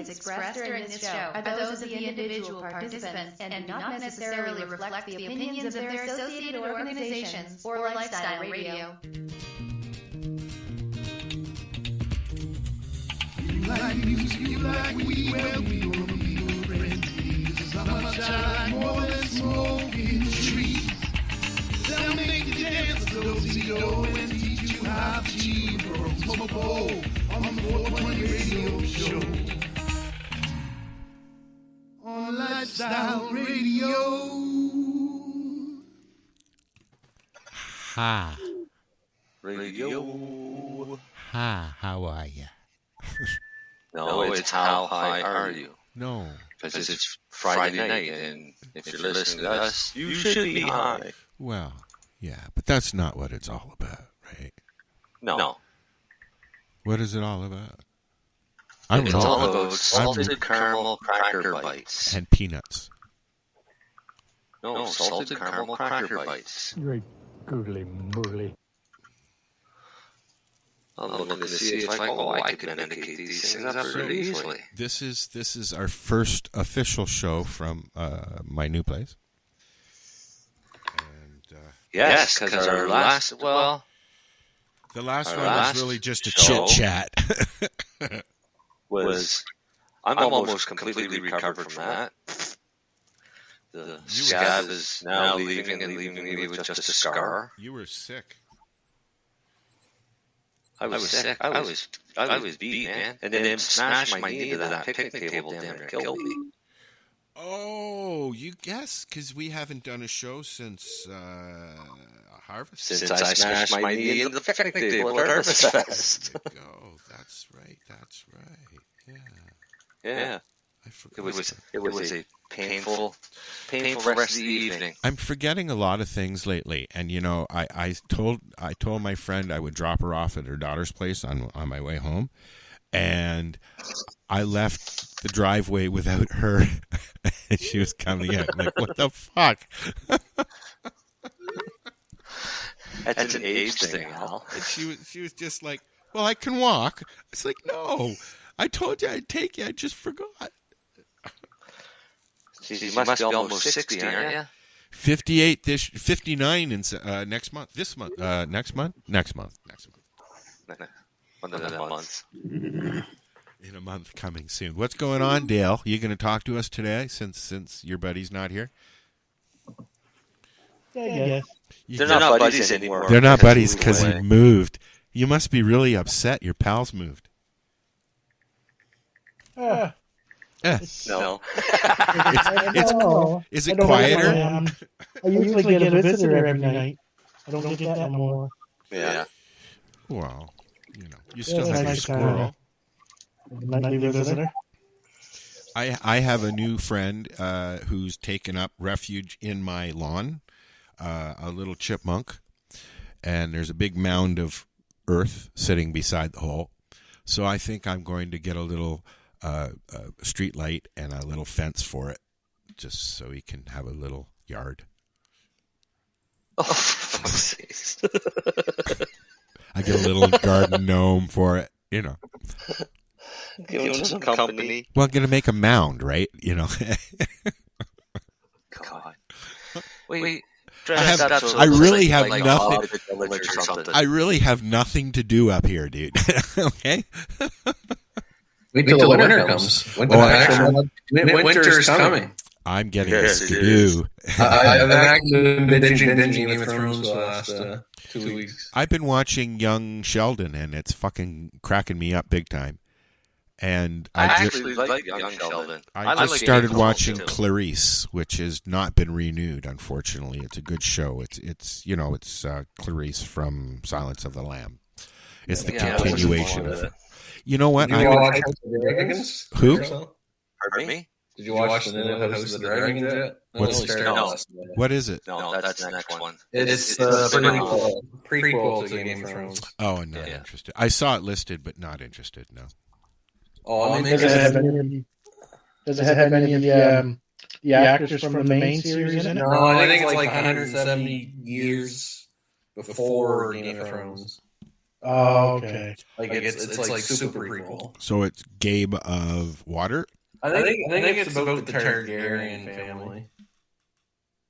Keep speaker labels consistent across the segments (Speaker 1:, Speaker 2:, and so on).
Speaker 1: expressed during this show are those of the individual participants and do not necessarily reflect the opinions of their associated organizations or Lifestyle Radio.
Speaker 2: You like music, you like weed, well, we gonna be your friends. Summertime, more than smoking trees. They'll make you dance to do and teach you how to cheat or smoke a bowl on the 420 radio show. On Lifestyle Radio.
Speaker 3: Ha.
Speaker 4: Radio.
Speaker 3: Ha, how are you?
Speaker 4: No, it's how high are you?
Speaker 3: No.
Speaker 4: Because it's Friday night, and if you're listening to us, you should be high.
Speaker 3: Well, yeah, but that's not what it's all about, right?
Speaker 4: No.
Speaker 3: What is it all about? I don't
Speaker 4: It's
Speaker 3: know.
Speaker 4: all about salted caramel cracker bites.
Speaker 3: And peanuts.
Speaker 4: No, salted caramel cracker bites.
Speaker 5: Great googly moogly.
Speaker 4: I'm looking to see if I could indicate these things up pretty easily.
Speaker 3: This is our first official show from my new place. And
Speaker 4: Yes, because our last, well...
Speaker 3: the last one
Speaker 4: last
Speaker 3: was really just a
Speaker 4: show
Speaker 3: chit-chat.
Speaker 4: I'm almost completely recovered from that. The scab is now leaving and leaving me with just a scar.
Speaker 3: You were sick.
Speaker 4: I was sick. I was beat, man. And then smashed my knee into that picnic table down there and killed me.
Speaker 3: Oh, you guess, because we haven't done a show since Harvest.
Speaker 4: Since I smashed my knee into the picnic table at Harvest Fest.
Speaker 3: There you go. That's right. Yeah.
Speaker 4: Yeah.
Speaker 3: I forgot.
Speaker 4: It was a painful rest of the evening.
Speaker 3: I'm forgetting a lot of things lately, and you know, I told my friend I would drop her off at her daughter's place on my way home, and I left the driveway without her, and she was coming in. I'm like, what the fuck?
Speaker 4: That's an age thing, Al.
Speaker 3: And she was just like, well, I can walk. It's like, no, I told you I'd take you. I just forgot.
Speaker 4: You must be almost 60, aren't you?
Speaker 3: 58 59 in next month. This month. Next month.
Speaker 4: One of the months.
Speaker 3: In a month coming soon. What's going on, Dale? You going to talk to us today since your buddy's not here?
Speaker 5: Yeah.
Speaker 4: They're not buddies anymore.
Speaker 3: They're not buddies because he moved. You must be really upset. Your pals moved.
Speaker 4: No.
Speaker 3: Is it quieter?
Speaker 5: I usually get a visitor every night. I don't get that anymore.
Speaker 4: Yeah.
Speaker 3: Well, you know, you still have your squirrel.
Speaker 5: Nightly visitor.
Speaker 3: I have a new friend who's taken up refuge in my lawn, a little chipmunk, and there's a big mound of earth sitting beside the hole. So I think I'm going to get a little street light and a little fence for it, just so he can have a little yard.
Speaker 4: Oh, for fuck's sakes.
Speaker 3: I get a little garden gnome for it, you know.
Speaker 4: Give him some company.
Speaker 3: Well, I'm going to make a mound, right? You know.
Speaker 4: God. Wait.
Speaker 3: I really have nothing. I really have nothing to do up here, dude. Okay.
Speaker 6: Wait till the winter comes. Winter is coming.
Speaker 3: I'm getting a skidoo.
Speaker 6: I've been binging Game of Thrones the last 2 weeks.
Speaker 3: I've been watching Young Sheldon, and it's fucking cracking me up big time. And
Speaker 4: I actually like Young Sheldon.
Speaker 3: I just started watching Clarice, which has not been renewed, unfortunately. It's a good show. It's Clarice from Silence of the Lamb. It's the continuation of it. You know what?
Speaker 6: Did you watch House of the Dragons?
Speaker 3: Who?
Speaker 4: Pardon me?
Speaker 6: Did you watch the House of the Dragons yet?
Speaker 4: No.
Speaker 3: What is it?
Speaker 4: No, that's the next one.
Speaker 6: It's the prequel to Game of Thrones.
Speaker 3: Oh, I'm not interested. I saw it listed, but not interested, no.
Speaker 6: Oh,
Speaker 5: does it have any of the actors from the main series in it?
Speaker 6: No, I think it's like 170 years before Game of Thrones.
Speaker 5: Oh, okay.
Speaker 6: Like it's like super prequel.
Speaker 3: So it's Gabe of Water?
Speaker 6: I think it's about the Targaryen family.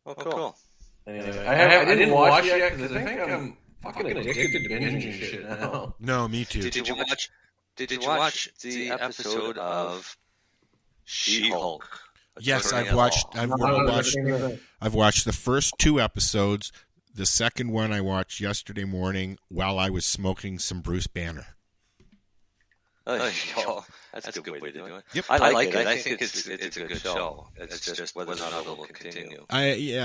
Speaker 4: Oh, cool.
Speaker 6: Anyway, I didn't watch it yet because I think I'm fucking addicted to binging shit now.
Speaker 3: No, me too.
Speaker 4: Did you watch the episode of She-Hulk?
Speaker 3: Yes, I've watched the first 2 episodes. The second one I watched yesterday morning while I was smoking some Bruce Banner.
Speaker 4: That's a good way to do it.
Speaker 3: Yep.
Speaker 4: I like it. I think it's a good show. It's just whether or not it will continue.
Speaker 3: I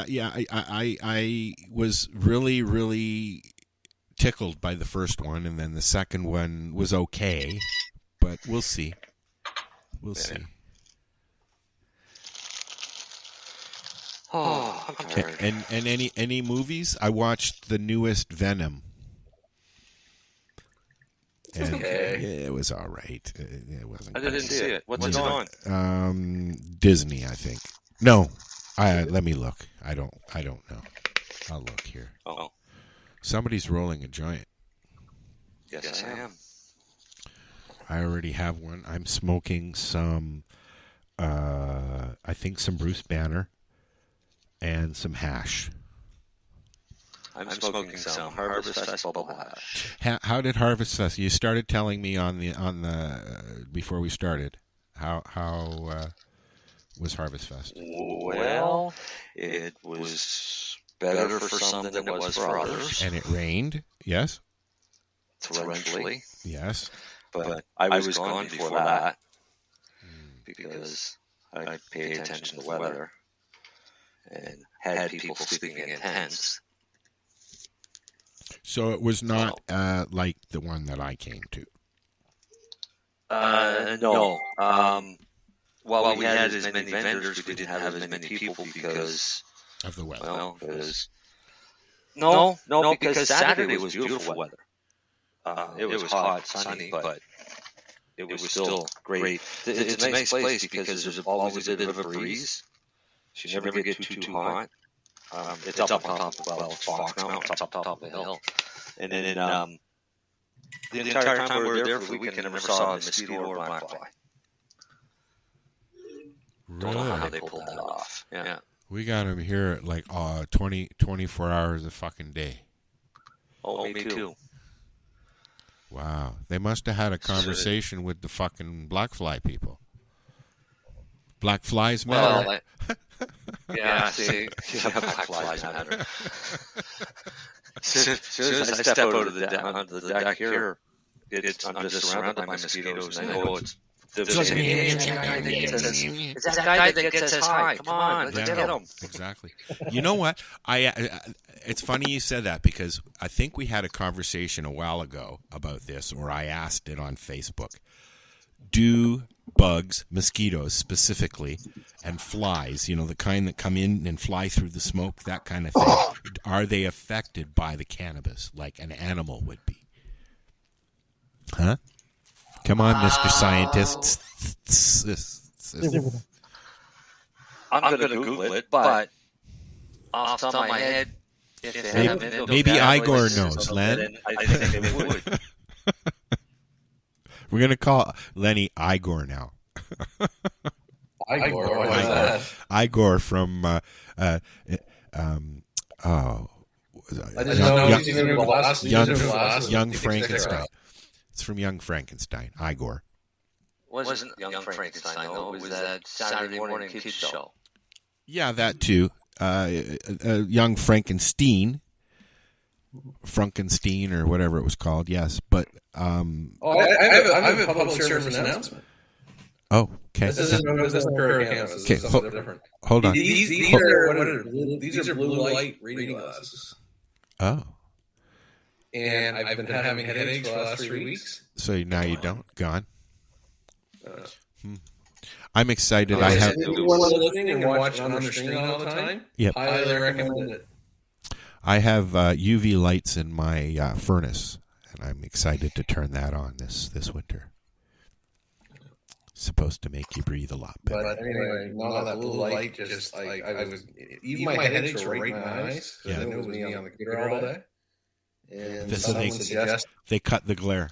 Speaker 3: was really tickled by the first one, and then the second one was okay, but we'll see. We'll see.
Speaker 4: Oh, I'm tired.
Speaker 3: And any movies? I watched the newest Venom. And it was all right. It wasn't.
Speaker 4: I didn't see it. What's it on?
Speaker 3: Disney, I think. No, let me look. I don't know. I'll look here.
Speaker 4: Oh,
Speaker 3: somebody's rolling a joint.
Speaker 4: Yes, I am.
Speaker 3: I already have one. I'm smoking some. I think some Bruce Banner. And some hash.
Speaker 4: I'm smoking some Harvest Fest bubble hash.
Speaker 3: How did Harvest Fest? You started telling me on the before we started. How was Harvest Fest?
Speaker 4: Well, it was better for some than it was for others.
Speaker 3: And it rained. Yes.
Speaker 4: Torrentially.
Speaker 3: Yes.
Speaker 4: But I was gone before that because I pay attention to the weather. And had people sleeping in tents.
Speaker 3: So it was not like the one that I came to.
Speaker 4: No. While we had as many vendors, we didn't have as many people because
Speaker 3: of the weather.
Speaker 4: Well, because because Saturday was beautiful weather. It was hot, sunny, but it was still great. It's a nice place because there's always a bit of a breeze. So you never get too hot. It's up on top of Fox Mountain, it's up on top of the hill. And then the entire time we were there for the weekend, I never saw a mosquito or a black fly. Don't know how they pulled that off. Yeah.
Speaker 3: We got them here at like 24 hours a fucking day.
Speaker 4: Oh, me too.
Speaker 3: Wow. They must have had a conversation with the fucking black fly people. Black flies matter.
Speaker 4: Well, yeah, see, black flies matter. As soon as I step out of onto the deck here, I'm just surrounded by mosquitoes, and I know it's that guy that gets us high. Come on, let's get him.
Speaker 3: Exactly. You know what? It's funny you said that because I think we had a conversation a while ago about this, or I asked it on Facebook. Do bugs, mosquitoes specifically, and flies, the kind that come in and fly through the smoke, that kind of thing, are they affected by the cannabis like an animal would be? Huh? Come on, Mr. Scientist.
Speaker 4: I'm going to Google it, but off the top of my head,
Speaker 3: maybe Igor knows, Len.
Speaker 4: I think they would.
Speaker 3: We're going to call Lennie Igor now.
Speaker 6: Igor? What is that?
Speaker 3: Igor from Young Frankenstein. It's from Young Frankenstein, Igor.
Speaker 4: Wasn't Young Frankenstein, though. It was that Saturday morning kids show.
Speaker 3: Yeah, that too. Young Frankenstein, or whatever it was called, yes. But
Speaker 6: I have a public service announcement.
Speaker 3: Oh, okay.
Speaker 6: This isn't current.
Speaker 3: Okay, hold on.
Speaker 6: These are blue light reading glasses.
Speaker 3: Oh.
Speaker 6: And I've been having headaches for the last 3 weeks.
Speaker 3: So now you don't? Gone? I'm excited. I have.
Speaker 6: If you want to listen and watch on the screen all the time,
Speaker 3: yep.
Speaker 6: Highly recommend it.
Speaker 3: I have UV lights in my furnace, and I'm excited to turn that on this winter. Supposed to make you breathe a lot better.
Speaker 6: But anyway, no, that blue light just like I was. Even my headaches were right in my eyes.
Speaker 3: Yeah.
Speaker 6: It was me on the computer all day. And
Speaker 3: So they cut the glare.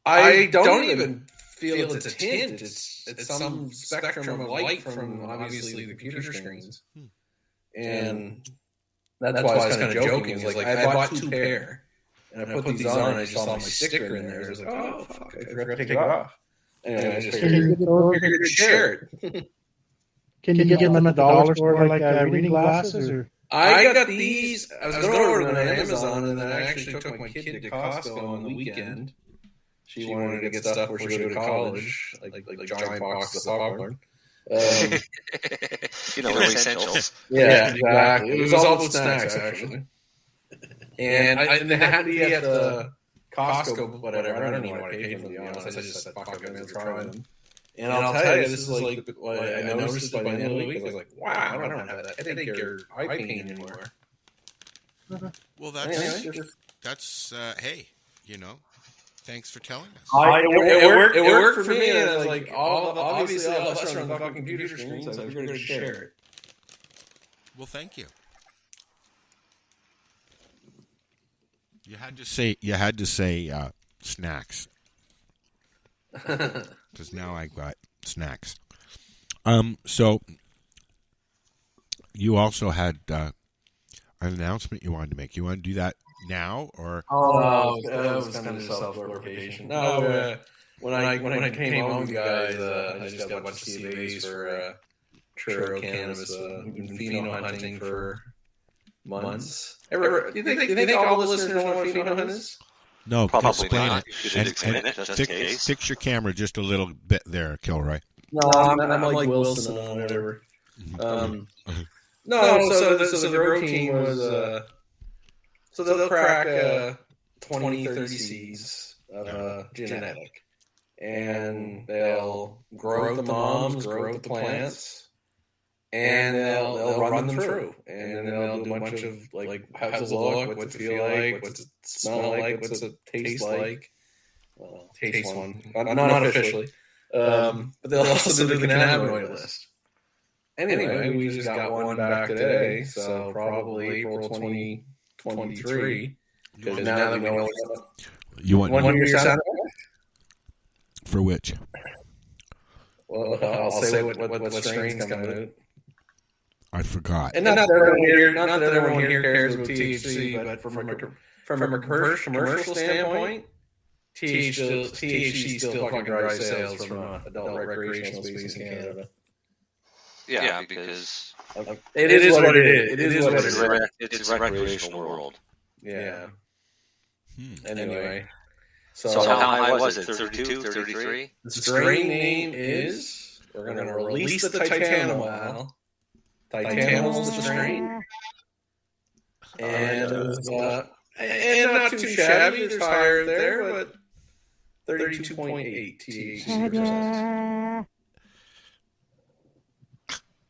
Speaker 6: I don't even feel it's a tint. It's some spectrum of light from obviously the computer screens. And that's why I was kind of joking. Is like I bought 2 pair, and I put these on, and I just saw my sticker in there. I was like, oh fuck, I forgot to take it off. Anyway, I just figured to share it.
Speaker 5: Can you get them at the dollar store like reading glasses? Or?
Speaker 6: I got these. I was going to order them on Amazon, and then I actually took my kid to Costco on the weekend. She wanted to get stuff before she go to college, like giant boxes of popcorn.
Speaker 4: Essentials.
Speaker 6: Yeah, exactly. It was all about snacks, actually. And they had to be at the Costco, whatever. I don't even know what I paid for them, to be honest. I just said, fuck, I'm going to try them. And I'll tell you, this is like, I noticed by the end of the week, I was like, wow, I don't have that headache or eye pain anymore.
Speaker 3: Well, that's hey, thanks for telling us.
Speaker 6: It worked for me, and I was like, obviously all of us are on the fucking computer screen, so we're going to share it.
Speaker 3: Well, thank you. You had to say snacks. Because now I got snacks. So you also had an announcement you wanted to make. You want to do that now, or?
Speaker 6: Oh, that was kind of self-glorification. No, when I came home, guys, I just got a bunch of CVs for Truro cannabis. We've been pheno hunting for months. Do you think all the listeners know what pheno hunt is?
Speaker 3: No,
Speaker 4: probably
Speaker 3: explain
Speaker 4: not.
Speaker 3: it.
Speaker 4: And explain it just in case.
Speaker 3: Fix your camera just a little bit there, Kilroy.
Speaker 6: No, I'm like Wilson or whatever. So the grow team was so they'll crack 20, 30 seeds of genetic, and they'll grow out the moms, grow out the plants, and they'll run them through, and then they'll do a bunch of like how's it look, what's it feel like, what's it smell like, what's it taste like. Well, taste one, not officially, but they'll also do the cannabinoid list. Anyway, we just got one back today, so probably April 2023. Because now that we know
Speaker 3: you want
Speaker 6: 1 year sound
Speaker 3: for which?
Speaker 6: Well, I'll say what strain's coming out.
Speaker 3: I forgot.
Speaker 6: And not that everyone here cares about THC, but from a commercial standpoint, THC still fucking drives sales from an adult recreational space in Canada.
Speaker 4: Yeah, because
Speaker 6: it is what it is. It is what it is.
Speaker 4: It's a recreational world.
Speaker 6: Yeah. Anyway.
Speaker 4: So how high was it? 32, 33?
Speaker 6: The strain name is, we're going to release the Titanimal. Titanimal's the strain. And it was, and not too shabby. There's higher there, but 32.8 THC%.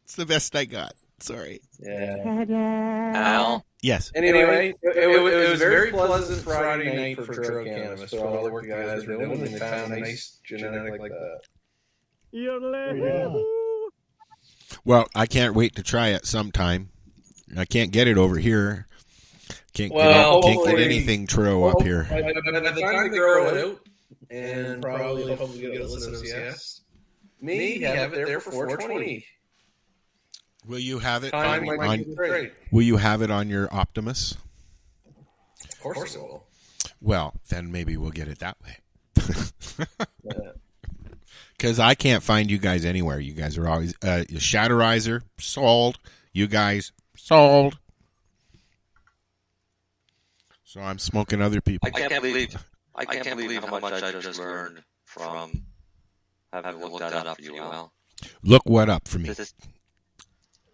Speaker 3: It's the best I got. Sorry.
Speaker 6: Yeah.
Speaker 4: Al?
Speaker 3: Yes.
Speaker 6: Anyway, it was very pleasant Friday night for Truro Cannabis for all the work you guys were doing, and they found a nice genetic like that.
Speaker 5: Yeah.
Speaker 3: Well, I can't wait to try it sometime. I can't get it over here. Can't get anything Truro up here.
Speaker 6: By the time they grow it out, and probably hopefully get a list of CS, maybe have it there for 420.
Speaker 3: Will you have it
Speaker 6: Will
Speaker 3: you have it on your Optimus?
Speaker 6: Of course it will.
Speaker 3: Well, then maybe we'll get it that way. Because I can't find you guys anywhere. You guys are always Shatterizer sold. You guys sold. So I'm smoking other people.
Speaker 4: I can't believe how much I just learned from having looked that up for you, Al.
Speaker 3: Look what up for me.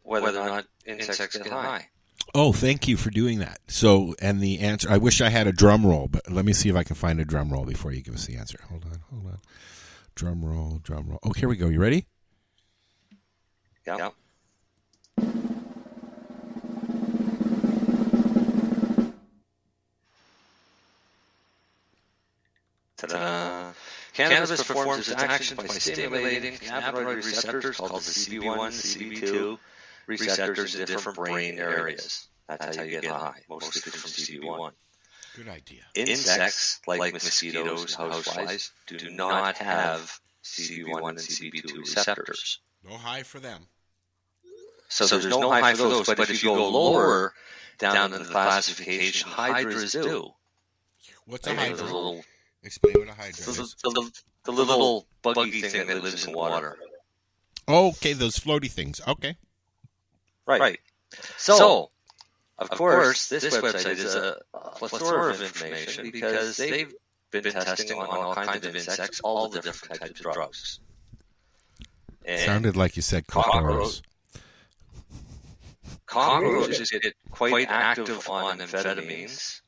Speaker 4: Whether or not insects get high.
Speaker 3: Oh, thank you for doing that. So, and the answer, I wish I had a drum roll, but let me see if I can find a drum roll before you give us the answer. Hold on. Drum roll. Oh, here we go. You ready?
Speaker 4: Yeah. Ta-da! Cannabis performs its action by stimulating cannabinoid receptors called the CB1, CB2 receptors in different brain areas. That's how you get high, mostly from CB1.
Speaker 3: Good idea.
Speaker 4: Insects, like mosquitoes, houseflies, do not have CB1 and CB2 receptors.
Speaker 3: No high for them.
Speaker 4: So there's no high for those, but if you go lower down in the classification, hydras do.
Speaker 3: What's a hydra?
Speaker 4: Little,
Speaker 3: Explain what a hydra is.
Speaker 4: The little buggy thing that lives in water.
Speaker 3: Okay, those floaty things. Okay.
Speaker 4: Right. So, of course, this website is a plethora of information because they've been testing on all kinds of insects, all the different types of drugs. And
Speaker 3: sounded like you said cockroaches.
Speaker 4: Cockroaches get quite active on amphetamines.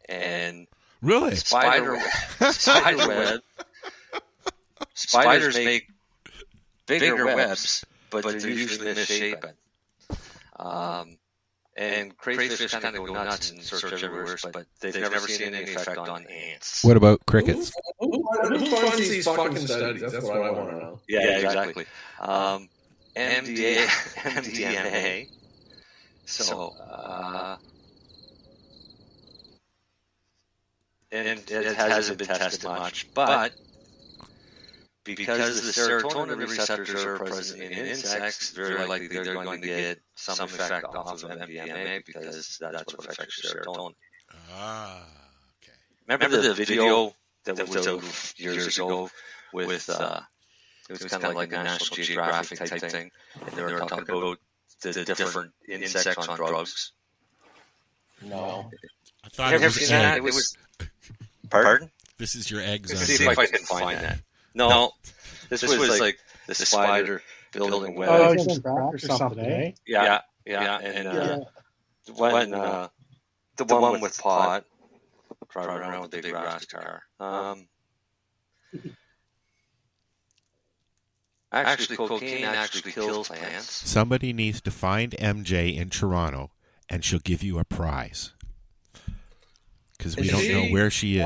Speaker 4: And
Speaker 3: really?
Speaker 4: Spiders make bigger webs, but they're usually misshapen. And crayfish kind of go nuts and search everywhere, but they've never seen any effect on ants.
Speaker 3: What about crickets?
Speaker 6: Who funds these fucking studies? That's what I want to know.
Speaker 4: Yeah, exactly. MDMA. So, and it hasn't been tested much, but because the serotonin receptors are present in insects, very likely they're going to get some effect off of MDMA because that's what affects your serotonin.
Speaker 3: Ah, okay.
Speaker 4: Remember the video that was out years ago with it was kind of like a National Geographic type thing, and they were talking about the different insects on drugs?
Speaker 5: No.
Speaker 3: I thought it was eggs.
Speaker 4: Pardon?
Speaker 3: This is your eggs on
Speaker 4: See if I can find that. No, this was like the spider building web.
Speaker 5: Oh, it's in crack or something, eh?
Speaker 4: Yeah. And when the one with pot drive around with the big grass car. Actually, cocaine actually kills plants.
Speaker 3: Somebody needs to find MJ in Toronto, and she'll give you a prize. Because we don't know where she is.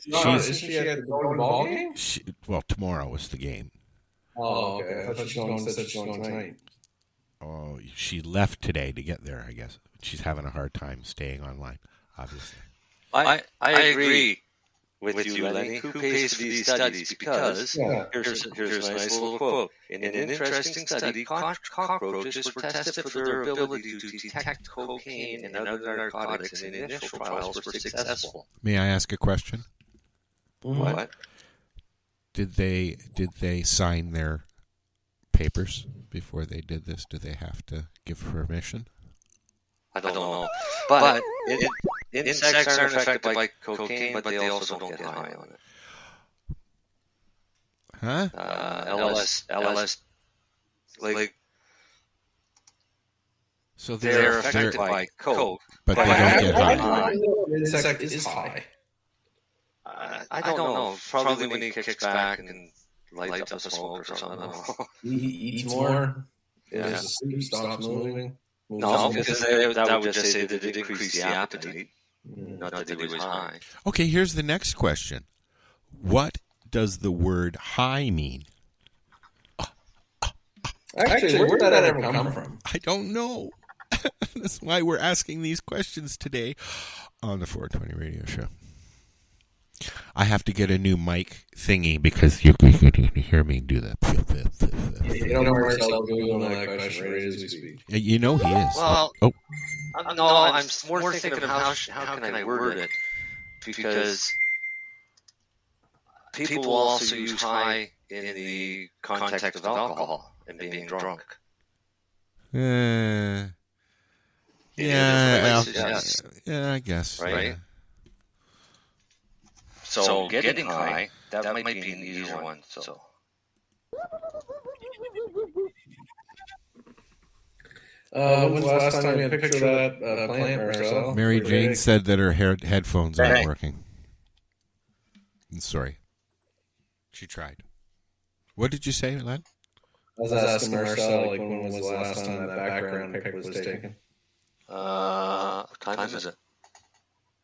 Speaker 6: Isn't she at the ball game?
Speaker 3: Well, tomorrow is the game.
Speaker 6: Oh, okay. I thought she was going tonight.
Speaker 3: Oh, she left today to get there, I guess. She's having a hard time staying online, obviously.
Speaker 4: I agree with you, Lennie. Who pays for these studies? Because here's a nice little quote. In an interesting study, cockroaches were tested for their ability to detect cocaine and other narcotics, and initial trials were successful.
Speaker 3: May I ask a question?
Speaker 4: What?
Speaker 3: Did they sign their papers before they did this? Do they have to give permission?
Speaker 4: I don't know. But insects aren't affected by cocaine, but they also don't get high on it.
Speaker 3: Huh?
Speaker 4: LS, like
Speaker 3: so
Speaker 4: they're affected by coke,
Speaker 3: but they don't get high.
Speaker 6: Insect is high.
Speaker 4: I don't know. Probably when he kicks back and lights up a smoke or something.
Speaker 6: He eats more.
Speaker 4: Yeah.
Speaker 6: Stops moving.
Speaker 4: No, because that would just say that it increased the appetite, not that it was high.
Speaker 3: Okay, here's the next question. What does the word high mean?
Speaker 6: Actually, where did that ever come from?
Speaker 3: I don't know. That's why we're asking these questions today on the 420 radio show. I have to get a new mic thingy because you can hear me do that.
Speaker 6: You know, Marcel Googling that question right as we speak.
Speaker 3: You know he is.
Speaker 4: Well, no, I'm more thinking of how can I word it, because people will also use high in the context of alcohol and being drunk.
Speaker 3: Yeah, I guess.
Speaker 4: Right?
Speaker 3: Yeah.
Speaker 4: So getting high, that might be an easier one. So.
Speaker 6: When's the last time you had a picture of that plant, Marcel?
Speaker 3: Mary Jane said that her headphones aren't working. I'm sorry. She tried. What did you say, Len?
Speaker 6: I was asking Marcel, like, when was the last time that background pic was taken?
Speaker 4: What time is it?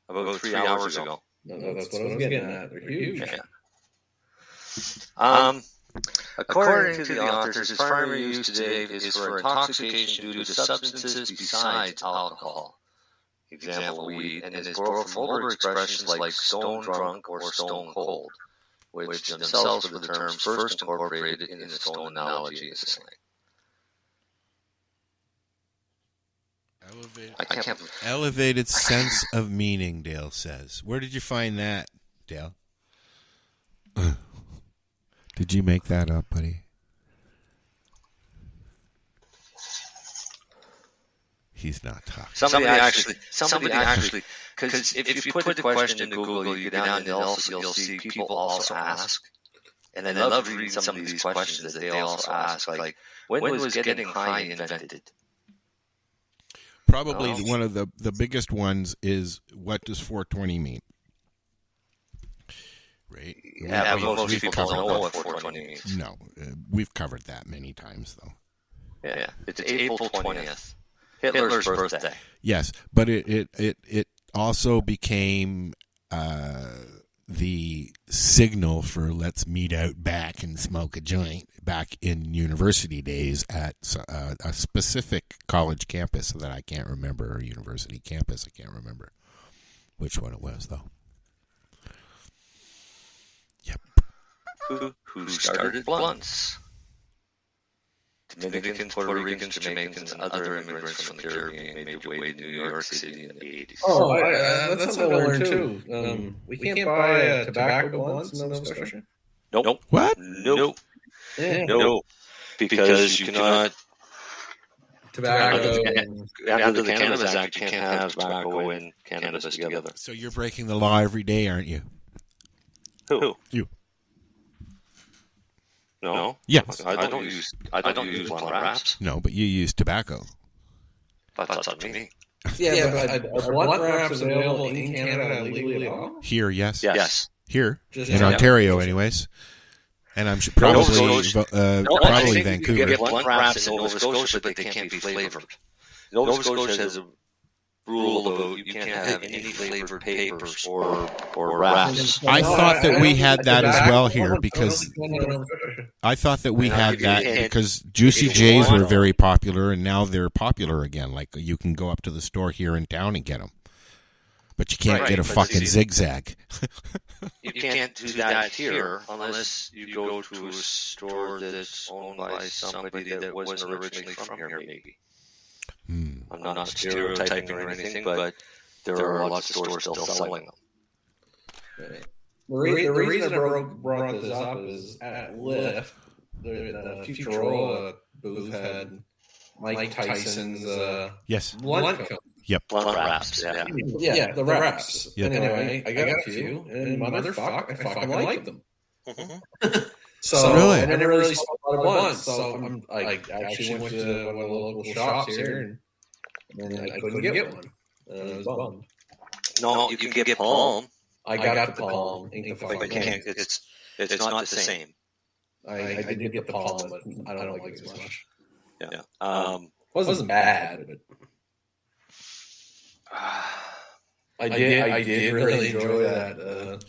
Speaker 4: About 3 hours ago.
Speaker 6: No, that's what I was getting at. They're huge.
Speaker 4: Yeah. According to the authors, its primary use today is for intoxication due to substances besides alcohol. Example, weed, and is borrowed from older expressions like stone drunk or stone cold, which themselves were the terms first incorporated in the stone analogy as a slang.
Speaker 3: Elevated sense of meaning, Dale says. Where did you find that, Dale? Did you make that up, buddy? He's not talking.
Speaker 4: Somebody actually, because if you put the question into Google, you go down and you'll see people also ask. And I love reading some of these questions that they also ask, like, when was getting high invented?
Speaker 3: Probably one of the biggest ones is, what does 420 mean? Right?
Speaker 4: Yeah, most people don't know what 420 means.
Speaker 3: No, we've covered that many times, though.
Speaker 4: Yeah, it's April 20th, Hitler's birthday.
Speaker 3: Yes, but it also became the signal for let's meet out back and smoke a joint back in university days at a specific college campus that I can't remember, or university campus. I can't remember which one it was, though. Yep.
Speaker 4: Who started blunts? Dominicans, Puerto Ricans, Jamaicans, and other immigrants from the Caribbean made their way to New York City in the 80s.
Speaker 6: Oh, that's something I learned too. We can't buy tobacco blunts in Nova Scotia.
Speaker 4: Nope.
Speaker 3: What?
Speaker 4: Nope.
Speaker 6: Yeah.
Speaker 4: Nope. Because you cannot.
Speaker 6: Tobacco.
Speaker 4: Under the Cannabis Act, you can't have tobacco and cannabis together.
Speaker 3: So you're breaking the law every day, aren't you?
Speaker 4: Who?
Speaker 3: You.
Speaker 4: No.
Speaker 3: Yes.
Speaker 4: I don't use blunt wraps.
Speaker 3: No, but you use tobacco.
Speaker 4: That's up to me.
Speaker 6: Yeah, but are blunt wraps available in Canada legally at all?
Speaker 3: Here, yes.
Speaker 4: Yes.
Speaker 3: Here,
Speaker 6: Just
Speaker 3: in Ontario, anyways. And I'm sure probably Vancouver.
Speaker 4: You get blunt wraps in Nova Scotia, but they can't be flavored. Nova Scotia has a rule about you can't have any flavored papers or wraps.
Speaker 3: I thought that we had that as well here because Juicy J's were very popular, and now they're popular again. Like, you can go up to the store here in town and get them, but you can't get a fucking zigzag.
Speaker 4: You can't do that here unless you go to a store that's owned by somebody that wasn't originally from here, maybe. I'm not stereotyping or anything, but there are lots of stores still selling them.
Speaker 6: The reason I brought this up is at Lyft, the Futurola booth had Mike Tyson's blunt coat.
Speaker 3: Yep.
Speaker 4: Blunt wraps,
Speaker 6: Yeah, the wraps.
Speaker 3: Yep.
Speaker 6: Anyway, I got a few, and motherfucker, I fucking like them.
Speaker 4: Mm-hmm.
Speaker 6: So
Speaker 3: really?
Speaker 6: I never really smoked a lot of blunts. So I actually went to one of the local shops here, and I couldn't get one. I was bummed.
Speaker 4: No, you can get Palm.
Speaker 6: I got the Palm.
Speaker 4: But it's not the same.
Speaker 6: I did get the Palm, but I don't like it as much.
Speaker 4: Yeah.
Speaker 6: Wasn't bad, but I did really enjoy that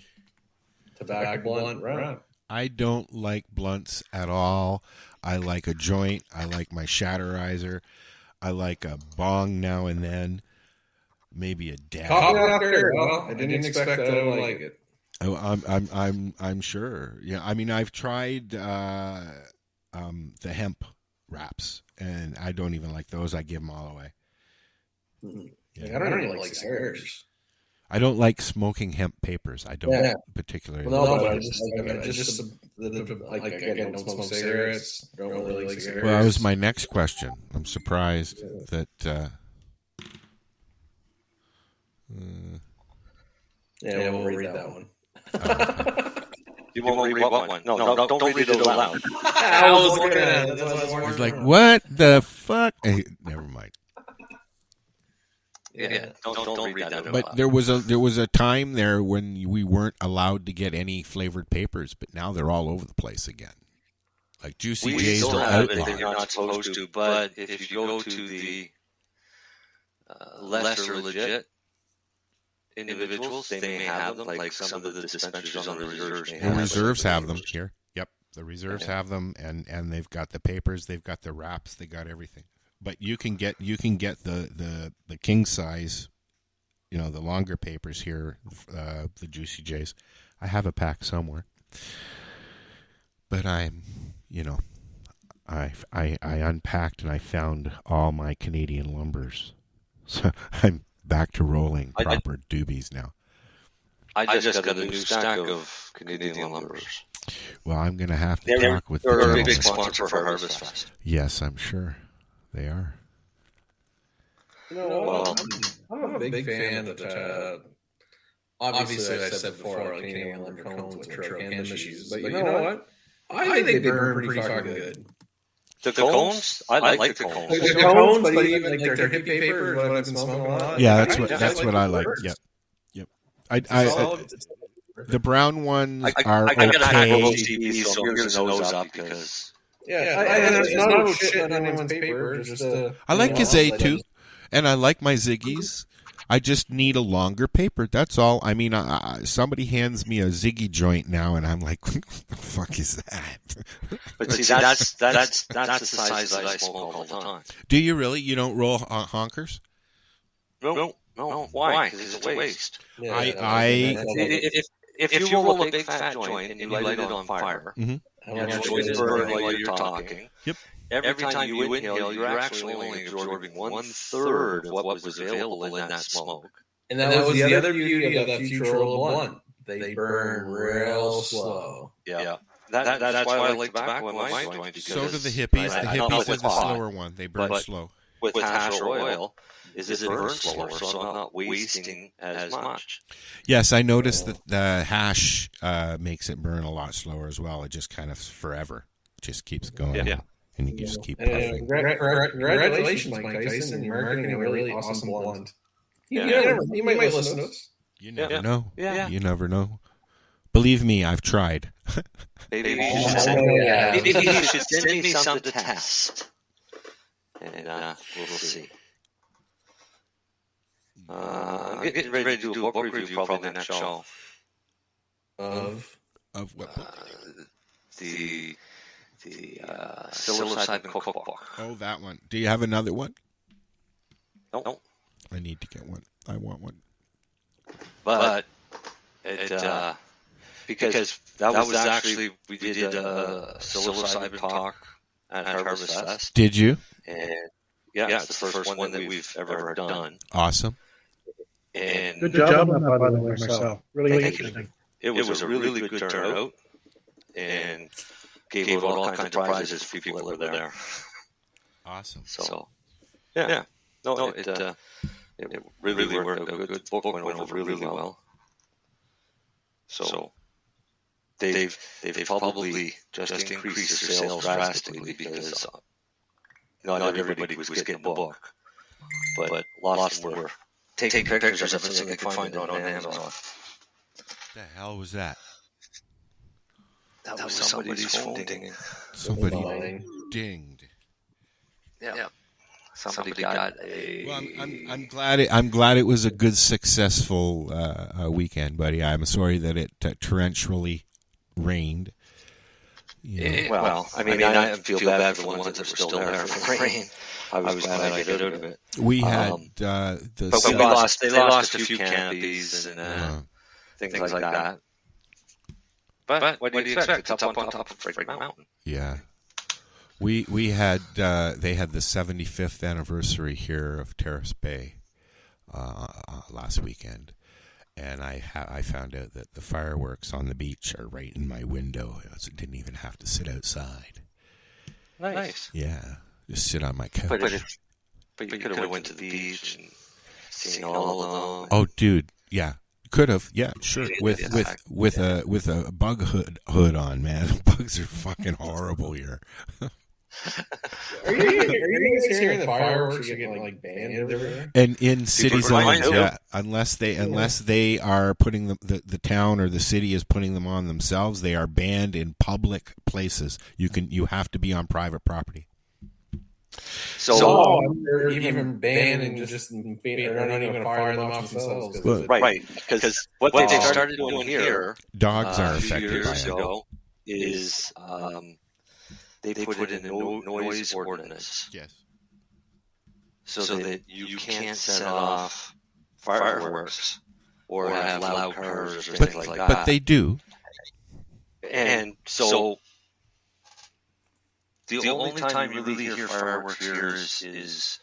Speaker 6: tobacco blunt wrap.
Speaker 3: I don't like blunts at all. I like a joint. I like my Shatterizer. I like a bong now and then. Maybe a dab.
Speaker 6: I didn't expect that I would like it.
Speaker 3: Oh, I'm sure. Yeah, I mean, I've tried the hemp wraps, and I don't even like those. I give them all away.
Speaker 6: Yeah. I don't really like cigars.
Speaker 3: I don't like smoking hemp papers. I don't particularly.
Speaker 6: Well, no, I don't smoke cigarettes. Don't really like cigarettes.
Speaker 3: Well, that was my next question. I'm surprised that.
Speaker 6: We'll read that one.
Speaker 4: You won't read what one? No, don't read it aloud.
Speaker 6: I was looking at it.
Speaker 3: It's like, what the fuck? Hey, never mind.
Speaker 4: Yeah, don't read that.
Speaker 3: But there was a time there when we weren't allowed to get any flavored papers, but now they're all over the place again. Like Juicy J's are outlawed.
Speaker 4: You're not supposed to, but if you go to the lesser legit individuals, they may have them. Like some of the dispensaries on the reserves may have them.
Speaker 3: Reserves have them here. Yep. The reserves have them, and they've got the papers, they've got the wraps, they got everything. But you can get the king size, the longer papers here, the Juicy J's. I have a pack somewhere. But I unpacked and I found all my Canadian lumbers. So I'm back to rolling proper doobies now.
Speaker 4: I just got a new stack of Canadian lumbers.
Speaker 3: Well, I'm going to have to talk with the
Speaker 4: They're a
Speaker 3: gentleman.
Speaker 4: big sponsor for Harvest Fest.
Speaker 3: Yes, I'm sure they are.
Speaker 6: I'm a big fan of obviously, I said before, Canadian lumber cones with trail canvas shoes. But you know what? I think they burn pretty fucking good.
Speaker 4: The cones? I like the cones.
Speaker 6: The cones, but even like their hippie paper is what I've been smoking a lot.
Speaker 3: Yeah, that's what I like. Yep. The brown ones are okay.
Speaker 4: I gotta have OCD, so here's a nose up because...
Speaker 6: there's no shit on anyone's paper.
Speaker 3: I like Gazette too, and I like my Ziggies. I just need a longer paper. That's all. I mean, somebody hands me a Ziggy joint now, and I'm like, what the fuck is that?
Speaker 4: But see, that's the size that I smoke all the time.
Speaker 3: Do you really? You don't roll honkers?
Speaker 4: No. Why? Because it's a waste. If you roll a big fat joint and you light it on fire, and the joint is burning while you're talking, every time you inhale, you're actually only absorbing 1/3 of what was available in that smoke.
Speaker 6: And that was the other beauty of that future old blunt. They burn real slow.
Speaker 4: Yeah. That's why I like tobacco in my joint.
Speaker 3: So do the hippies. The hippies are the slower one. They burn slow.
Speaker 4: With hash or oil, it burns slower, so I'm not wasting as much.
Speaker 3: Yes, I noticed that the hash makes it burn a lot slower as well. It just kind of forever just keeps going.
Speaker 4: Yeah.
Speaker 3: And you just keep puffing.
Speaker 6: Congratulations, Mike Tyson. You're marketing a really awesome blunt. You might listen to us.
Speaker 3: You never know. Yeah. You never know. Believe me, I've tried.
Speaker 4: Maybe you should send me some to test. And we'll see. I'm getting ready to do a book review probably next show.
Speaker 6: Of
Speaker 3: what book?
Speaker 4: The psilocybin cookbook.
Speaker 3: Oh, that one. Do you have another one?
Speaker 4: No.
Speaker 3: I need to get one. I want one.
Speaker 4: But because that was actually we did a psilocybin talk at Harvest Fest.
Speaker 3: Did you?
Speaker 4: And it's the first one that we've ever done.
Speaker 3: Awesome.
Speaker 4: And
Speaker 5: good job on that, by the way, Marcel. Really interesting.
Speaker 4: It was a really good turnout, and gave out all kinds of prizes for people that were there.
Speaker 3: Awesome.
Speaker 4: So it really worked out. The book went over really well. So they've probably just increased their sales drastically because not everybody was getting the book, but lots were taking pictures of it so they could find it on Amazon.
Speaker 3: What the hell was that?
Speaker 4: That was somebody's phone dinging.
Speaker 3: Somebody dinged.
Speaker 4: Yeah. Somebody got a.
Speaker 3: Well, I'm glad it was a good, successful weekend, buddy. I'm sorry that it torrentially rained.
Speaker 4: Well, I mean, I feel bad for the ones that were still there from the rain. I was glad I got out of it.
Speaker 3: We had
Speaker 4: They lost a few canopies and things like that. But what do you expect? It's up on top of Freaking Mountain.
Speaker 3: Yeah. We had they had the 75th anniversary here of Terrace Bay last weekend, and I found out that the fireworks on the beach are right in my window. So I didn't even have to sit outside.
Speaker 4: Nice.
Speaker 3: Yeah, just sit on my couch.
Speaker 4: But you could have went to the beach and seen all of them.
Speaker 3: Oh, dude, yeah. Could have, yeah, sure. With a bug hood on, man. Bugs are fucking horrible here.
Speaker 6: Are you guys hearing the fireworks are getting like banned everywhere?
Speaker 3: And in city zones, yeah, unless they are putting the town or the city is putting them on themselves, they are banned in public places. You have to be on private property.
Speaker 6: So they're even banning just they're not even going to fire them off themselves.
Speaker 4: Right, because what they started doing here,
Speaker 3: dogs are affected by
Speaker 4: it. is they put in a noise ordinance.
Speaker 3: Yes.
Speaker 4: So that you can't set off fireworks or have loud cars or things like that.
Speaker 3: But they do.
Speaker 4: And so the only time you really hear fireworks here is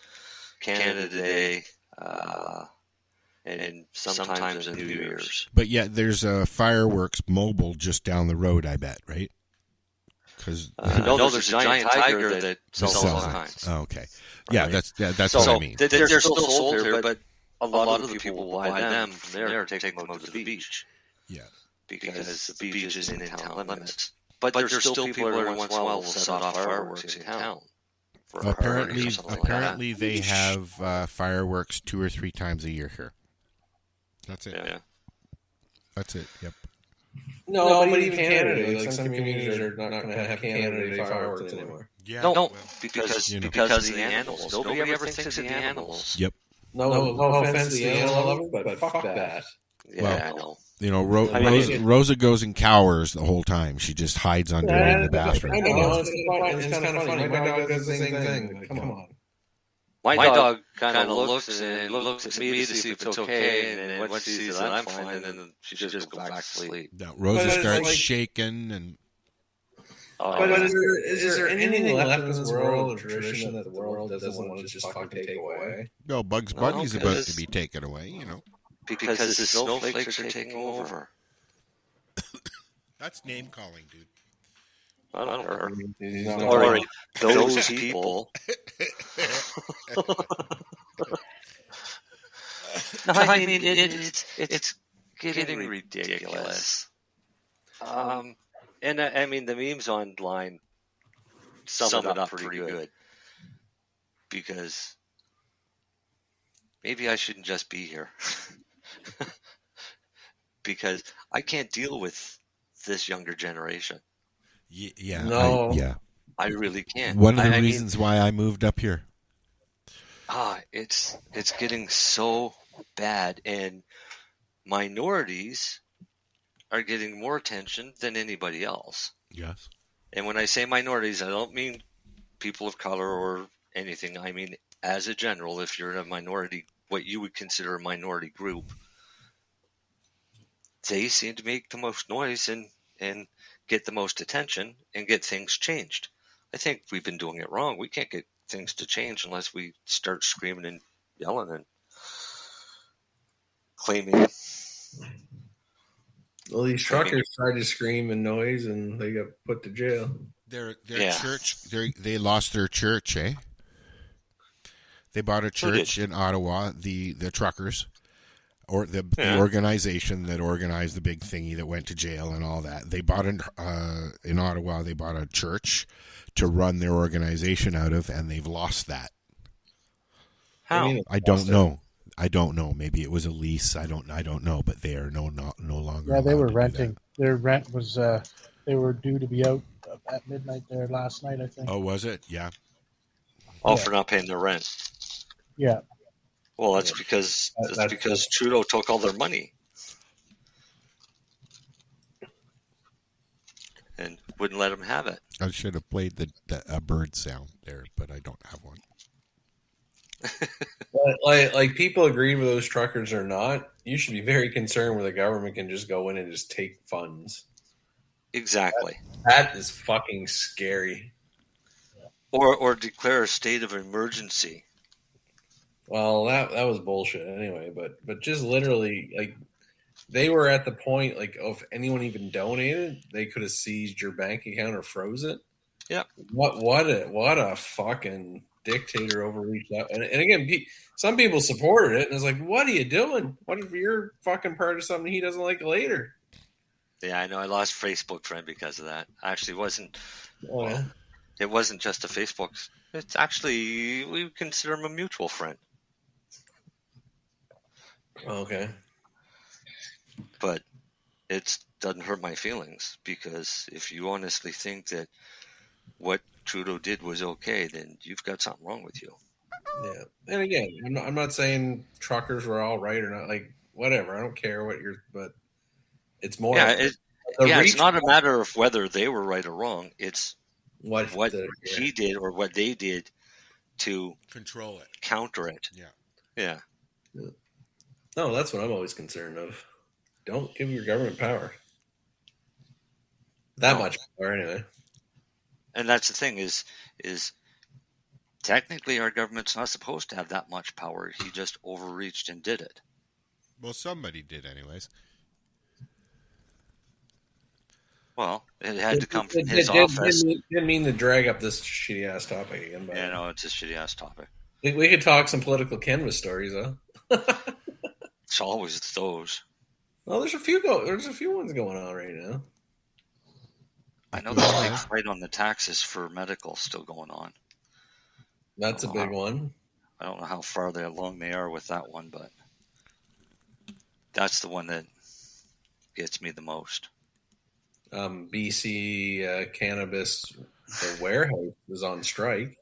Speaker 4: Canada Day and sometimes on New Year's.
Speaker 3: But yet there's a fireworks mobile just down the road, I bet, right? Because
Speaker 4: no, there's a giant tiger that sells all kinds.
Speaker 3: Oh, okay. Yeah,
Speaker 4: Right.
Speaker 3: that's
Speaker 4: So
Speaker 3: what I mean.
Speaker 4: they're still sold here, but a lot of the people buy them from there to take them out to the beach.
Speaker 3: Yeah.
Speaker 4: Because the beach is in town limits. But there's still people every once in a while will set off fireworks in town.
Speaker 3: Apparently they have fireworks 2 or 3 times a year here. That's it.
Speaker 4: Yeah.
Speaker 3: That's it. Yep.
Speaker 6: No, but even Canada, like some communities are not going to have Canada Day fireworks anymore.
Speaker 3: Yeah.
Speaker 4: No, because of the animals. Nobody ever thinks of the animals.
Speaker 3: Yep.
Speaker 6: No offense to the animal lovers, but fuck that.
Speaker 4: Yeah,
Speaker 3: Well,
Speaker 4: I know.
Speaker 3: You know, Rosa goes and cowers the whole time. She just hides under it in the bathroom.
Speaker 6: I know, it's kind of funny. My dog does the same thing. Like, come on.
Speaker 4: My dog kind of looks at me to see if it's okay, and then once she sees that I'm fine, and then she just goes back to sleep.
Speaker 3: Now, Rosa starts shaking and...
Speaker 6: But is there anything left in this world, a tradition that the world doesn't want to just fucking take away?
Speaker 3: No, Bugs Bunny's about to be taken away, you know.
Speaker 4: Because the snowflakes are taking over.
Speaker 3: That's name calling, dude.
Speaker 4: I don't know.
Speaker 6: All
Speaker 4: Or those people. No, I mean, it's getting ridiculous. And I mean, the memes online sum it up pretty good. Because maybe I shouldn't just be here. Because I can't deal with this younger generation.
Speaker 3: Yeah.
Speaker 6: No.
Speaker 4: I really can't.
Speaker 3: One of the reasons why I moved up here.
Speaker 4: It's getting so bad, and minorities are getting more attention than anybody else.
Speaker 3: Yes.
Speaker 4: And when I say minorities, I don't mean people of color or anything. I mean, as a general, if you're in a minority, what you would consider a minority group, they seem to make the most noise and get the most attention and get things changed. I think we've been doing it wrong. We can't get things to change unless we start screaming and yelling and claiming.
Speaker 6: Well, these truckers tried to scream and noise, and they got put to jail.
Speaker 3: Their church, they lost their church, eh? They bought a church in Ottawa, the truckers, or the organization that organized the big thingy that went to jail and all that. They bought in Ottawa. They bought a church to run their organization out of, and they've lost that.
Speaker 4: How?
Speaker 3: I don't know. I don't know. Maybe it was a lease. I don't know. But they are no longer.
Speaker 5: Yeah, they were
Speaker 3: allowed to do
Speaker 5: renting.
Speaker 3: that.
Speaker 5: Their rent was. They were due to be out at midnight there last night, I think.
Speaker 3: Oh, was it? Yeah.
Speaker 4: For not paying their rent.
Speaker 5: Yeah.
Speaker 4: Well, that's because Trudeau took all their money and wouldn't let them have it.
Speaker 3: I should have played a bird sound there, but I don't have one.
Speaker 6: Like people agree with those truckers or not, you should be very concerned where the government can just go in and just take funds.
Speaker 4: Exactly.
Speaker 6: That is fucking scary.
Speaker 4: Or declare a state of emergency.
Speaker 6: Well, that was bullshit anyway. But just literally, like, they were at the point, like, if anyone even donated, they could have seized your bank account or froze it.
Speaker 4: Yeah.
Speaker 6: What a fucking dictator overreach that. And again, some people supported it, and it's like, what are you doing? What if you're fucking part of something he doesn't like later?
Speaker 4: Yeah, I know. I lost a Facebook friend because of that. Actually,
Speaker 6: Yeah.
Speaker 4: It wasn't just a Facebook. It's actually, we consider him a mutual friend.
Speaker 6: Okay.
Speaker 4: But it doesn't hurt my feelings, because if you honestly think that what Trudeau did was okay, then you've got something wrong with you.
Speaker 6: Yeah. And again, I'm not saying truckers were all right or not. Like, whatever. I don't care but it's more.
Speaker 4: Yeah, it's not a matter of whether they were right or wrong. It's what he did or what they did to
Speaker 3: control it,
Speaker 4: counter it. Yeah.
Speaker 6: No, that's what I'm always concerned of. Don't give your government power. That much power, anyway.
Speaker 4: And that's the thing is technically our government's not supposed to have that much power. He just overreached and did it.
Speaker 3: Well, somebody did anyways.
Speaker 4: Well, it had to come from his office.
Speaker 6: Didn't mean to drag up this shitty-ass topic again. But
Speaker 4: no, it's a shitty-ass topic.
Speaker 6: We could talk some political canvas stories, huh?
Speaker 4: It's always those.
Speaker 6: Well, there's a few ones going on right now.
Speaker 4: I know there's a big fight on the taxes for medical still going on.
Speaker 6: That's a big one.
Speaker 4: I don't know how far along they are with that one, but that's the one that gets me the most.
Speaker 6: BC cannabis, the warehouse is on strike.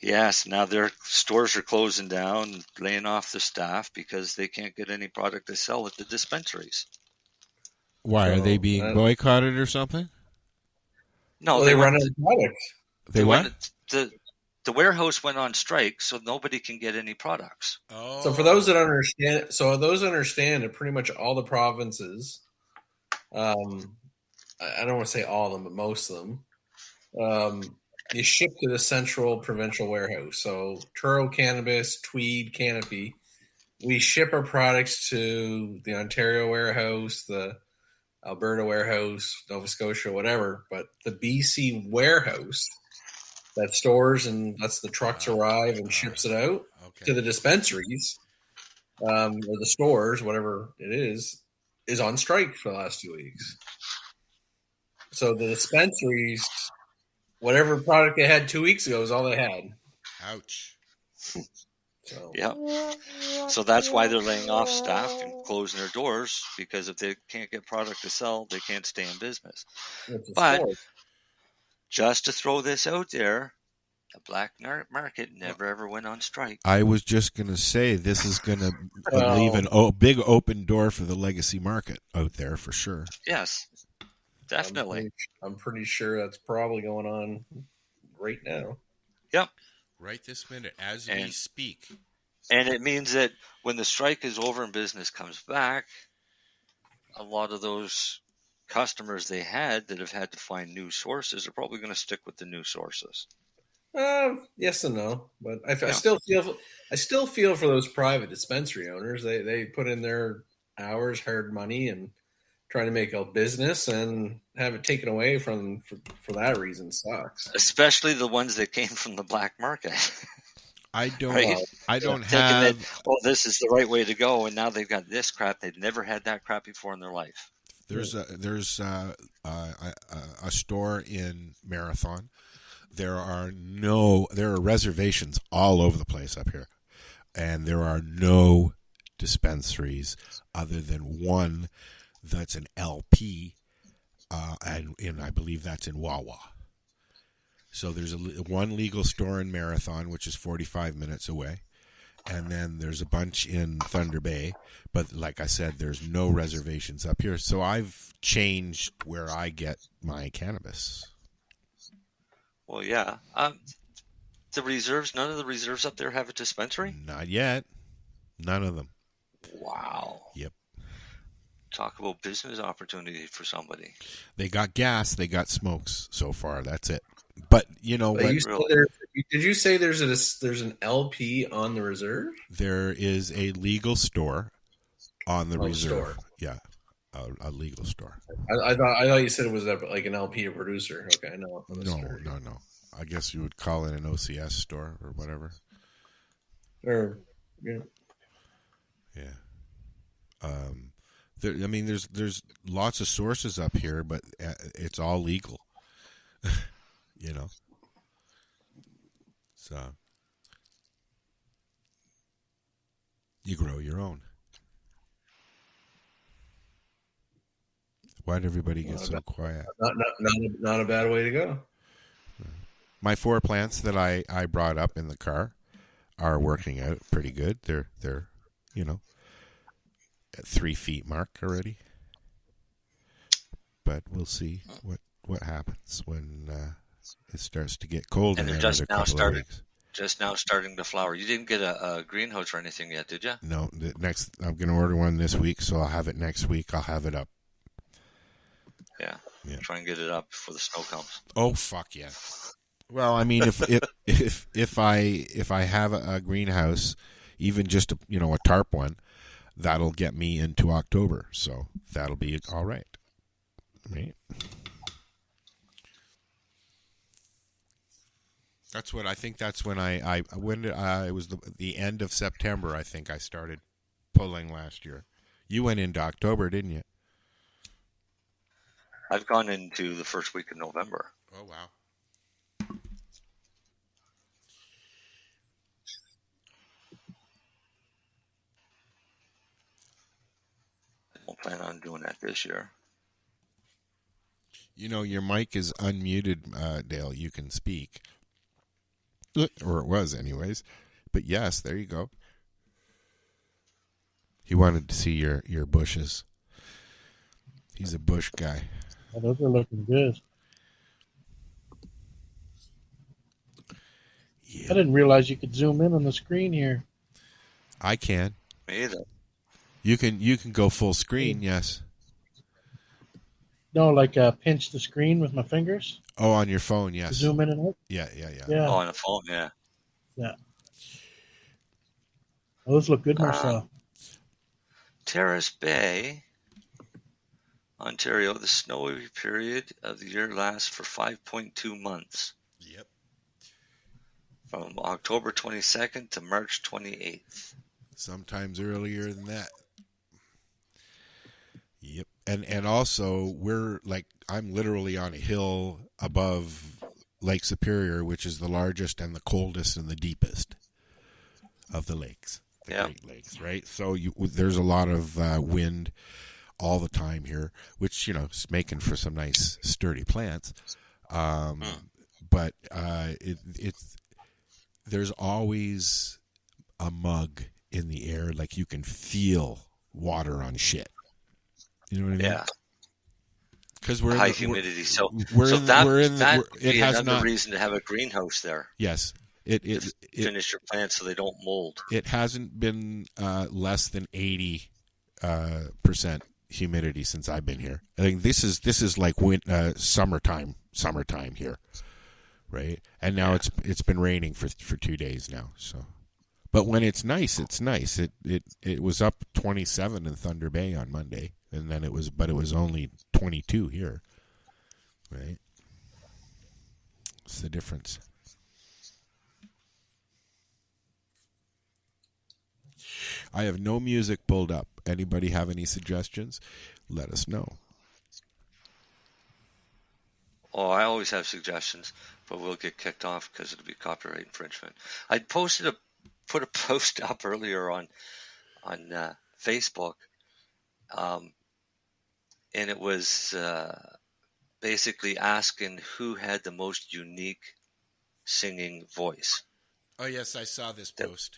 Speaker 4: Yes, now their stores are closing down, laying off the staff because they can't get any product to sell at the dispensaries.
Speaker 3: Why, are they being boycotted or something?
Speaker 4: No,
Speaker 6: they run out of product.
Speaker 3: They what?
Speaker 4: The warehouse went on strike, so nobody can get any products.
Speaker 3: Oh.
Speaker 6: So for those that understand, that pretty much all the provinces, I don't want to say all of them, but most of them, you ship to the central provincial warehouse. So Truro Cannabis, Tweed, Canopy, we ship our products to the Ontario warehouse, the Alberta warehouse, Nova Scotia, whatever. But the BC warehouse that stores and lets the trucks arrive and ships it out to the dispensaries or the stores, whatever it is on strike for the last 2 weeks. So the dispensaries, whatever product they had 2 weeks ago is all they had.
Speaker 3: Ouch.
Speaker 4: So. Yeah. So that's why they're laying off staff and closing their doors, because if they can't get product to sell, they can't stay in business. But just to throw this out there, the black market never ever went on strike.
Speaker 3: I was just going to say this is going to leave a big open door for the legacy market out there for sure.
Speaker 4: Yes, definitely.
Speaker 6: I'm pretty sure that's probably going on right now.
Speaker 4: Yep.
Speaker 3: Right this minute, as we speak.
Speaker 4: And it means that when the strike is over and business comes back, a lot of those customers they had that have had to find new sources are probably going to stick with the new sources.
Speaker 6: Yes and no, but I still feel for those private dispensary owners. They put in their hours, hard money, and trying to make a business, and have it taken away for that reason sucks.
Speaker 4: Especially the ones that came from the black market.
Speaker 3: I don't
Speaker 4: right?
Speaker 3: I don't
Speaker 4: thinking
Speaker 3: have
Speaker 4: that, this is the right way to go, and now they've got this crap. They've never had that crap before in their life.
Speaker 3: There's a store in Marathon. There are reservations all over the place up here, and there are no dispensaries other than one that's an LP, and I believe that's in Wawa. So there's one legal store in Marathon, which is 45 minutes away, and then there's a bunch in Thunder Bay. But like I said, there's no reservations up here. So I've changed where I get my cannabis.
Speaker 4: Well, yeah. The reserves, none of the reserves up there have a dispensary?
Speaker 3: Not yet. None of them.
Speaker 4: Wow.
Speaker 3: Yep.
Speaker 4: Talk about business opportunity for somebody.
Speaker 3: They got gas, they got smokes so far. That's it. But you know,
Speaker 6: did you say there's an LP on the reserve?
Speaker 3: There is a legal store on the reserve.
Speaker 6: Store.
Speaker 3: Yeah, a legal store.
Speaker 6: I thought you said it was like an LP producer. Okay, no.
Speaker 3: No. I guess you would call it an OCS store or whatever.
Speaker 6: Or yeah.
Speaker 3: There's lots of sources up here, but it's all legal. You know, so you grow your own. Why did everybody get so quiet?
Speaker 6: Not a bad way to go.
Speaker 3: My 4 plants that I brought up in the car are working out pretty good. They're at 3 feet mark already. but we'll see what happens when it starts to get cold.
Speaker 4: And
Speaker 3: in
Speaker 4: they're
Speaker 3: another couple of weeks.
Speaker 4: Just now starting to flower. You didn't get a greenhouse or anything yet, did you?
Speaker 3: No, I'm going to order one this week, so I'll have it next week. I'll have it up.
Speaker 4: Yeah. Try and get it up before the snow comes.
Speaker 3: Oh, fuck yeah. Well, I mean, if I have a greenhouse, even just a tarp one, that'll get me into October, so that'll be all right. Right. That's what I think. That's when it was the end of September. I think I started pulling last year. You went into October, didn't you?
Speaker 4: I've gone into the first week of November.
Speaker 3: Oh wow!
Speaker 4: I don't plan on doing that this year.
Speaker 3: Your mic is unmuted, Dale. You can speak. Or it was anyways. But yes, there you go. He wanted to see your bushes. He's a bush guy.
Speaker 5: Oh, those are looking good.
Speaker 3: Yeah.
Speaker 5: I didn't realize you could zoom in on the screen here.
Speaker 3: I can.
Speaker 4: Me either.
Speaker 3: You can go full screen, yes.
Speaker 5: No, like pinch the screen with my fingers.
Speaker 3: Oh, on your phone, yes.
Speaker 5: Zoom in and out.
Speaker 3: Yeah.
Speaker 4: Oh, on a phone, yeah.
Speaker 5: Yeah. Those look good, Marcel.
Speaker 4: Terrace Bay, Ontario. The snowy period of the year lasts for 5.2 months.
Speaker 3: Yep.
Speaker 4: From October 22nd to March 28th.
Speaker 3: Sometimes earlier than that. Yep. And also I'm literally on a hill above Lake Superior, which is the largest and the coldest and the deepest of the lakes, the Great Lakes, right? So there's a lot of wind all the time here, which is making for some nice sturdy plants. But there's always a mug in the air, like you can feel water on shit. You know what I mean?
Speaker 4: Yeah.
Speaker 3: Because we're
Speaker 4: high humidity, it
Speaker 3: has
Speaker 4: another reason to have a greenhouse there.
Speaker 3: Yes, it
Speaker 4: finish your plants so they don't mold.
Speaker 3: It hasn't been less than 80% humidity since I've been here. I think this is like summertime here, right? And now it's been raining for 2 days now. So, but when it's nice, it's nice. It was up 27 in Thunder Bay on Monday. And then it was only 22 here, right? What's the difference? I have no music pulled up. Anybody have any suggestions? Let us know.
Speaker 4: Oh, I always have suggestions, but we'll get kicked off because it'll be copyright infringement. I put a post up earlier on Facebook. And it was basically asking who had the most unique singing voice.
Speaker 3: Oh, yes, I saw this post.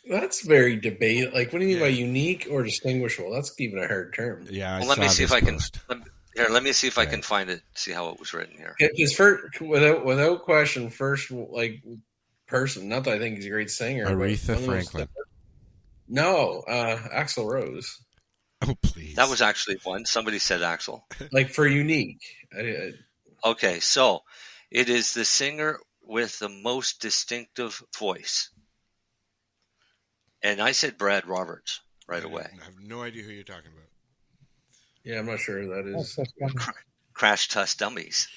Speaker 6: That's very debate. Like, what do you mean by unique or distinguishable? That's even a hard term.
Speaker 3: Yeah,
Speaker 4: let me see if I can. Let me see if I can find it. See how it was written here.
Speaker 6: Because without question, first person. Not that I think he's a great singer.
Speaker 3: Aretha Franklin.
Speaker 6: No, Axl Rose.
Speaker 3: Oh, please.
Speaker 4: That was actually one. Somebody said Axl.
Speaker 6: Like for unique.
Speaker 4: Okay, so it is the singer with the most distinctive voice. And I said Brad Roberts right away.
Speaker 3: I have no idea who you're talking about.
Speaker 6: Yeah, I'm not sure who that is.
Speaker 4: Crash Test Dummies.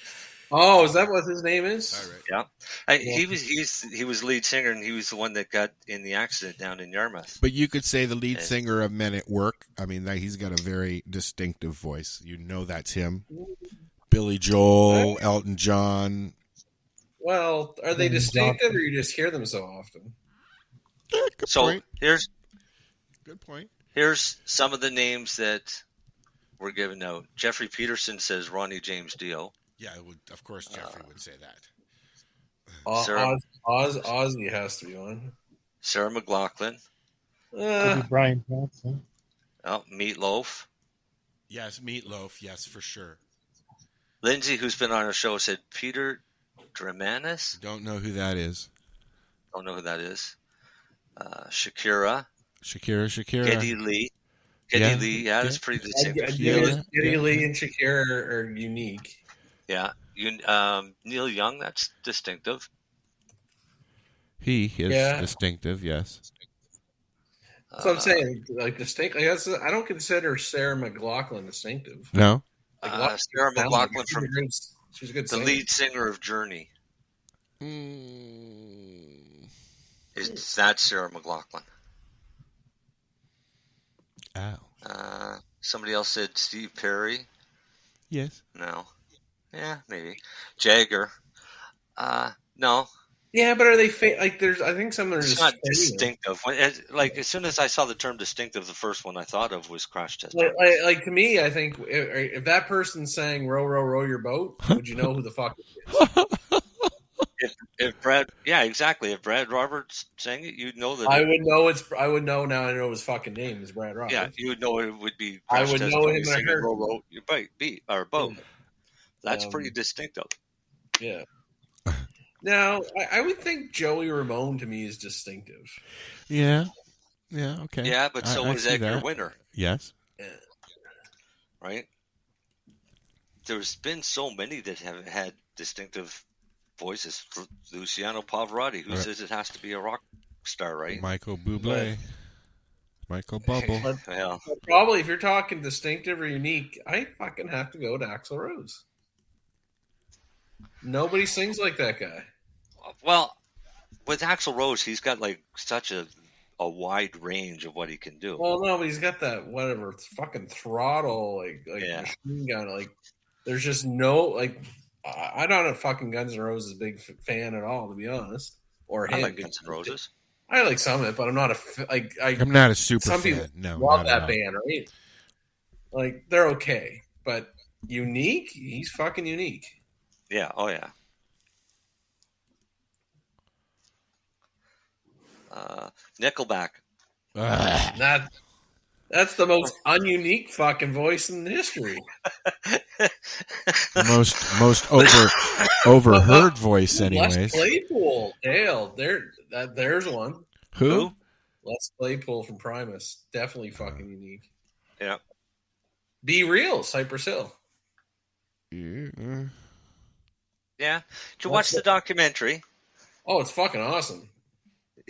Speaker 6: Oh, is that what his name is?
Speaker 4: All right. Yeah. He was lead singer, and he was the one that got in the accident down in Yarmouth.
Speaker 3: But you could say the lead singer of Men at Work. I mean, he's got a very distinctive voice. You know that's him. Billy Joel, Elton John.
Speaker 6: Well, are they distinctive, or you just hear them so often?
Speaker 3: Yeah, good point.
Speaker 4: Good point. Here's some of the names that were given out. Jeffrey Peterson says Ronnie James Dio.
Speaker 3: Yeah, of course Jeffrey would say that.
Speaker 6: Ozzy has to be one.
Speaker 4: Sarah McLachlan.
Speaker 5: Brian Johnson.
Speaker 4: Oh, Meatloaf.
Speaker 3: Yes, Meatloaf. Yes, for sure.
Speaker 4: Lindsay, who's been on our show, said Peter Dramanis.
Speaker 3: Don't know who that is.
Speaker 4: Don't know who that is. Shakira.
Speaker 3: Shakira.
Speaker 4: Geddy Lee. Geddy Lee, yeah, that's pretty distinctive.
Speaker 6: Geddy Lee and Shakira are unique.
Speaker 4: Yeah. Neil Young, that's distinctive.
Speaker 3: He is distinctive, yes.
Speaker 6: So I'm saying, like, distinct. I don't consider Sarah McLachlan distinctive.
Speaker 3: No?
Speaker 4: Sarah McLachlan from
Speaker 6: she's a good
Speaker 4: the lead singer of Journey. Is that Sarah McLachlan?
Speaker 3: Oh.
Speaker 4: Somebody else said Steve Perry.
Speaker 3: Yes.
Speaker 4: No. Yeah, maybe. Jagger. No.
Speaker 6: Yeah, but are they like? I think some are
Speaker 4: it's
Speaker 6: just
Speaker 4: not distinctive. Like as soon as I saw the term distinctive, the first one I thought of was Crash Test.
Speaker 6: Like to me, I think if that person sang "Row, row, row your boat," would you know who the fuck it is?
Speaker 4: If Brad, yeah, exactly. If Brad Roberts sang it, you'd know that.
Speaker 6: I would know I would know now. I know his fucking name is Brad Roberts.
Speaker 4: Yeah, you would know it would be.
Speaker 6: I would know him. I heard
Speaker 4: "Row, row your boat." That's pretty distinctive.
Speaker 6: Yeah. Now, I would think Joey Ramone to me is distinctive.
Speaker 3: Yeah. Yeah, okay.
Speaker 4: Yeah, but so is Edgar Winter.
Speaker 3: Yes.
Speaker 6: Yeah.
Speaker 4: Right? There's been so many that have had distinctive voices. Luciano Pavarotti, who says it has to be a rock star, right?
Speaker 3: Michael Bublé. Michael Bubble.
Speaker 6: Well, probably if you're talking distinctive or unique, I fucking have to go to Axl Rose. Nobody sings like that guy.
Speaker 4: Well, with Axl Rose, he's got like such a wide range of what he can do.
Speaker 6: Well, no, but he's got that whatever fucking throttle, like machine gun. Like, there's just no like. I'm not a fucking Guns N' Roses big fan at all, to be honest. Or
Speaker 4: I like Guns N' Roses.
Speaker 6: I like some of it, but I'm not
Speaker 3: I'm not a super
Speaker 6: some
Speaker 3: fan.
Speaker 6: People
Speaker 3: no,
Speaker 6: love that band, right? Like they're okay, but unique. He's fucking unique.
Speaker 4: Yeah. Oh yeah. Nickelback.
Speaker 6: That's the most ununique fucking voice in history.
Speaker 3: The most overheard voice, anyways.
Speaker 6: Les Claypool, Dale. There's one.
Speaker 3: Who?
Speaker 6: Les Claypool from Primus. Definitely fucking unique.
Speaker 4: Yeah.
Speaker 6: Be Real, Cypress Hill.
Speaker 3: Yeah.
Speaker 4: Yeah. Did you watch the documentary?
Speaker 6: Oh, it's fucking awesome.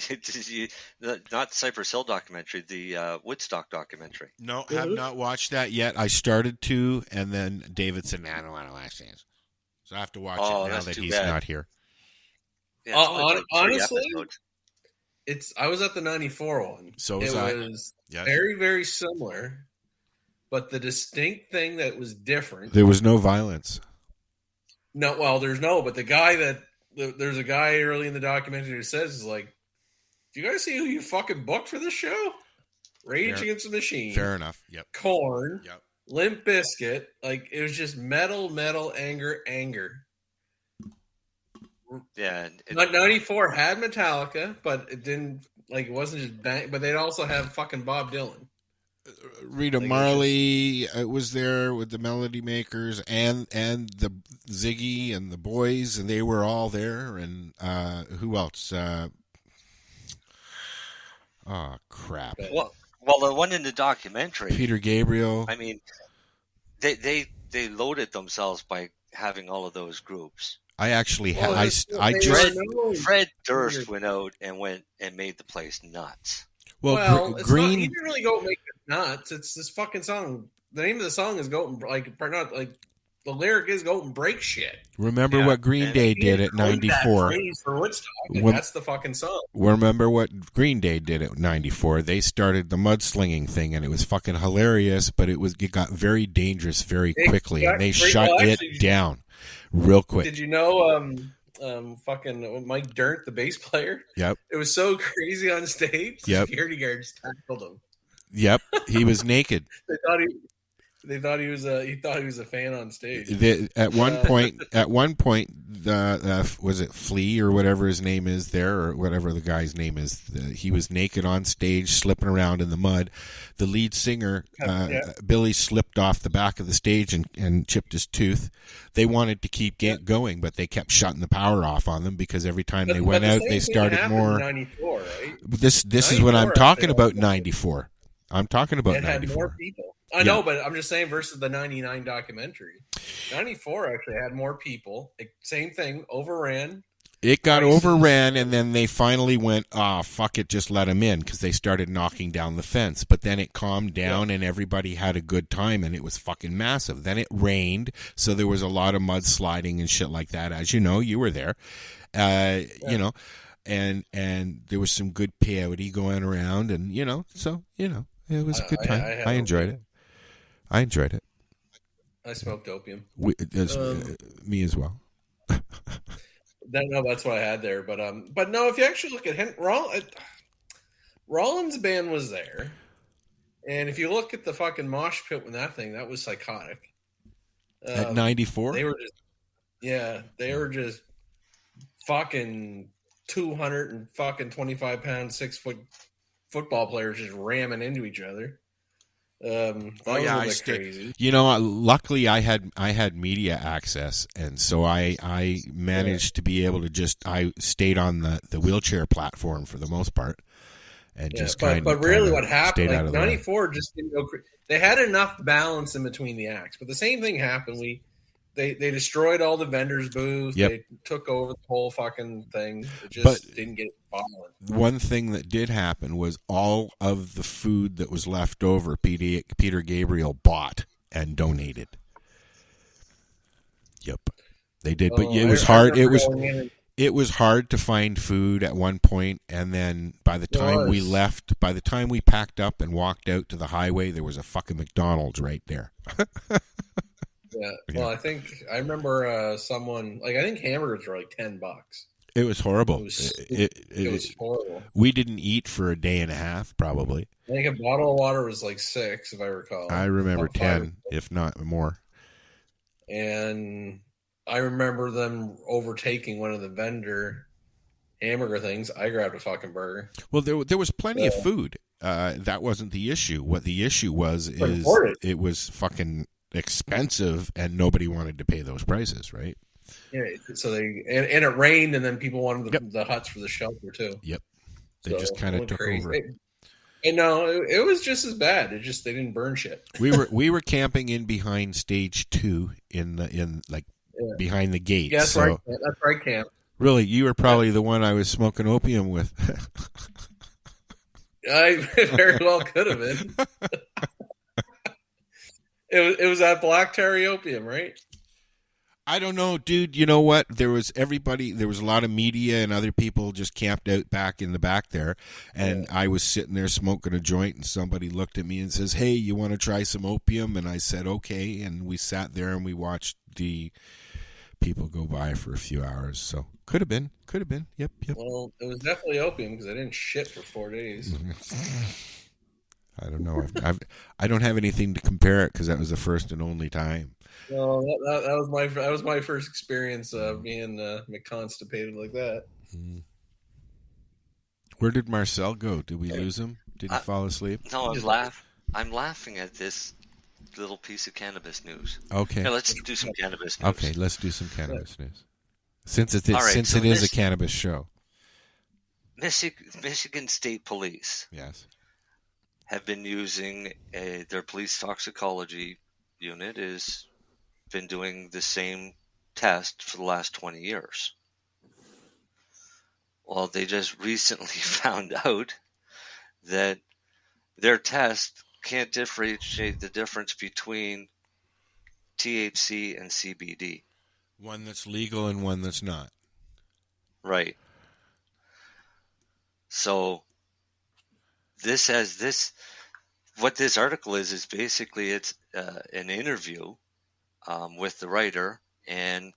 Speaker 4: Not the Cypress Hill documentary, the Woodstock documentary.
Speaker 3: No, have not watched that yet. I started to, and then David said, "Man, I don't want to watch this." So I have to watch it now that he's not here.
Speaker 4: Yeah,
Speaker 6: honestly, I was at the 94 one.
Speaker 3: So
Speaker 6: it was very, very similar, but the distinct thing that was different.
Speaker 3: There was no violence.
Speaker 6: No, well, there's no, but there's a guy early in the documentary who says is like, do you guys see who you fucking booked for this show? Rage Against the Machine.
Speaker 3: Fair enough. Yep.
Speaker 6: Korn.
Speaker 3: Yep.
Speaker 6: Limp Bizkit. Like, it was just metal, anger.
Speaker 4: Yeah.
Speaker 6: 94 had Metallica, but it didn't, like, it wasn't just bang, but they'd also have fucking Bob Dylan.
Speaker 3: Rita Marley was there with the Melody Makers and the Ziggy and the Boys, and they were all there. And who else? Oh, crap.
Speaker 4: Well, the one in the documentary,
Speaker 3: Peter Gabriel.
Speaker 4: I mean, they loaded themselves by having all of those groups.
Speaker 3: I actually
Speaker 4: Fred Durst went out and made the place nuts.
Speaker 3: Well, Green.
Speaker 6: He didn't really go make it nuts. It's this fucking song. The name of the song is "Go not like." The lyric is "Go and break shit."
Speaker 3: Remember what Green Day did at 94?
Speaker 6: For Woodstock, that's the fucking song.
Speaker 3: Remember what Green Day did at 94? They started the mudslinging thing, and it was fucking hilarious, but it got very dangerous very quickly, and they shut it down real quick.
Speaker 6: Did you know fucking Mike Dirnt, the bass player?
Speaker 3: Yep.
Speaker 6: It was so crazy on stage.
Speaker 3: Yep.
Speaker 6: Security guards tackled him.
Speaker 3: Yep. He was naked.
Speaker 6: They thought They thought he was a fan on stage.
Speaker 3: At one point, was it Flea or whatever his name is there, or whatever the guy's name is? He was naked on stage, slipping around in the mud. The lead singer, Billy, slipped off the back of the stage and chipped his tooth. They wanted to keep going, but they kept shutting the power off on them because every time they went out, they started more.
Speaker 6: 94, right?
Speaker 3: This is what I'm talking about. 94. I'm talking about 94.
Speaker 6: Had more people. I know, but I'm just saying versus the 99 documentary. 94 actually had more people. Same thing, overran.
Speaker 3: It got overran, and then they finally went, fuck it, just let them in, because they started knocking down the fence. But then it calmed down, and everybody had a good time, and it was fucking massive. Then it rained, so there was a lot of mudsliding and shit like that. As you know, you were there. You know, and there was some good peyote going around, and, so, it was a good time. I enjoyed it. I
Speaker 6: smoked opium.
Speaker 3: Me as well.
Speaker 6: That's what I had there. But no, if you actually look at Rollins' band was there, and if you look at the fucking mosh pit when that was psychotic.
Speaker 3: At 94,
Speaker 6: they were just fucking 225-pound 6-foot football players just ramming into each other. I stayed. Crazy.
Speaker 3: Luckily I had media access, and so I managed to be able to I stayed on the wheelchair platform for the most part, and
Speaker 6: But really, what happened? Like 94 just didn't go. They had enough balance in between the acts, but the same thing happened. They destroyed all the vendors' booths.
Speaker 3: Yep.
Speaker 6: They took over the whole fucking thing. It just didn't get violent.
Speaker 3: One thing that did happen was all of the food that was left over, Peter Gabriel bought and donated. Yep, they did. But it was hard. It was hard to find food at one point, and then by the time we left, by the time we packed up and walked out to the highway, there was a fucking McDonald's right there.
Speaker 6: Yeah. Well, I remember someone I think hamburgers were like $10.
Speaker 3: It was horrible.
Speaker 6: It was horrible.
Speaker 3: We didn't eat for a day and a half, probably.
Speaker 6: I think a bottle of water was like $6, if I recall.
Speaker 3: I remember 10, if not more.
Speaker 6: And I remember them overtaking one of the vendor hamburger things. I grabbed a fucking burger.
Speaker 3: Well, there was plenty of food. That wasn't the issue. What the issue was is it was fucking expensive, and nobody wanted to pay those prices, right?
Speaker 6: Yeah, so and it rained, and then people wanted the huts for the shelter too.
Speaker 3: Yep, they just kind of took over.
Speaker 6: And no, it was just as bad. It just they didn't burn shit.
Speaker 3: We were camping in behind stage 2 behind the gate.
Speaker 6: Yeah, that's right. That's right, camp.
Speaker 3: Really, you were probably the one I was smoking opium with.
Speaker 6: I very well could have been. It was that black terry opium, right?
Speaker 3: I don't know, dude. You know what? There was a lot of media and other people just camped out back in the back there. And I was sitting there smoking a joint, and somebody looked at me and says, "Hey, you want to try some opium?" And I said, "Okay." And we sat there and we watched the people go by for a few hours. So could have been. Yep.
Speaker 6: Well, it was definitely opium because I didn't shit for 4 days.
Speaker 3: I don't know. I don't have anything to compare it because that was the first and only time.
Speaker 6: No, that was my first experience being constipated like that.
Speaker 3: Where did Marcel go? Did we lose him? Did he fall asleep?
Speaker 4: No, I'm laughing at this little piece of cannabis news.
Speaker 3: Okay,
Speaker 4: here, let's do some cannabis news.
Speaker 3: Okay, let's do some cannabis news. Since it is a cannabis show.
Speaker 4: Michigan State Police.
Speaker 3: Yes.
Speaker 4: Have been using their police toxicology unit has been doing the same test for the last 20 years. Well, they just recently found out that their test can't differentiate the difference between THC and CBD.
Speaker 3: One that's legal and one that's not.
Speaker 4: Right. So what this article is basically it's an interview with the writer and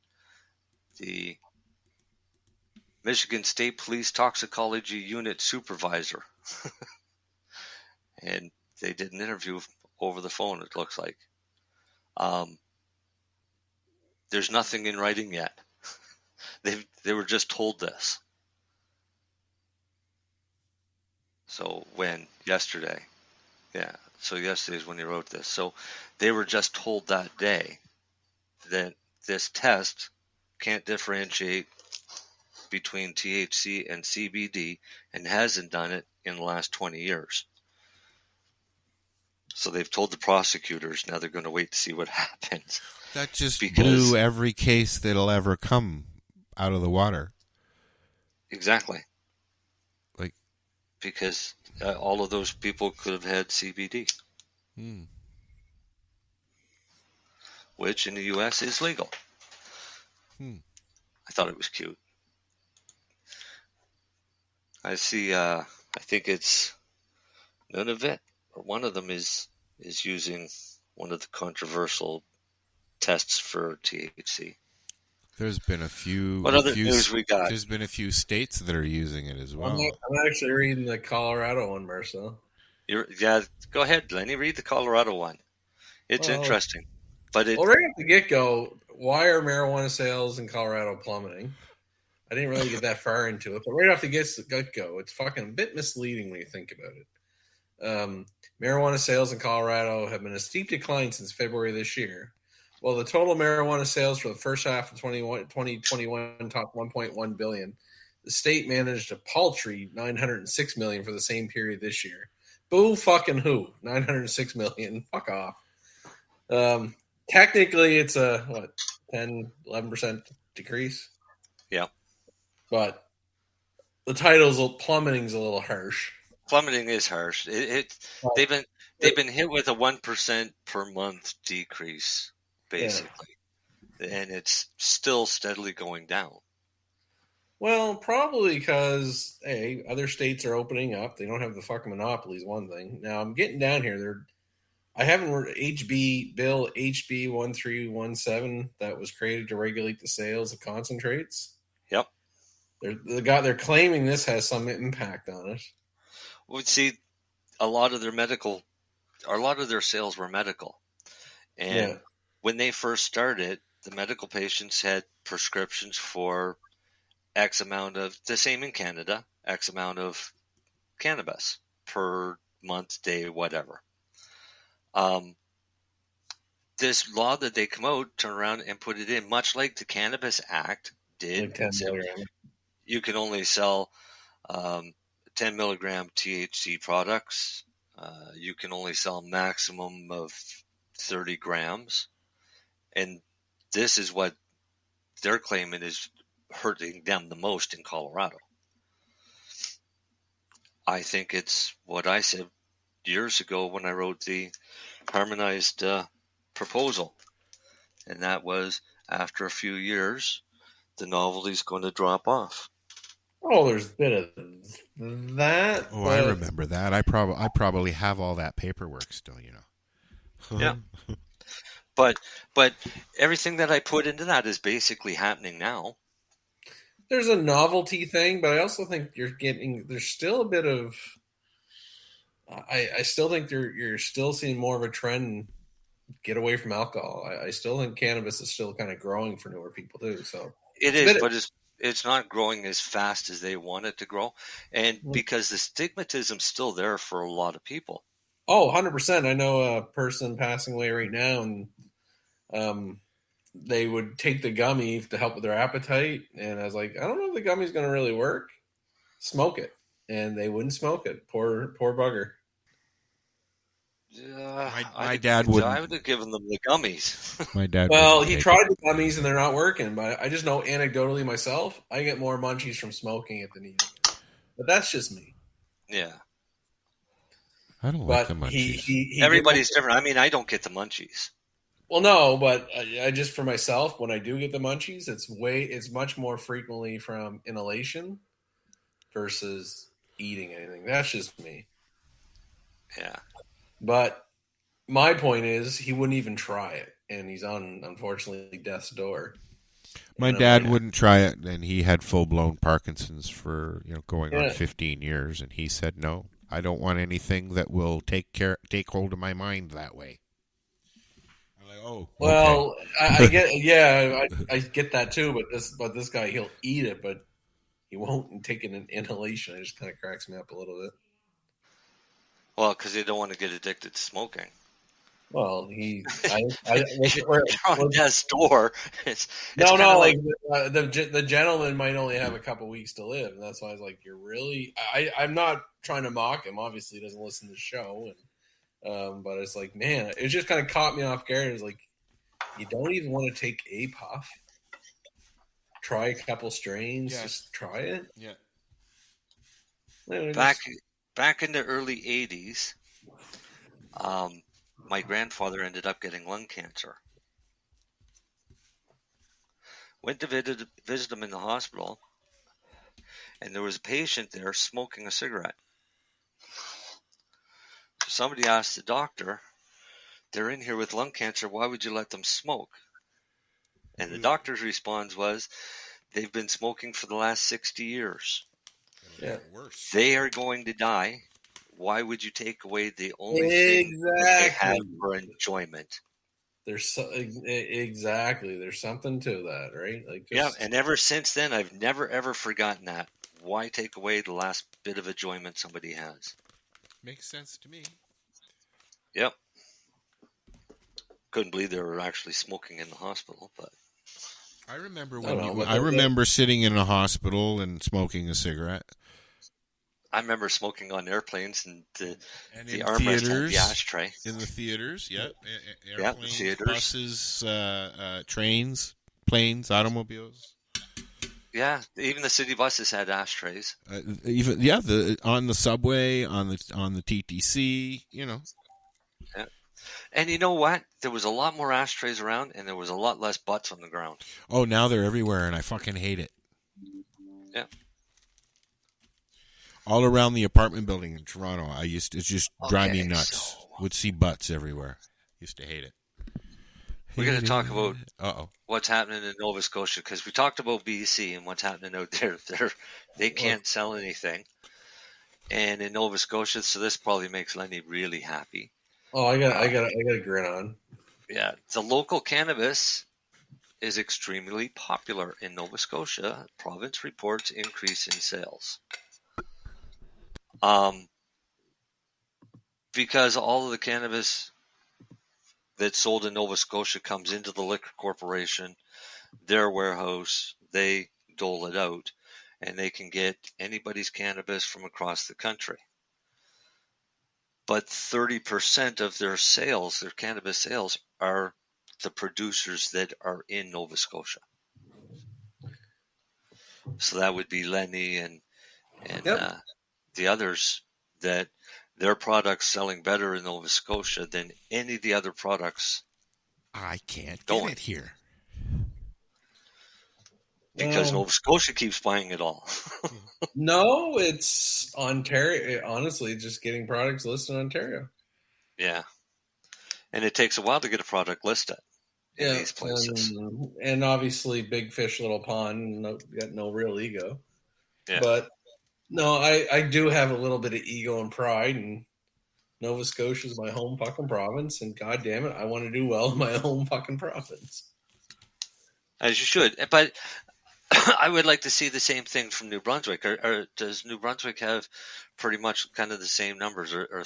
Speaker 4: the Michigan State Police Toxicology Unit supervisor. And they did an interview over the phone, it looks like. There's nothing in writing yet. They were just told this. So yesterday is when he wrote this. So they were just told that day that this test can't differentiate between THC and CBD and hasn't done it in the last 20 years. So they've told the prosecutors, now they're going to wait to see what happens.
Speaker 3: That just blew every case that'll ever come out of the water.
Speaker 4: Exactly. Because all of those people could have had CBD. Which in the U.S. is legal. I thought it was cute. I see, I think it's none of it. Or one of them is using one of the controversial tests for THC.
Speaker 3: There's been a few.
Speaker 4: What other news we got?
Speaker 3: There's been a few states that are using it as well.
Speaker 6: I'm actually reading the Colorado one, Marcel.
Speaker 4: Go ahead, Lenny. Read the Colorado one. It's interesting. But
Speaker 6: right at the get-go, why are marijuana sales in Colorado plummeting? I didn't really get that far into it, but right off the get-go, it's fucking a bit misleading when you think about it. Marijuana sales in Colorado have been a steep decline since February this year. While the total marijuana sales for the first half of 2021 topped $1.1 billion, the state managed a paltry $906 million for the same period this year. Boo fucking who? $906 million. Fuck off. Technically, it's a 10-11% decrease.
Speaker 4: Yeah,
Speaker 6: but the title's plummeting's a little harsh.
Speaker 4: Plummeting is harsh. They've been hit with a 1% per month decrease, basically, and it's still steadily going down.
Speaker 6: Well, probably because other states are opening up. They don't have the fucking monopolies. One thing. Now I'm getting down here. I haven't heard Bill HB 1317 that was created to regulate the sales of concentrates.
Speaker 4: Yep.
Speaker 6: They're claiming this has some impact on it.
Speaker 4: Well, see, a lot of their sales were medical, and when they first started, the medical patients had prescriptions for X amount of, the same in Canada, X amount of cannabis per month, day, whatever. This law that they come out, turn around and put it in, much like the Cannabis Act did. You can only sell 10 milligram THC products. You can only sell maximum of 30 grams. And this is what they're claiming is hurting them the most in Colorado. I think it's what I said years ago when I wrote the harmonized proposal. And that was, after a few years, the novelty's going to drop off.
Speaker 6: Oh, there's a bit of that.
Speaker 3: Oh, I remember that. I probably have all that paperwork still, you know.
Speaker 4: Yeah. But everything that I put into that is basically happening now.
Speaker 6: There's a novelty thing, but I also think there's still a bit of, I still think you're still seeing more of a trend get away from alcohol. I still think cannabis is still kind of growing for newer people too. So
Speaker 4: it is, but it's not growing as fast as they want it to grow. And because the stigmatism's still there for a lot of people.
Speaker 6: Oh, 100%. I know a person passing away right now, and they would take the gummy to help with their appetite. And I was like, I don't know if the gummy's going to really work. Smoke it. And they wouldn't smoke it. Poor bugger.
Speaker 3: My dad would.
Speaker 4: I would have given them the gummies.
Speaker 3: My dad.
Speaker 6: Well, he tried the gummies and they're not working. But I just know anecdotally myself, I get more munchies from smoking it than eating it. But that's just me.
Speaker 4: Yeah.
Speaker 3: I don't like the munchies.
Speaker 6: He
Speaker 4: Everybody's different. I mean, I don't get the munchies.
Speaker 6: Well, no, but I just, for myself, when I do get the munchies, it's much more frequently from inhalation versus eating anything. That's just me.
Speaker 4: Yeah.
Speaker 6: But my point is, he wouldn't even try it, and he's on, unfortunately, death's door.
Speaker 3: My dad wouldn't try it, and he had full-blown Parkinson's for going on 15 years, and he said, no, I don't want anything that will take hold of my mind that way. I'm like, Oh,
Speaker 6: well, I get, I get that too. But this guy, he'll eat it, but he won't take an inhalation. It just kind of cracks me up a little bit.
Speaker 4: Well, because they don't want to get addicted to smoking.
Speaker 6: Well,
Speaker 4: You're on death's door. It's
Speaker 6: no,
Speaker 4: like
Speaker 6: the gentleman might only have a couple weeks to live, and that's why I was like, "You're really." I'm not trying to mock him. Obviously, he doesn't listen to the show, and but it's like, man, it just kind of caught me off guard. It was like, you don't even want to take a puff. Try a couple strains. Yeah. Just try it.
Speaker 3: Yeah.
Speaker 4: Back in the early 80s, my grandfather ended up getting lung cancer. Went to visit him in the hospital, and there was a patient there smoking a cigarette. So somebody asked the doctor, "They're in here with lung cancer. Why would you let them smoke?" And the doctor's response was, "They've been smoking for the last 60 years.
Speaker 6: Yeah.
Speaker 4: They are going to die. Why would you take away the only thing that they have for enjoyment?"
Speaker 6: Exactly. There's something to that, right? Like,
Speaker 4: yeah, and ever since then, I've never, ever forgotten that. Why take away the last bit of enjoyment somebody has?
Speaker 3: Makes sense to me.
Speaker 4: Yep. Couldn't believe they were actually smoking in the hospital, but...
Speaker 3: I remember sitting in a hospital and smoking a cigarette.
Speaker 4: I remember smoking on airplanes and the
Speaker 3: armrest
Speaker 4: had the ashtray.
Speaker 3: In the theaters, yep.
Speaker 4: Airplanes, theaters.
Speaker 3: Buses, trains, planes, automobiles.
Speaker 4: Yeah, even the city buses had ashtrays.
Speaker 3: On the subway, on the TTC,
Speaker 4: Yeah. And you know what? There was a lot more ashtrays around, and there was a lot less butts on the ground.
Speaker 3: Oh, now they're everywhere, and I fucking hate it.
Speaker 4: Yeah.
Speaker 3: All around the apartment building in Toronto, it just drive me nuts. Would see butts everywhere. Used to hate it.
Speaker 4: We're going to talk about what's happening in Nova Scotia, because we talked about BC and what's happening out there. They can't sell anything. And in Nova Scotia, so this probably makes Lennie really happy.
Speaker 6: Oh, I got a grin on.
Speaker 4: Yeah, the local cannabis is extremely popular in Nova Scotia. Province reports increase in sales. Because all of the cannabis that's sold in Nova Scotia comes into the liquor corporation, their warehouse, they dole it out, and they can get anybody's cannabis from across the country. But 30% of their sales, their cannabis sales, are the producers that are in Nova Scotia. So that would be Lennie and the others, that their products selling better in Nova Scotia than any of the other products.
Speaker 3: I can't get it here.
Speaker 4: Because Nova Scotia keeps buying it all.
Speaker 6: No, it's Ontario. Honestly, just getting products listed in Ontario.
Speaker 4: Yeah. And it takes a while to get a product listed in these places.
Speaker 6: And obviously, big fish, little pond, got no real ego.
Speaker 4: Yeah.
Speaker 6: But, no, I do have a little bit of ego and pride, and Nova Scotia is my home fucking province, and God damn it, I want to do well in my home fucking province.
Speaker 4: As you should. But I would like to see the same thing from New Brunswick. Or does New Brunswick have pretty much kind of the same numbers, or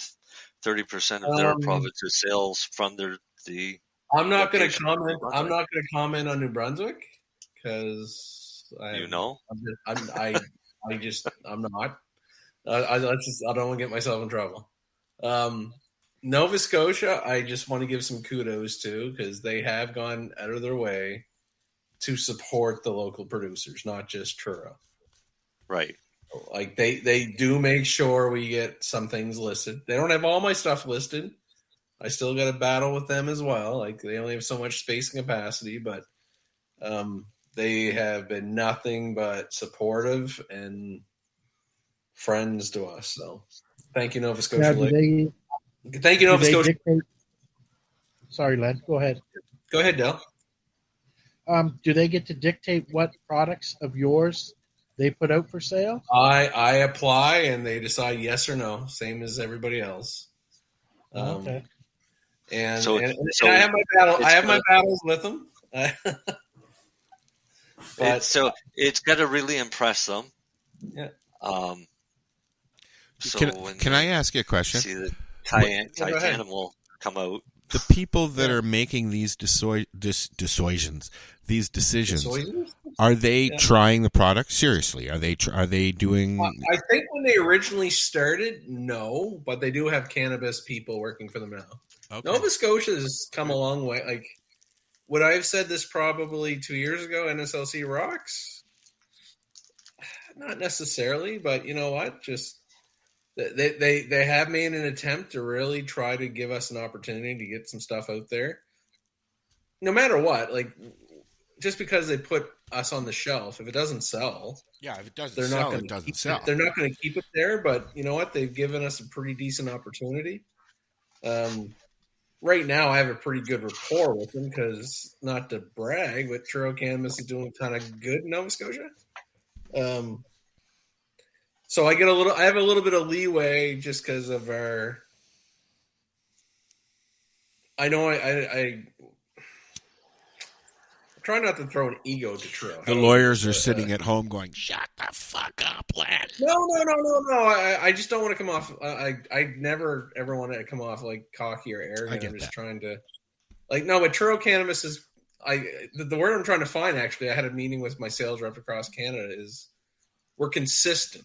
Speaker 4: 30% of their province's sales from the?
Speaker 6: I'm not going to comment. I'm not going to comment on New Brunswick because I'm not. I don't want to get myself in trouble. Nova Scotia, I just want to give some kudos to, because they have gone out of their way to support the local producers, not just Truro.
Speaker 4: Right.
Speaker 6: Like they do make sure we get some things listed. They don't have all my stuff listed. I still got to battle with them as well. Like, they only have so much space and capacity, but they have been nothing but supportive and friends to us. So thank you, Nova Scotia. Thank you, Nova Scotia.
Speaker 5: Sorry, Len. Go ahead.
Speaker 6: Go ahead, Del.
Speaker 5: Do they get to dictate what products of yours they put out for sale?
Speaker 6: I apply, and they decide yes or no, same as everybody else.
Speaker 5: Okay.
Speaker 6: And,
Speaker 4: So
Speaker 6: I have my battle. I have my battles with them. But
Speaker 4: so it's got to really impress them.
Speaker 6: Yeah.
Speaker 3: Can I ask you a question?
Speaker 4: See the Titanium come out.
Speaker 3: The people that are making these decisions, are they trying the product seriously? Are they doing?
Speaker 6: I think when they originally started, no, but they do have cannabis people working for them now. Okay. Nova Scotia has come a long way. Like, would I have said this probably 2 years ago? NSLC rocks? Not necessarily, but you know what? Just they have made an attempt to really try to give us an opportunity to get some stuff out there. No matter what, like, just because they put us on the shelf, if it doesn't sell,
Speaker 3: if it doesn't sell, it doesn't sell.
Speaker 6: They're not going to keep it there, but you know what? They've given us a pretty decent opportunity. Right now, I have a pretty good rapport with them because, not to brag, but Truro Cannabis is doing kind of good in Nova Scotia. So I have a little bit of leeway just because of our. I know I try not to throw an ego to Truro.
Speaker 3: The lawyers are sitting at home going, "Shut the fuck up, lad."
Speaker 6: No. I just don't want to come off. I never ever want to come off like cocky or arrogant. I'm just trying to, no. But Truro Cannabis is. The word I'm trying to find. Actually, I had a meeting with my sales rep across Canada. Is we're consistent.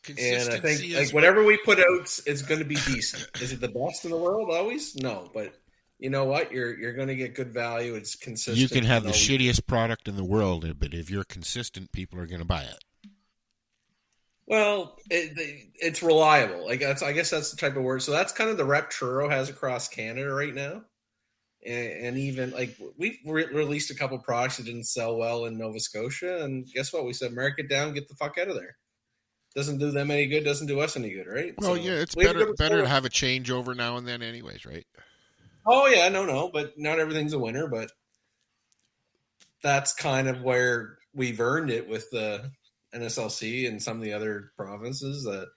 Speaker 6: And I think whatever we put out, it's going to be decent. Is it the best in the world always? No, but you know what? You're going to get good value. It's consistent.
Speaker 3: You can have the shittiest product in the world, but if you're consistent, people are going to buy it.
Speaker 6: Well, it's reliable. I guess that's the type of word. So that's kind of the rep Truro has across Canada right now. And even we've released a couple of products that didn't sell well in Nova Scotia, and guess what? We said, mark it down, get the fuck out of there. Doesn't do them any good, doesn't do us any good, right?
Speaker 3: Well, so, it's better to have a changeover now and then anyways, right?
Speaker 6: Oh, yeah, no, but not everything's a winner, but that's kind of where we've earned it with the NSLC and some of the other provinces that,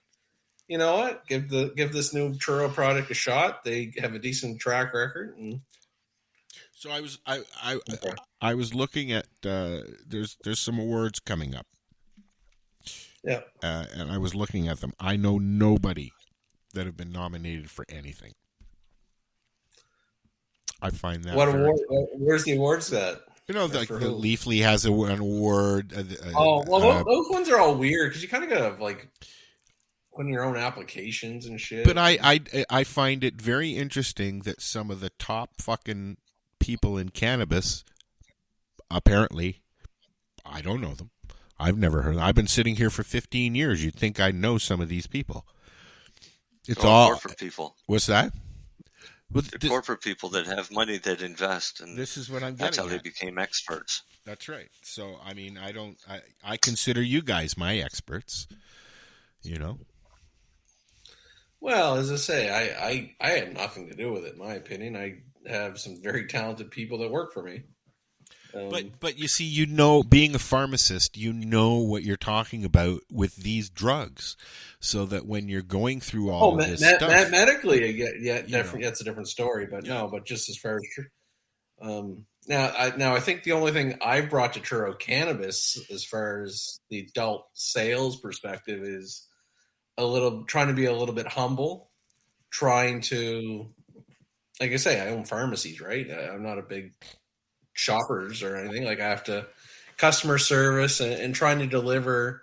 Speaker 6: you know what, give this new Truro product a shot. They have a decent track record. And
Speaker 3: so I was looking at there's some awards coming up.
Speaker 6: Yeah.
Speaker 3: And I was looking at them. I know nobody that have been nominated for anything. I find that.
Speaker 6: What award? Where's the awards at?
Speaker 3: You know, the Leafly has an award.
Speaker 6: Those ones are all weird because you kind of got to put in your own applications and shit.
Speaker 3: But I find it very interesting that some of the top fucking people in cannabis, apparently, I don't know them. I've never heard of them. I've been sitting here for 15 years. You'd think I know some of these people. It's all
Speaker 4: corporate people.
Speaker 3: What's that?
Speaker 4: The corporate people that have money that invest, and
Speaker 3: this is what I'm getting.
Speaker 4: That's how they became experts.
Speaker 3: That's right. So I mean, I consider you guys my experts. You know.
Speaker 6: Well, as I say, I have nothing to do with it. In my opinion, I have some very talented people that work for me.
Speaker 3: But you see, being a pharmacist, you know what you're talking about with these drugs, so that when you're going through all of this stuff,
Speaker 6: medically, that's a different story. But no, but just as far as now I think the only thing I've brought to Truro Cannabis, as far as the adult sales perspective, is trying to be a little bit humble, trying to, like I say, I own pharmacies, right? I'm not a big shoppers or anything. I have to customer service and trying to deliver.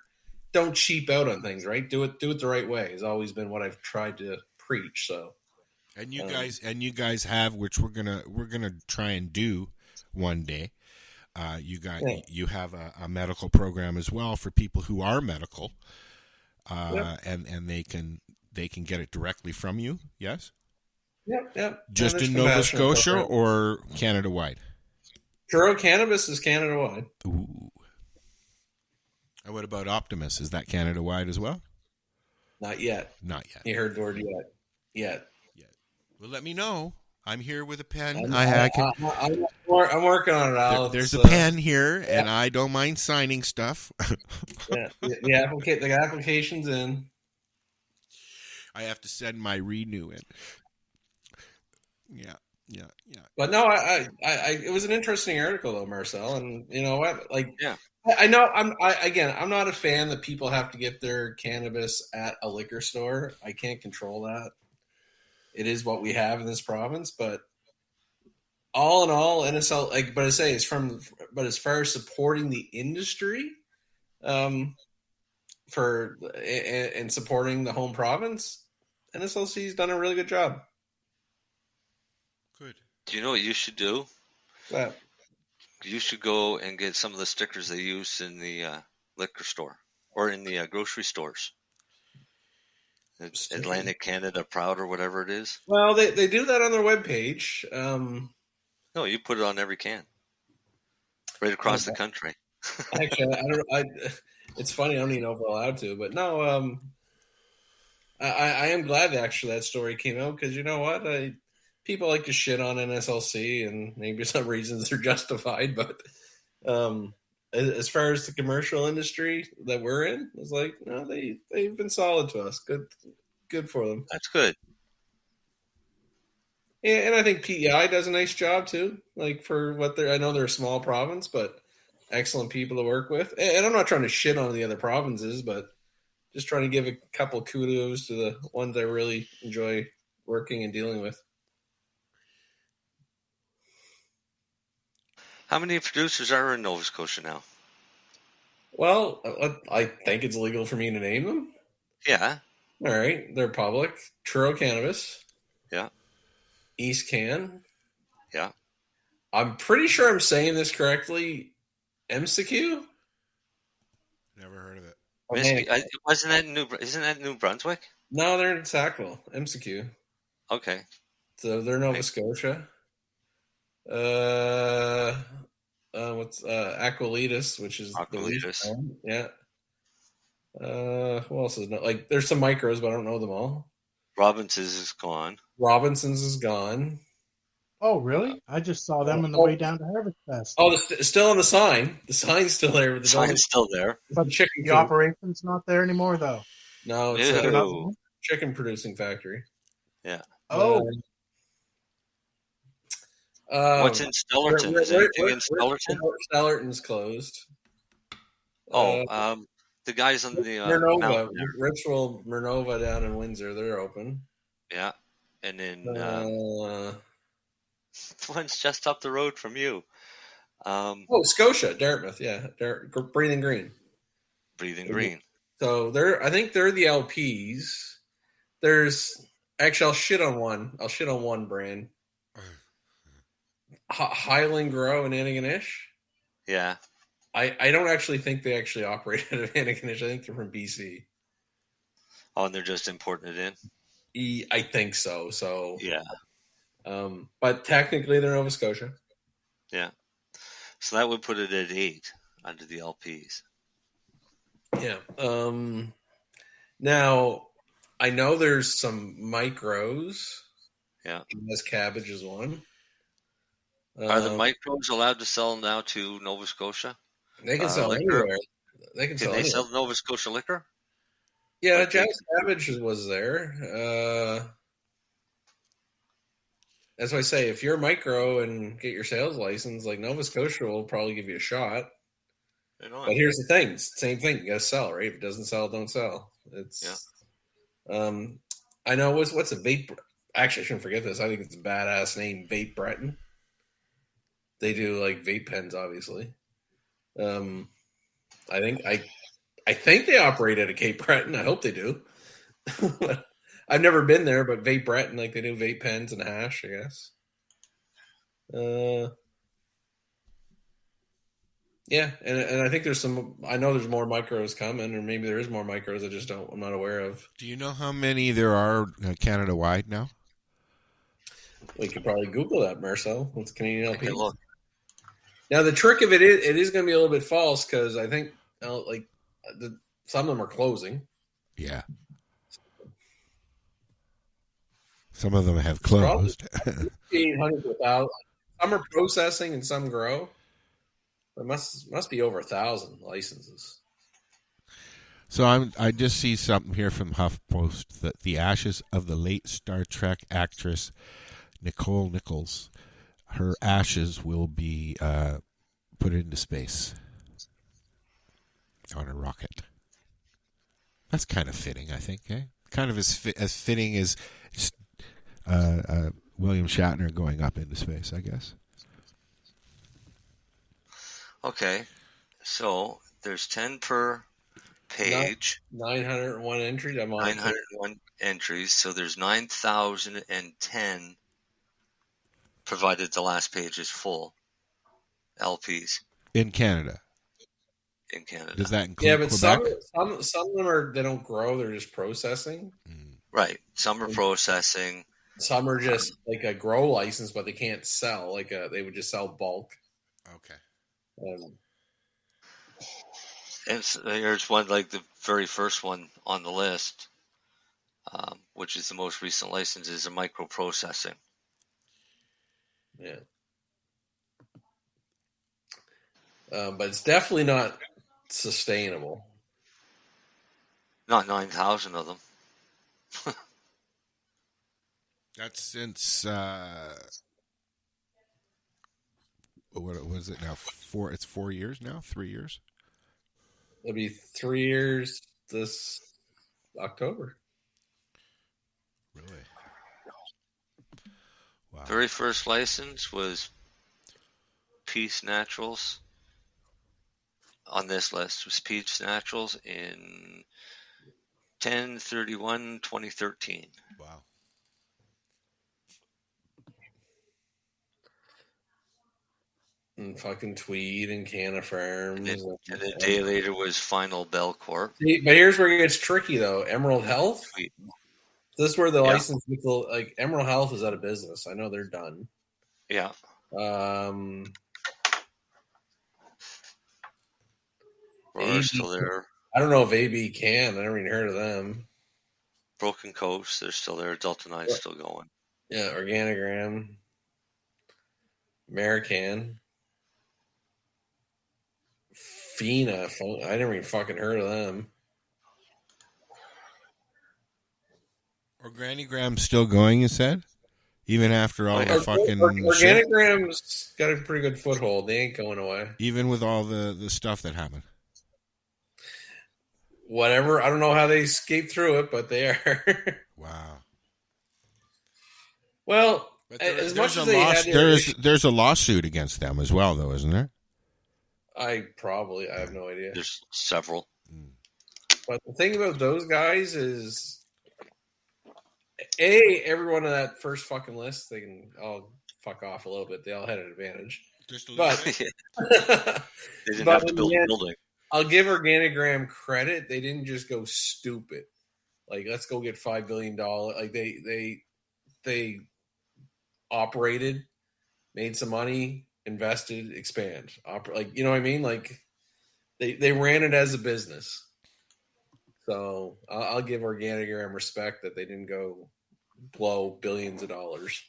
Speaker 6: Don't cheap out on things, right? Do it the right way has always been what I've tried to preach. So,
Speaker 3: and you guys have, which we're gonna try and do one day. You have a medical program as well for people who are medical, and they can get it directly from you. Yes.
Speaker 6: Yep.
Speaker 3: Just in Nova Scotia or Canada wide?
Speaker 6: Truro Cannabis is Canada wide.
Speaker 3: Ooh. And what about Optimus? Is that Canada wide as well?
Speaker 6: Not yet. You heard the word yet.
Speaker 3: Well, let me know. I'm here with a pen.
Speaker 6: I'm working on it.
Speaker 3: There's a pen here, and I don't mind signing stuff.
Speaker 6: The application's in.
Speaker 3: I have to send my renew in. Yeah.
Speaker 6: But no, I it was an interesting article though, Marcel, and you know what? Like,
Speaker 4: Yeah.
Speaker 6: I know I'm not a fan that people have to get their cannabis at a liquor store. I can't control that. It is what we have in this province, but all in all, NSL, like, but I say but as far as supporting the industry, for and supporting the home province, NSLC's done a really good job.
Speaker 3: Good.
Speaker 4: Do you know what you should do?
Speaker 6: That
Speaker 4: You should go and get some of the stickers they use in the liquor store or in the grocery stores. Atlantic Canada Proud or whatever it is.
Speaker 6: well, they do that on their webpage.
Speaker 4: No, you put it on every can, right across the country.
Speaker 6: Actually, I don't. It's funny. I don't even know if we're allowed to, but no. I am glad that story came out because you know what? People like to shit on NSLC, and maybe some reasons they're justified. But as far as the commercial industry that we're in, it's like no, they've been solid to us. Good for them.
Speaker 4: That's good.
Speaker 6: And I think PEI does a nice job too. Like for what I know they're a small province, but excellent people to work with. And I'm not trying to shit on the other provinces, but just trying to give a couple kudos to the ones I really enjoy working and dealing with.
Speaker 4: How many producers are in Nova Scotia now?
Speaker 6: Well, I think it's legal for me to name them.
Speaker 4: Yeah.
Speaker 6: All right. They're public. Truro Cannabis.
Speaker 4: Yeah.
Speaker 6: East Can.
Speaker 4: Yeah.
Speaker 6: I'm pretty sure I'm saying this correctly. MCQ?
Speaker 3: Never heard of it.
Speaker 4: Isn't that New Brunswick?
Speaker 6: No, they're in Sackville. MCQ.
Speaker 4: Okay.
Speaker 6: So they're Nova Scotia. What's Aquilitas, which is
Speaker 4: Aquilitas.
Speaker 6: Yeah. Who else is not like? There's some micros, but I don't know them all.
Speaker 4: Robinson's is gone.
Speaker 6: Robinson's is gone.
Speaker 5: Oh, really? I just saw them on the way down to Harvest Fest.
Speaker 6: Oh, it's still on the sign. The sign's still there.
Speaker 4: The sign's still there.
Speaker 5: But the operation's not there anymore, though.
Speaker 6: No, it's a chicken producing factory.
Speaker 4: Yeah.
Speaker 5: Oh.
Speaker 4: What's in Stellarton? Is anything in Stellarton?
Speaker 6: Stellarton's closed.
Speaker 4: The guys on the
Speaker 6: Mernova, Ritual Mernova down in Windsor, they're open.
Speaker 4: Yeah, and then the one's just up the road from you.
Speaker 6: Scotia, Dartmouth, yeah, Breathing Green.
Speaker 4: Breathing Green.
Speaker 6: So I think they're the LPs. There's actually I'll shit on one brand. Highland Grow and Antigonish.
Speaker 4: Yeah.
Speaker 6: I don't actually think they actually operate out of Antigonish. I think they're from BC.
Speaker 4: Oh, and they're just importing it in?
Speaker 6: I think so. So
Speaker 4: yeah.
Speaker 6: But technically they're Nova Scotia.
Speaker 4: Yeah. So that would put it at 8 under the LPs.
Speaker 6: Yeah. Now I know there's some micros.
Speaker 4: Yeah.
Speaker 6: This cabbage is one.
Speaker 4: Are the micros allowed to sell now to Nova Scotia?
Speaker 6: They can sell
Speaker 4: liquor?
Speaker 6: anywhere. Can they
Speaker 4: sell Nova Scotia liquor?
Speaker 6: Yeah, Jazz Cabbage was there. That's why I say if you're a micro and get your sales license, like Nova Scotia will probably give you a shot. But here's the thing: same thing. You got to sell, right? If it doesn't sell, don't sell. I know what's a vape. Actually, I shouldn't forget this. I think it's a badass name, Vape Breton. They do like vape pens, obviously. I think they operate at a Cape Breton. I hope they do. I've never been there, but Vape Breton, like they do vape pens and hash, I guess. Yeah, and I think there's some. I know there's more micros coming, or maybe there is more micros. I'm not aware of.
Speaker 3: Do you know how many there are Canada wide now?
Speaker 6: We could probably Google that, Marcel. What's Canadian LP?
Speaker 4: Look.
Speaker 6: Now the trick of it is going to be a little bit false because I think some of them are closing.
Speaker 3: Yeah. Some of them have closed.
Speaker 6: 1,800 without. Some are processing and some grow. There must be over 1,000 licenses.
Speaker 3: So I just see something here from HuffPost that the ashes of the late Star Trek actress Nicole Nichols, her ashes will be put into space on a rocket. That's kind of fitting, I think. Eh? Kind of as fitting as William Shatner going up into space, I guess.
Speaker 4: Okay, so there's 10 per page.
Speaker 6: 901 entries. I'm on
Speaker 4: 901 entries, so there's 9,010, provided the last page is full, LPs.
Speaker 3: In Canada.
Speaker 4: In Canada.
Speaker 3: Does that include
Speaker 6: but
Speaker 3: Quebec?
Speaker 6: some of them they don't grow, they're just processing.
Speaker 4: Right. Some are processing.
Speaker 6: Some are just like a grow license, but they can't sell. They would just sell bulk.
Speaker 3: Okay.
Speaker 4: And there's one, like the very first one on the list, which is the most recent license, is a microprocessing.
Speaker 6: Yeah. But it's definitely not sustainable.
Speaker 4: Not 9,000 of them.
Speaker 3: That's since what was it now? It's 4 years now? 3 years?
Speaker 6: It'll be 3 years this October.
Speaker 3: Really? Wow.
Speaker 4: Very first license was Peace Naturals. On this list was Peace Naturals in 10/31/2013.
Speaker 3: Wow.
Speaker 6: And fucking Tweed and Canna Farms.
Speaker 4: And a day later was Final Bell Corp.
Speaker 6: See, but here's where it gets tricky, though. Emerald Health?
Speaker 4: Tweed.
Speaker 6: This is where the license people, like Emerald Health is out of business. I know they're done.
Speaker 4: Yeah. We're still there.
Speaker 6: I don't know if AB can. I never even heard of them.
Speaker 4: Broken Coast, they're still there. Delta 9 is still going.
Speaker 6: Yeah, Organigram. American. Fina. I never even fucking heard of them.
Speaker 3: Organigram's still going, you said? Even after all the fucking
Speaker 6: Organigram's got a pretty good foothold. They ain't going away.
Speaker 3: Even with all the stuff that happened.
Speaker 6: Whatever. I don't know how they escaped through it, but they are.
Speaker 3: Wow.
Speaker 6: Well, as much as they had
Speaker 3: there's a lawsuit against them as well, though, isn't there?
Speaker 6: I have no idea.
Speaker 4: There's several.
Speaker 6: But the thing about those guys is, every one of that first fucking list, they can all fuck off a little bit. They all had an advantage.
Speaker 3: Just a
Speaker 6: but
Speaker 4: they didn't have to build a building.
Speaker 6: I'll give Organigram credit. They didn't just go stupid. Like, let's go get $5 billion. Like, they operated, made some money, invested, expand. Like, you know what I mean? Like, they ran it as a business. So I'll give Organigram respect that they didn't go blow billions of dollars.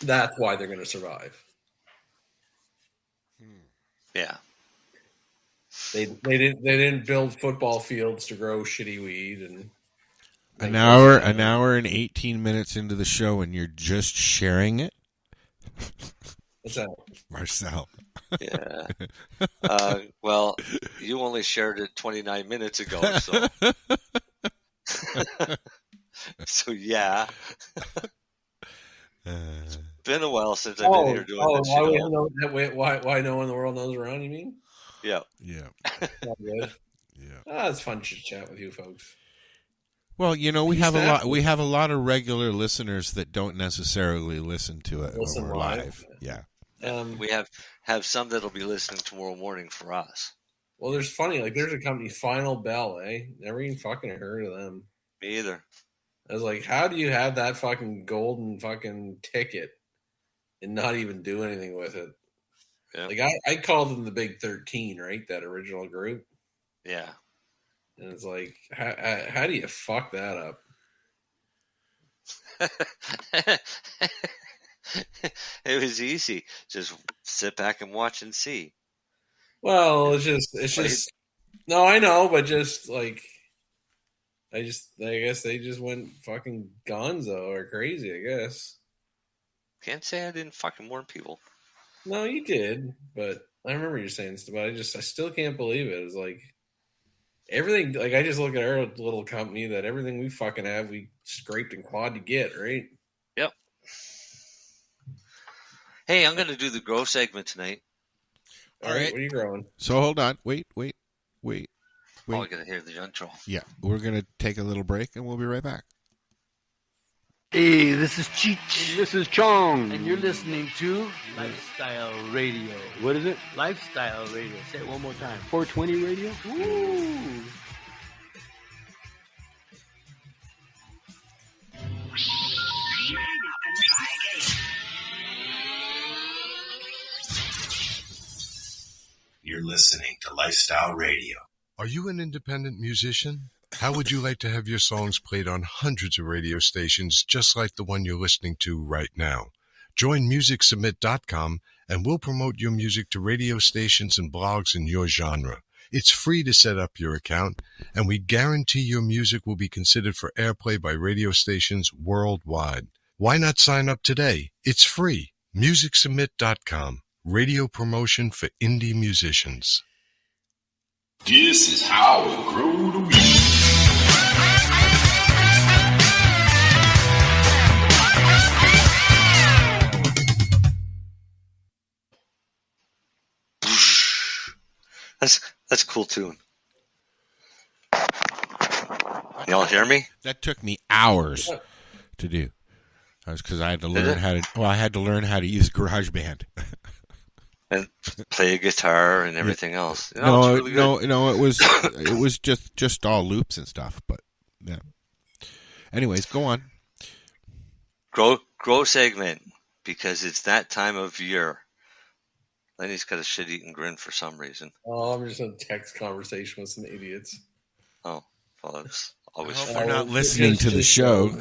Speaker 6: That's why they're going to survive.
Speaker 4: Yeah.
Speaker 6: They didn't build football fields to grow shitty weed and
Speaker 3: an hour and 18 minutes into the show and you're just sharing it.
Speaker 6: What's that?
Speaker 4: Marcel. Yeah. Well, you only shared it 29 minutes ago, so. So yeah. It's been a while since I've been here doing this.
Speaker 6: Why no one in the world knows around, you mean?
Speaker 4: Yeah.
Speaker 3: Yeah.
Speaker 6: Good.
Speaker 3: Yeah.
Speaker 6: It's fun to chat with you folks.
Speaker 3: Well, you know, we have a lot of regular listeners that don't necessarily listen to it when we're live. Yeah.
Speaker 4: We have some that'll be listening tomorrow morning for us.
Speaker 6: Well, there's a company, Final Bell, Never even fucking heard of them.
Speaker 4: Me either.
Speaker 6: I was like, how do you have that fucking golden fucking ticket and not even do anything with it? Yeah. Like, I called them the Big 13, right? That original group.
Speaker 4: Yeah.
Speaker 6: And it's like, how do you fuck that up?
Speaker 4: It was easy. Just sit back and watch and see.
Speaker 6: Well, it's just. No, I know, but just like, I guess they just went fucking gonzo or crazy, I guess.
Speaker 4: Can't say I didn't fucking warn people.
Speaker 6: No, you did, but I remember you saying stuff, but I still can't believe it. It's like everything, like I just look at our little company that everything we fucking have, we scraped and clawed to get, right?
Speaker 4: Yep. Hey, I'm going to do the grow segment tonight.
Speaker 6: All right. What are you growing?
Speaker 3: So hold on. Wait.
Speaker 4: Oh, I got to hear the intro.
Speaker 3: Yeah, we're going to take a little break, and we'll be right back.
Speaker 7: Hey, this is Cheech. This is Chong. And you're listening to Lifestyle Radio. What is it? Lifestyle Radio. Say it one more time. 420 Radio? Woo!
Speaker 8: You're listening to Lifestyle Radio. Are you an independent musician? How would you like to have your songs played on hundreds of radio stations just like the one you're listening to right now? Join MusicSubmit.com and we'll promote your music to radio stations and blogs in your genre. It's free to set up your account, and we guarantee your music will be considered for airplay by radio stations worldwide. Why not sign up today? It's free. MusicSubmit.com. Radio promotion for indie musicians.
Speaker 2: This is how we grow the weed.
Speaker 4: That's a cool tune. Y'all hear me?
Speaker 3: That took me hours to do. Because I had to learn how to use GarageBand.
Speaker 4: And play a guitar and everything else.
Speaker 3: No,
Speaker 4: it's really
Speaker 3: no, it was just all loops and stuff. But yeah. Anyways, go on.
Speaker 4: Grow segment, because it's that time of year. Lenny's got a shit-eating grin for some reason.
Speaker 6: Oh, I'm just in a text conversation with some idiots.
Speaker 4: Oh, well, that's always
Speaker 3: I hope
Speaker 4: fun.
Speaker 3: they're not listening to the show.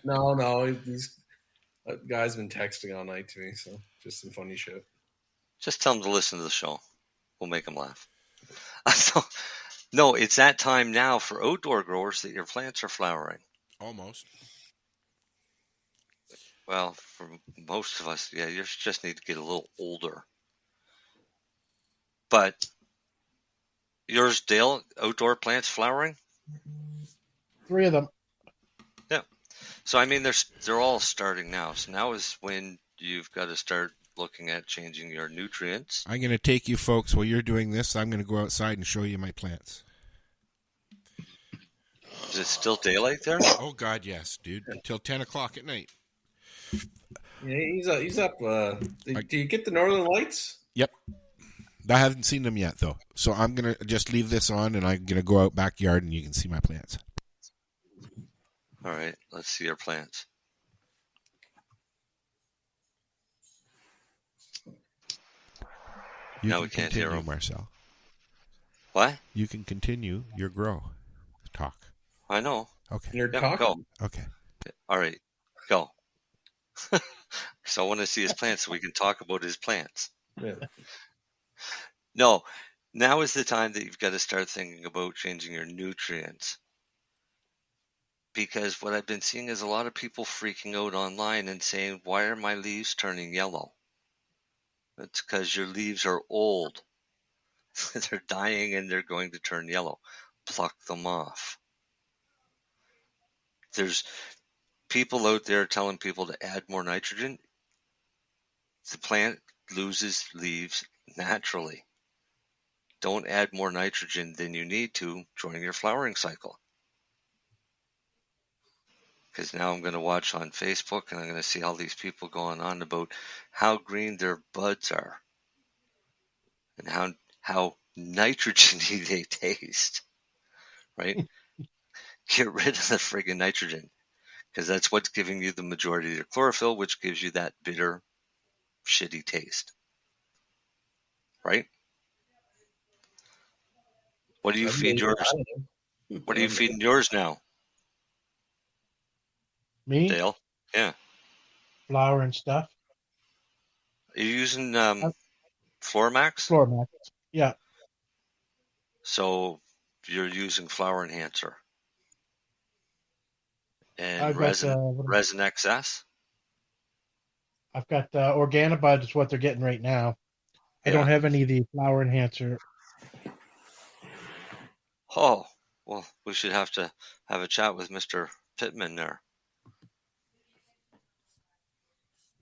Speaker 6: No, these guys been texting all night to me, so just some funny shit.
Speaker 4: Just tell them to listen to the show. We'll make them laugh. No, it's that time now for outdoor growers that your plants are flowering.
Speaker 3: Almost.
Speaker 4: Well, for most of us, yeah, you just need to get a little older. But yours, Dale, outdoor plants flowering?
Speaker 5: 3 of them.
Speaker 4: Yeah. So, I mean, they're all starting now. So now is when you've got to start looking at changing your nutrients.
Speaker 3: I'm going to take you folks, while you're doing this, I'm going to go outside and show you my plants.
Speaker 4: Is it still daylight there?
Speaker 3: Oh, God, yes, dude. Until 10 o'clock at night.
Speaker 6: Yeah, he's up. Do you get the Northern Lights?
Speaker 3: Yep. I haven't seen them yet, though. So I'm going to just leave this on, and I'm going to go out backyard, and you can see my plants.
Speaker 4: All right, let's see your plants.
Speaker 3: Now
Speaker 4: we can't hear them.
Speaker 3: Marcel.
Speaker 4: What?
Speaker 3: You can continue your grow talk.
Speaker 4: I know.
Speaker 3: Okay.
Speaker 6: You're talking?
Speaker 4: Go.
Speaker 3: Okay.
Speaker 4: All right, go. So I want to see his plants so we can talk about his plants.
Speaker 6: Yeah.
Speaker 4: No, now is the time that you've got to start thinking about changing your nutrients. Because what I've been seeing is a lot of people freaking out online and saying, why are my leaves turning yellow? It's because your leaves are old. They're dying and they're going to turn yellow. Pluck them off. There's people out there telling people to add more nitrogen. The plant loses leaves naturally. Don't add more nitrogen than you need to during your flowering cycle. Because now I'm going to watch on Facebook and I'm going to see all these people going on about how green their buds are and how nitrogen-y they taste, right? Get rid of the friggin' nitrogen, because that's what's giving you the majority of your chlorophyll, which gives you that bitter, shitty taste, right? What do you feed yours? What are you feeding yours now?
Speaker 5: Me?
Speaker 4: Dale? Yeah.
Speaker 5: Flour and stuff.
Speaker 4: Are you using Floramax?
Speaker 5: Floramax. Yeah.
Speaker 4: So you're using flower enhancer. And resin XS?
Speaker 5: I've got Organobud is what they're getting right now. I don't have any of the flower enhancer.
Speaker 4: Oh, well, we should have to have a chat with Mr. Pittman there.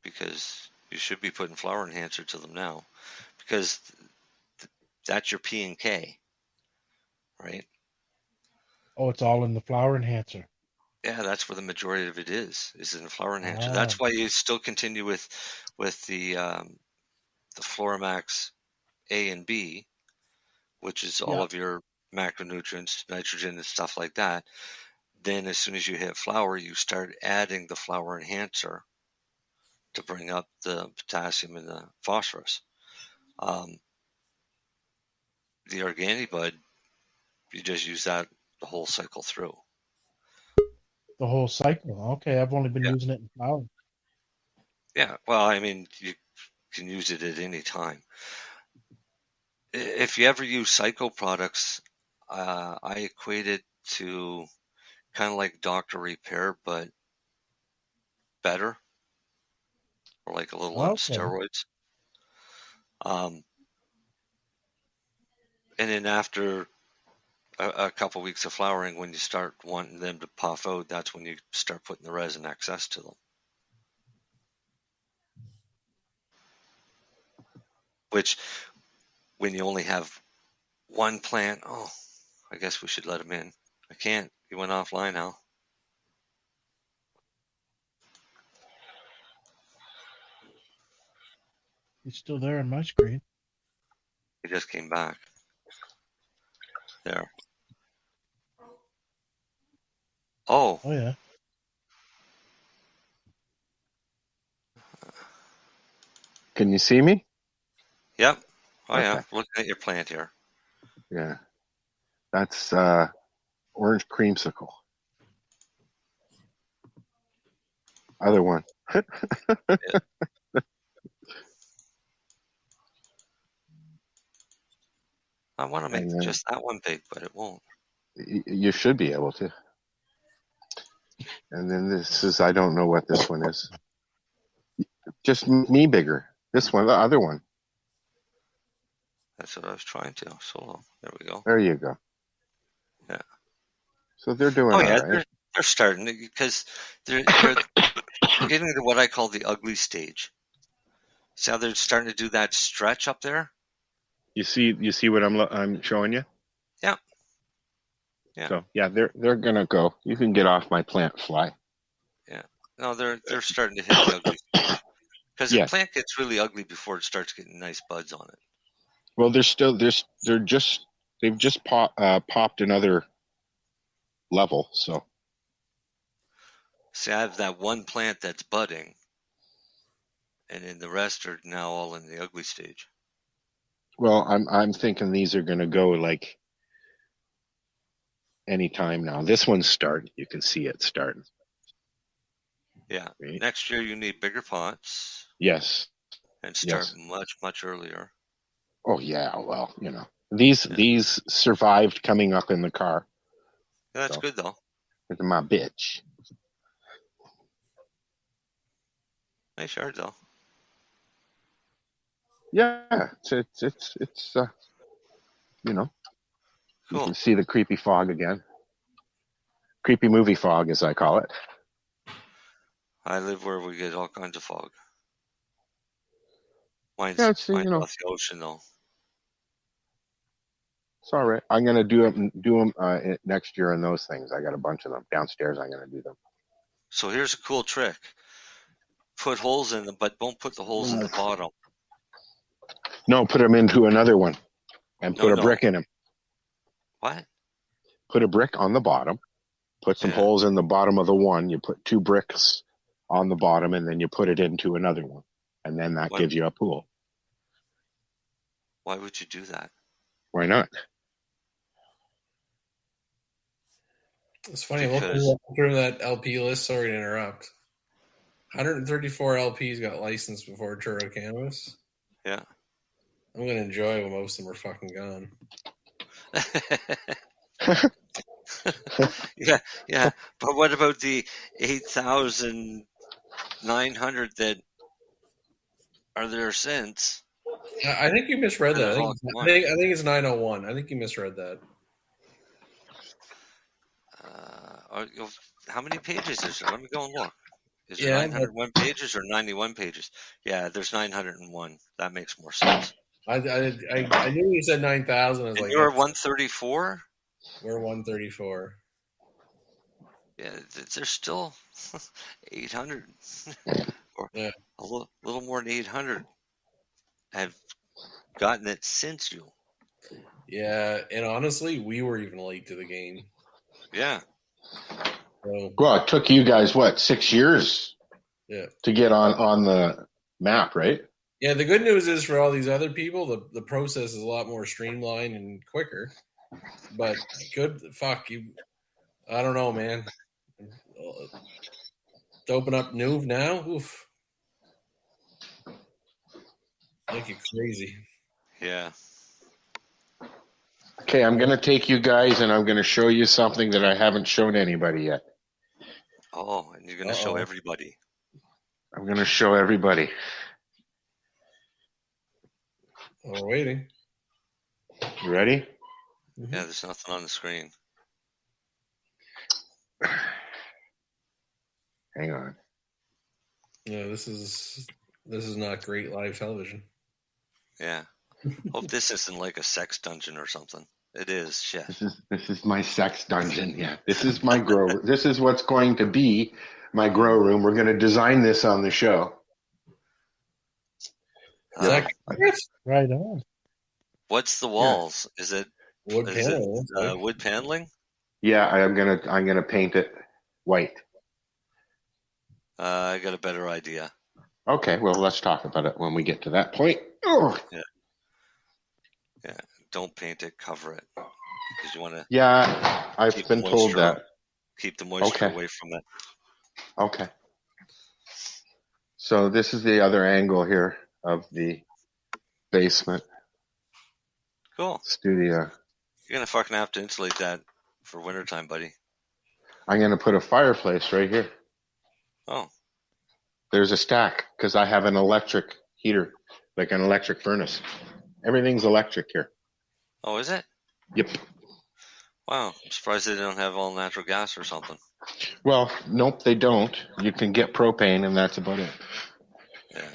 Speaker 4: Because you should be putting flower enhancer to them now. Because that's your P and K, right?
Speaker 5: Oh, it's all in the flower enhancer.
Speaker 4: Yeah, that's where the majority of it is in the flower enhancer. That's why you still continue with the Floramax A and B, which is all of your macronutrients, nitrogen and stuff like that. Then as soon as you hit flower, you start adding the flower enhancer to bring up the potassium and the phosphorus. The Organibud, you just use that the whole cycle through.
Speaker 5: The whole cycle. Okay, I've only been using it in flower.
Speaker 4: Yeah, well, I mean, you can use it at any time. If you ever use Psycho products, I equate it to kind of like Dr. Repair, but better, or like a little on steroids. And then after a couple weeks of flowering, when you start wanting them to puff out, that's when you start putting the resin XS to them. Which, when you only have one plant, I guess we should let him in. I can't. He went offline now.
Speaker 5: He's still there on my screen.
Speaker 4: He just came back. There. Oh.
Speaker 5: Oh, yeah.
Speaker 9: Can you see me?
Speaker 4: Yep. Oh, okay. Yeah. Looking at your plant here.
Speaker 9: Yeah. That's orange creamsicle. Other one.
Speaker 4: I want to make just that one big, but it won't.
Speaker 9: You should be able to. And then this is, I don't know what this one is. Just me bigger. This one, the other one.
Speaker 4: That's what I was trying to. So there we go.
Speaker 9: There you go.
Speaker 4: Yeah.
Speaker 9: So they're doing
Speaker 4: all right. They're starting because they're getting to what I call the ugly stage. See how they're starting to do that stretch up there?
Speaker 9: You see what I'm showing you?
Speaker 4: Yeah. Yeah.
Speaker 9: So yeah, they're gonna go. You can get off my plant fly.
Speaker 4: Yeah. No, they're starting to hit the ugly stage. Because the plant gets really ugly before it starts getting nice buds on it.
Speaker 9: Well, they've just popped another level. So
Speaker 4: see, I have that one plant that's budding, and then the rest are now all in the ugly stage.
Speaker 9: Well, I'm thinking these are going to go like any time now. This one's starting. You can see it starting.
Speaker 4: Yeah. Right. Next year you need bigger pots.
Speaker 9: Yes.
Speaker 4: And start much, much earlier.
Speaker 9: Oh yeah, well, these survived coming up in the car.
Speaker 4: Yeah, that's good though.
Speaker 9: It's my bitch.
Speaker 4: Nice yard though.
Speaker 9: Yeah, it's cool. You can see the creepy fog again. Creepy movie fog, as I call it.
Speaker 4: I live where we get all kinds of fog. Mine's off the ocean though.
Speaker 9: It's all right. I'm gonna do them next year in those things. I got a bunch of them downstairs. I'm gonna do them.
Speaker 4: So here's a cool trick: put holes in them, but don't put the holes in the bottom.
Speaker 9: No, put them into another one, and put a brick in them.
Speaker 4: What?
Speaker 9: Put a brick on the bottom. Put some holes in the bottom of the one. You put 2 bricks on the bottom, and then you put it into another one, and then that gives you a pool.
Speaker 4: Why would you do that?
Speaker 9: Why not?
Speaker 6: It's funny. Looking through that LP list. Sorry to interrupt. 134 LPs got licensed before Churro Cannabis.
Speaker 4: Yeah.
Speaker 6: I'm gonna enjoy when most of them are fucking gone.
Speaker 4: Yeah. But what about the 8,900 that are there since?
Speaker 6: I think you misread that. I think
Speaker 4: One.
Speaker 6: it's 901. I think you misread that.
Speaker 4: How many pages is there? Let me go and look. Is there 901 pages or 91 pages? Yeah, there's 901. That makes more sense.
Speaker 6: I knew you said 9,000. I was like,
Speaker 4: you're 134?
Speaker 6: We're 134.
Speaker 4: Yeah, there's still 800. Or a little more than 800 have gotten it since you.
Speaker 6: Yeah, and honestly, we were even late to the game.
Speaker 4: Yeah.
Speaker 9: Well, it took you guys, 6 years to get on the map, right?
Speaker 6: Yeah, the good news is for all these other people, the process is a lot more streamlined and quicker. But I don't know, man. To open up Nuve now, oof. Make you crazy.
Speaker 4: Yeah.
Speaker 9: Okay, I'm going to take you guys and I'm going to show you something that I haven't shown anybody yet.
Speaker 4: Oh, and you're going to show everybody.
Speaker 9: I'm going to show everybody.
Speaker 6: We're waiting.
Speaker 9: You ready?
Speaker 4: Yeah, there's nothing on the screen.
Speaker 9: Hang on.
Speaker 6: Yeah, this is not great live television.
Speaker 4: Yeah. Hope this isn't like a sex dungeon or something. It is, shit.
Speaker 9: This is my sex dungeon. Yeah, this is my grow. This is what's going to be my grow room. We're going to design this on the show.
Speaker 5: Right on.
Speaker 4: What's the walls? Yeah. Is it
Speaker 6: paneling?
Speaker 4: Wood paneling?
Speaker 9: Yeah, I'm gonna paint it white.
Speaker 4: I got a better idea.
Speaker 9: Okay, well, let's talk about it when we get to that point. Oh.
Speaker 4: Yeah. Don't paint it, cover it, because you want to.
Speaker 9: Yeah, I've been told that.
Speaker 4: Keep the moisture away from it.
Speaker 9: Okay. So this is the other angle here of the basement.
Speaker 4: Cool.
Speaker 9: Studio.
Speaker 4: You're gonna fucking have to insulate that for wintertime, buddy.
Speaker 9: I'm gonna put a fireplace right here.
Speaker 4: Oh.
Speaker 9: There's a stack because I have an electric heater, like an electric furnace. Everything's electric here.
Speaker 4: Oh, is it?
Speaker 9: Yep.
Speaker 4: Wow, I'm surprised they don't have all natural gas or something.
Speaker 9: Well, nope, they don't. You can get propane, and that's about it.
Speaker 4: Yeah.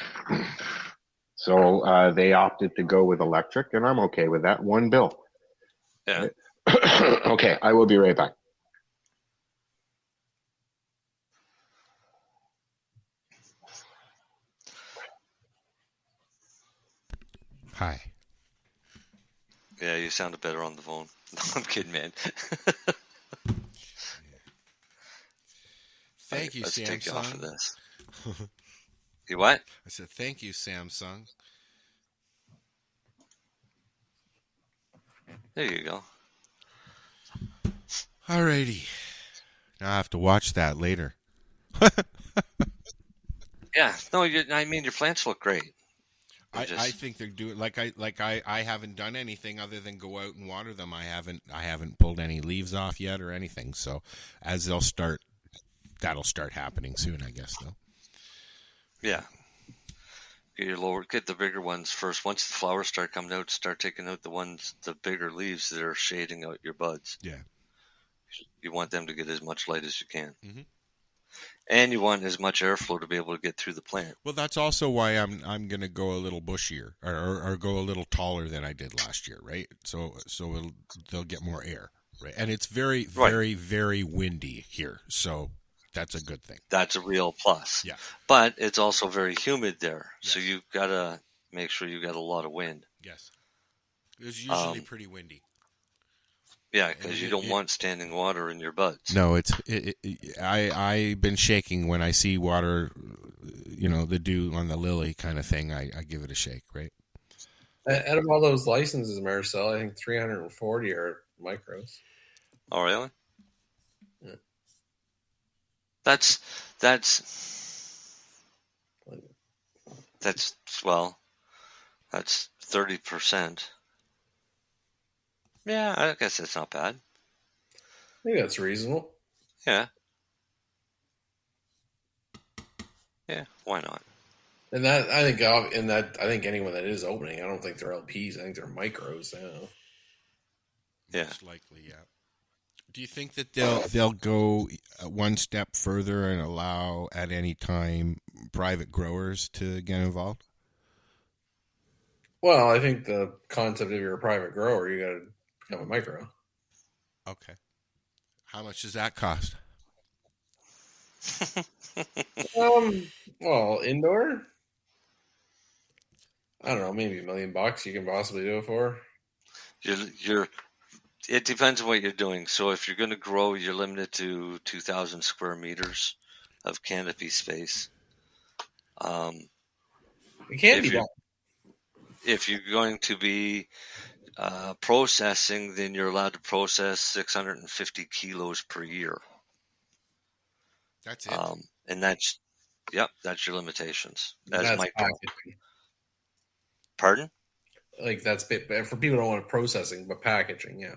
Speaker 9: So they opted to go with electric, and I'm okay with that. One bill.
Speaker 4: Yeah.
Speaker 9: Okay, I will be right back.
Speaker 3: Hi.
Speaker 4: Yeah, you sounded better on the phone. No, I'm kidding, man.
Speaker 3: Thank you,
Speaker 4: Let's
Speaker 3: Samsung.
Speaker 4: take you off of this. You what?
Speaker 3: I said, thank you, Samsung.
Speaker 4: There you go.
Speaker 3: Alrighty. Now I have to watch that later.
Speaker 4: Yeah. No, I mean, your plants look great.
Speaker 3: I think they're doing I haven't done anything other than go out and water them. I haven't pulled any leaves off yet or anything. So as that'll start happening soon, I guess, though.
Speaker 4: Yeah. Get the bigger ones first. Once the flowers start coming out, start taking out the bigger leaves that are shading out your buds.
Speaker 3: Yeah.
Speaker 4: You want them to get as much light as you can.
Speaker 3: Mm-hmm.
Speaker 4: And you want as much airflow to be able to get through the plant.
Speaker 3: Well, that's also why I'm going to go a little bushier or go a little taller than I did last year, right? So they'll get more air, right? And it's very, very, very windy here, so that's a good thing.
Speaker 4: That's a real plus.
Speaker 3: Yeah.
Speaker 4: But it's also very humid there,
Speaker 3: yes.
Speaker 4: So you've got to make sure you got a lot of wind.
Speaker 3: Yes. It's usually pretty windy.
Speaker 4: Yeah, because you don't want standing water in your buds.
Speaker 3: No, I've been shaking when I see water, the dew on the lily kind of thing. I give it a shake, right?
Speaker 6: Out of all those licenses, Marcel, I think 340 are micros.
Speaker 4: Oh, really?
Speaker 6: Yeah.
Speaker 4: That's 30%. Yeah, I guess it's not bad.
Speaker 6: think that's reasonable.
Speaker 4: Yeah. Yeah, why not?
Speaker 6: And I think anyone that is opening, I don't think they're LPs. I think they're micros now.
Speaker 4: Yeah.
Speaker 3: Most likely, yeah. Do you think that they'll go one step further and allow at any time private growers to get involved?
Speaker 6: Well, I think the concept of you're a private grower, you got to become a micro.
Speaker 3: Okay. How much does that cost?
Speaker 6: Well, indoor, I don't know, maybe $1 million you can possibly do it for.
Speaker 4: It depends on what you're doing. So if you're going to grow, you're limited to 2,000 square meters of canopy space.
Speaker 6: It can be done.
Speaker 4: If you're going to be processing, then you're allowed to process 650 kilos per year.
Speaker 3: That's it.
Speaker 4: And that's your limitations. That's micro.
Speaker 6: Packaging.
Speaker 4: Pardon?
Speaker 6: Like that's for people who don't want processing, but packaging, yeah.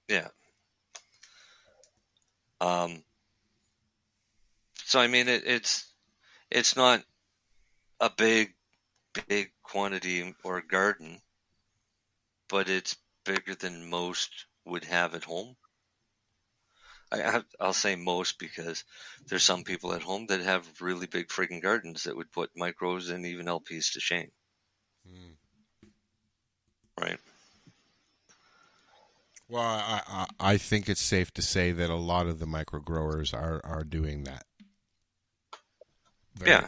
Speaker 4: Yeah. So I mean, it's not a big quantity or garden, but it's bigger than most would have at home. I'll say most because there's some people at home that have really big friggin' gardens that would put micros and even LPs to shame. Right.
Speaker 3: Well, I think it's safe to say that a lot of the micro growers are doing that.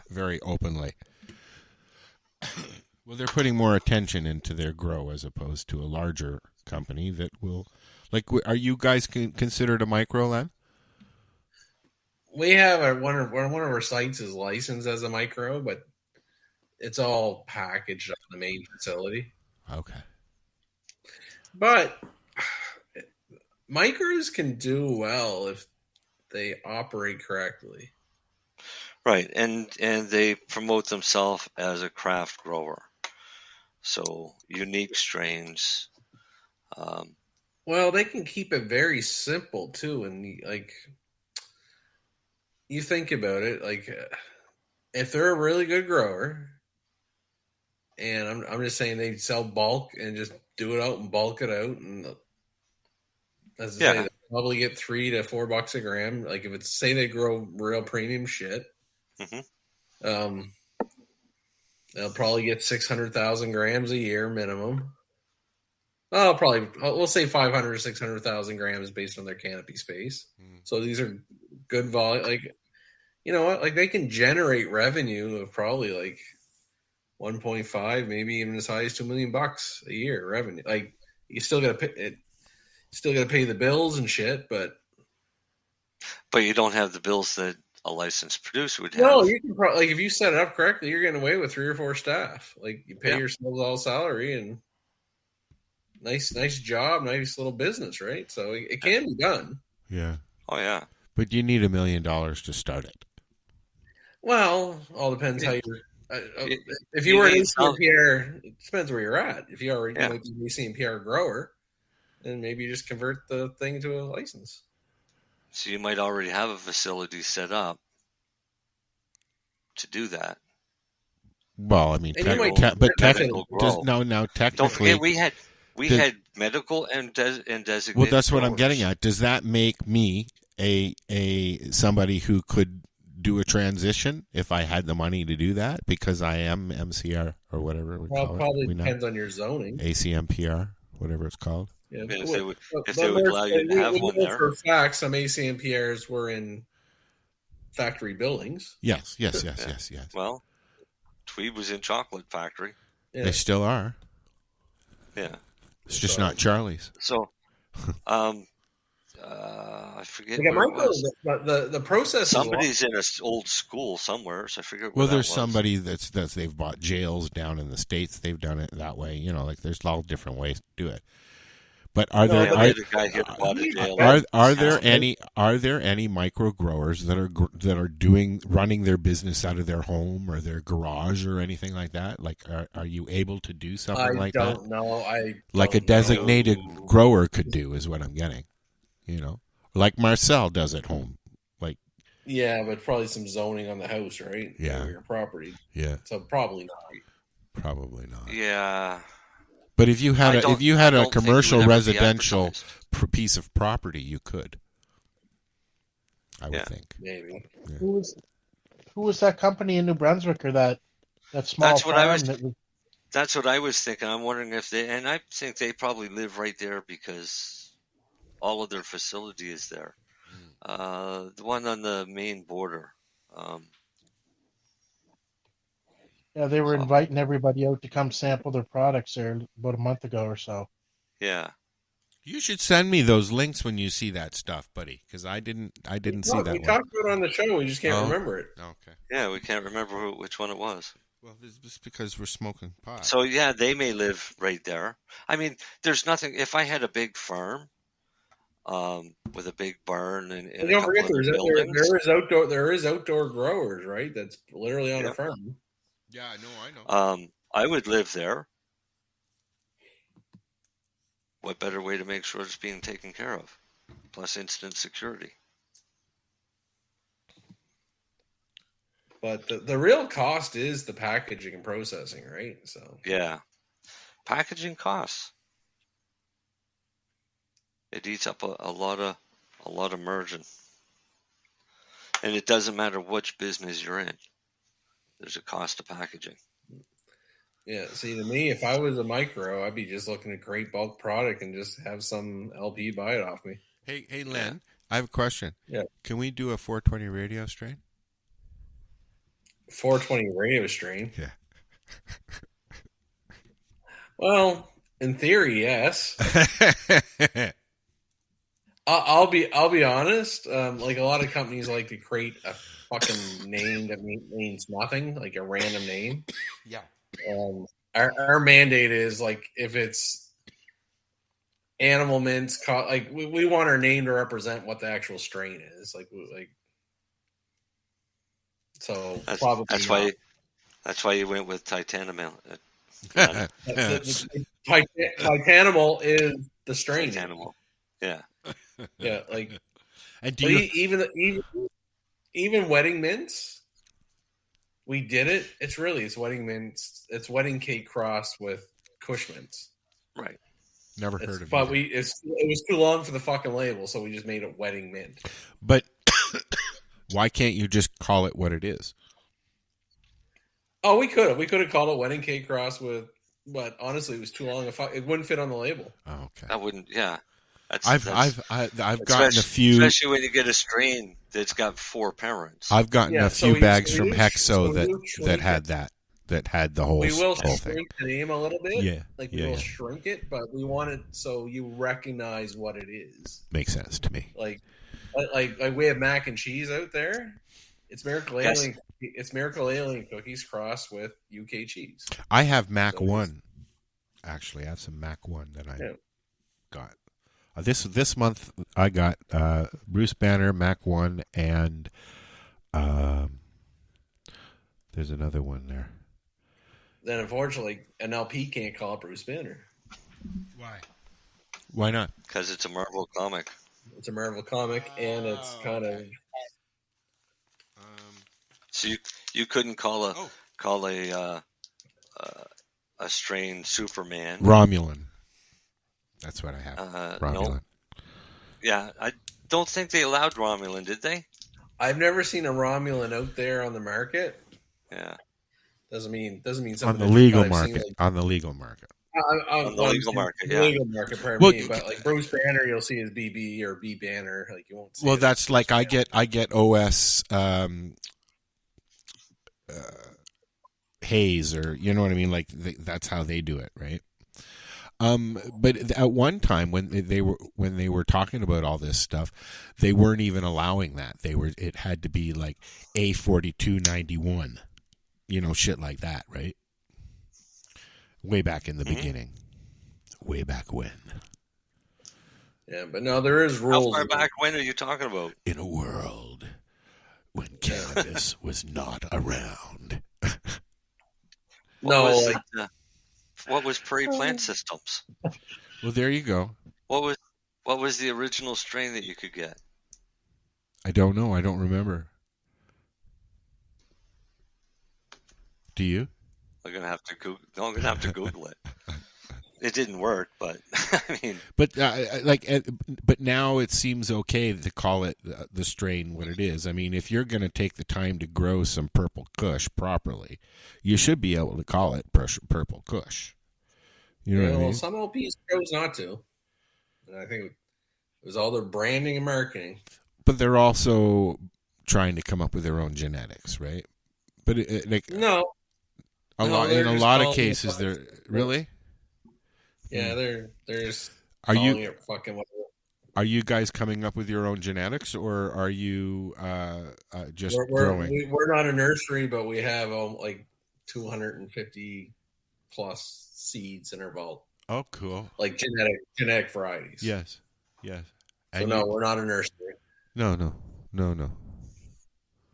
Speaker 3: Very openly. Well, they're putting more attention into their grow as opposed to a larger company that will. Like, are you guys considered a micro then?
Speaker 6: We have one of our sites is licensed as a micro, but it's all packaged on the main facility.
Speaker 3: Okay.
Speaker 6: But micros can do well if they operate correctly.
Speaker 4: Right, and they promote themselves as a craft grower. So unique strains.
Speaker 6: Well, they can keep it very simple too, and like you think about it, like if they're a really good grower, and I'm just saying they sell bulk and just do it out and bulk it out, and as I say, they probably get $3 to $4 a gram. Like if it's say they grow real premium shit, they'll probably get 600,000 grams a year minimum. We'll say 500 or 600,000 grams based on their canopy space. So these are good volume. Like, you know what? Like they can generate revenue of probably like 1.5, maybe even as high as $2 million a year revenue. Like you still got to pay it. Still got to pay the bills and shit, but
Speaker 4: you don't have the bills that a licensed producer would have.
Speaker 6: No, you can probably, like if you set it up correctly, you're getting away with 3 or 4 staff. Like you pay yourselves all salary and nice job, nice little business, right? So it can be done.
Speaker 3: Yeah.
Speaker 4: Oh yeah.
Speaker 3: But you need $1 million to start it.
Speaker 6: Well, all depends how you're. If you were an ACMPR, it depends where you're at. If you already might be an ACMPR grower, then maybe you just convert the thing to a license.
Speaker 4: So you might already have a facility set up to do that.
Speaker 3: Well, I mean, technically,
Speaker 4: don't forget we had medical and designated.
Speaker 3: Well, that's what I'm getting at. Does that make me a somebody who could do a transition if I had the money to do that because I am MCR or whatever we call it?
Speaker 6: Probably depends on your zoning.
Speaker 3: ACMPR, whatever it's called.
Speaker 6: Yeah,
Speaker 4: if they would allow you to have one there.
Speaker 6: For a fact, some ACMPRs were in factory buildings.
Speaker 3: Yes.
Speaker 4: Well, Tweed was in chocolate factory.
Speaker 3: Yeah. They still are.
Speaker 4: Yeah.
Speaker 3: It's just not Charlie's.
Speaker 4: So, I forget where it was.
Speaker 6: The process.
Speaker 4: Somebody's in an old school somewhere, so I forget.
Speaker 3: Well, there's somebody that's they've bought jails down in the States. They've done it that way. You know, like there's all different ways to do it. But are there any micro growers that are running their business out of their home or their garage or anything like that? Like, are you able to do something like that?
Speaker 6: I don't know.
Speaker 3: Like a designated grower could do is what I'm getting. You know, like Marcel does at home. Like,
Speaker 6: yeah, but probably some zoning on the house, right?
Speaker 3: Yeah.
Speaker 6: Or your property.
Speaker 3: yeah,
Speaker 6: So probably not.
Speaker 3: probably not.
Speaker 4: Yeah.
Speaker 3: But if you had
Speaker 4: I
Speaker 3: a
Speaker 4: don't-
Speaker 3: if you
Speaker 4: I
Speaker 3: had
Speaker 4: don't
Speaker 3: a
Speaker 4: think it would
Speaker 3: commercial
Speaker 4: ever be
Speaker 3: residential
Speaker 4: advertised.
Speaker 3: piece of property, you could. I would
Speaker 4: Yeah.
Speaker 3: think.
Speaker 6: Maybe.
Speaker 5: Who was that company in New Brunswick or that small
Speaker 4: That's what I
Speaker 5: farm
Speaker 4: was-
Speaker 5: that was?
Speaker 4: That's what I was thinking. I'm wondering if and I think they probably live right there because all of their facility is there. The one on the main border.
Speaker 5: Yeah, they were inviting everybody out to come sample their products there about a month ago or so.
Speaker 4: Yeah.
Speaker 3: You should send me those links when you see that stuff, buddy, because I didn't see that
Speaker 6: We
Speaker 3: one.
Speaker 6: talked about it on the show. We just can't
Speaker 3: Oh.
Speaker 6: remember it.
Speaker 3: Okay.
Speaker 4: Yeah, we can't remember which one it was.
Speaker 3: Well, this is because we're smoking pot.
Speaker 4: So yeah, they may live right there. I mean, there's nothing. If I had a big farm, with a big barn and
Speaker 6: And
Speaker 4: a
Speaker 6: don't
Speaker 4: couple
Speaker 6: forget,
Speaker 4: other buildings,
Speaker 6: there is outdoor growers, right? That's literally on
Speaker 4: Yeah.
Speaker 6: a farm.
Speaker 3: Yeah, I know.
Speaker 4: I would live there. What better way to make sure it's being taken care of? Plus instant security.
Speaker 6: But the real cost is the packaging and processing, right? So
Speaker 4: Yeah. Packaging costs. It eats up a lot of margin. And it doesn't matter which business you're in. There's a cost of packaging.
Speaker 6: yeah, see, to me, if I was a micro, I'd be just looking to create bulk product and just have some LP buy it off me.
Speaker 3: Hey, Len, I have a question.
Speaker 6: Yeah.
Speaker 3: Can we do a 420 radio strain?
Speaker 6: 420 radio strain.
Speaker 3: Yeah.
Speaker 6: Well, in theory, yes. I'll be honest. Like a lot of companies like to create a fucking name that means nothing, like a random name.
Speaker 3: Yeah.
Speaker 6: Our mandate is like if it's animal mints, like we want our name to represent what the actual strain is. So probably
Speaker 4: that's why you went with Titanimal.
Speaker 6: Titanimal is the strain.
Speaker 4: Titanimal. Yeah.
Speaker 6: Yeah, like
Speaker 3: And do you
Speaker 6: even wedding mints, we did it. It's wedding mints. It's wedding cake crossed with Kush mints.
Speaker 4: Right.
Speaker 3: never heard of
Speaker 6: But
Speaker 3: it?
Speaker 6: it was too long for the fucking label, so we just made it wedding mint.
Speaker 3: But why can't you just call it what it is?
Speaker 6: Oh, we could have called it wedding cake crossed with, but honestly, it was too long. It wouldn't fit on the label.
Speaker 3: Oh, okay.
Speaker 4: That wouldn't. Yeah.
Speaker 3: I've gotten a few,
Speaker 4: especially when you get a strain that's got 4 parents.
Speaker 3: I've gotten a few bags from Hexo that had the whole.
Speaker 6: We will
Speaker 3: whole thing.
Speaker 6: shrink the name a little bit.
Speaker 3: Yeah,
Speaker 6: we will shrink it, but we want it so you recognize what it is.
Speaker 3: Makes sense to me.
Speaker 6: Like we have mac and cheese out there. It's Miracle Alien. It's Miracle Alien cookies crossed with UK cheese.
Speaker 3: I have Mac 1. Actually, I have some Mac 1 that I got. This month I got Bruce Banner, Mac 1, and there's another one there.
Speaker 6: Then unfortunately, an LP can't call it Bruce Banner.
Speaker 3: Why? Why not?
Speaker 4: Because it's a Marvel comic.
Speaker 6: It's a Marvel comic, and it's kind of.
Speaker 4: So you couldn't call a strain Superman.
Speaker 3: Romulan. That's what I have. Romulan.
Speaker 4: No. Yeah, I don't think they allowed Romulan, did they?
Speaker 6: I've never seen a Romulan out there on the market.
Speaker 4: Yeah.
Speaker 6: Doesn't mean something
Speaker 3: on the legal market. On the legal market.
Speaker 4: On the legal market, yeah.
Speaker 6: Legal market, but like Bruce Banner, you'll see as BB or B Banner. Like you won't see.
Speaker 3: Well, that's like I get OS Hayes, or you know what I mean. Like that's how they do it, right? But at one time when they were talking about all this stuff, they weren't even allowing that. It had to be like A4291, you know, shit like that, right? Way back in the beginning, way back when.
Speaker 6: Yeah, but no, there is rules.
Speaker 4: How far back when are you talking about?
Speaker 3: In a world when cannabis was not around.
Speaker 4: What was pre-plant systems?
Speaker 3: Well, there you go.
Speaker 4: What was the original strain that you could get?
Speaker 3: I don't know. I don't remember. Do you?
Speaker 4: I'm gonna have to Google. No, I'm gonna have to Google it. It didn't work, but I mean.
Speaker 3: But but now it seems okay to call it the strain what it is. I mean, if you're going to take the time to grow some purple Kush properly, you should be able to call it purple Kush. You know what I mean?
Speaker 6: Some LPs chose not to. And I think it was all their branding and marketing.
Speaker 3: But they're also trying to come up with their own genetics, right? But in a lot of cases, they're really.
Speaker 6: Yeah, they're just
Speaker 3: are
Speaker 6: calling
Speaker 3: you
Speaker 6: it fucking whatever.
Speaker 3: Are you guys coming up with your own genetics, or are you just growing?
Speaker 6: We're not a nursery, but we have like 250 plus seeds in our vault.
Speaker 3: Oh, cool!
Speaker 6: Like genetic varieties.
Speaker 3: Yes.
Speaker 6: So no, we're not a nursery.
Speaker 3: No.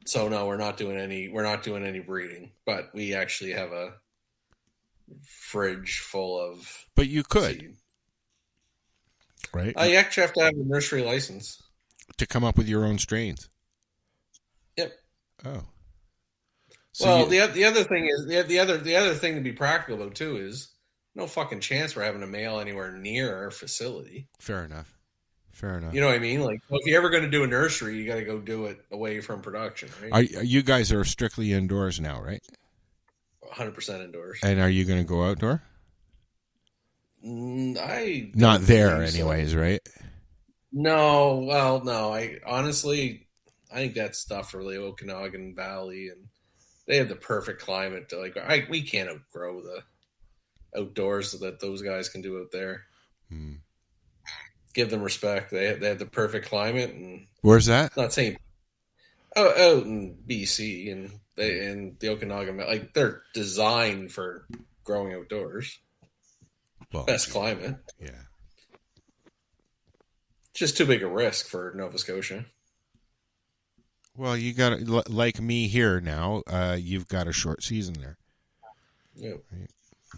Speaker 6: So no, we're not doing any breeding, but we actually have a fridge full of.
Speaker 3: But you could,
Speaker 6: seed.
Speaker 3: Right?
Speaker 6: You actually have to have a nursery license
Speaker 3: to come up with your own strains.
Speaker 6: Yep.
Speaker 3: Oh.
Speaker 6: So the other thing is the other thing to be practical about too is no fucking chance we're having a male anywhere near our facility.
Speaker 3: Fair enough.
Speaker 6: You know what I mean? Like, if you're ever going to do a nursery, you got to go do it away from production, right?
Speaker 3: You guys are strictly indoors now, right?
Speaker 6: 100% indoors.
Speaker 3: And are you going to go outdoor?
Speaker 6: Not
Speaker 3: there, anyways, right?
Speaker 6: No, well, no. I think that's stuff for the Okanagan Valley, and they have the perfect climate to we can't outgrow the outdoors that those guys can do out there. Give them respect. They have the perfect climate, and
Speaker 3: where's that?
Speaker 6: Not saying out in BC and the Okanagan, like they're designed for growing outdoors.
Speaker 3: Well,
Speaker 6: best climate.
Speaker 3: Yeah.
Speaker 6: Just too big a risk for Nova Scotia.
Speaker 3: Well, you got like me here now. You've got a short season there.
Speaker 6: Yeah.
Speaker 3: Right?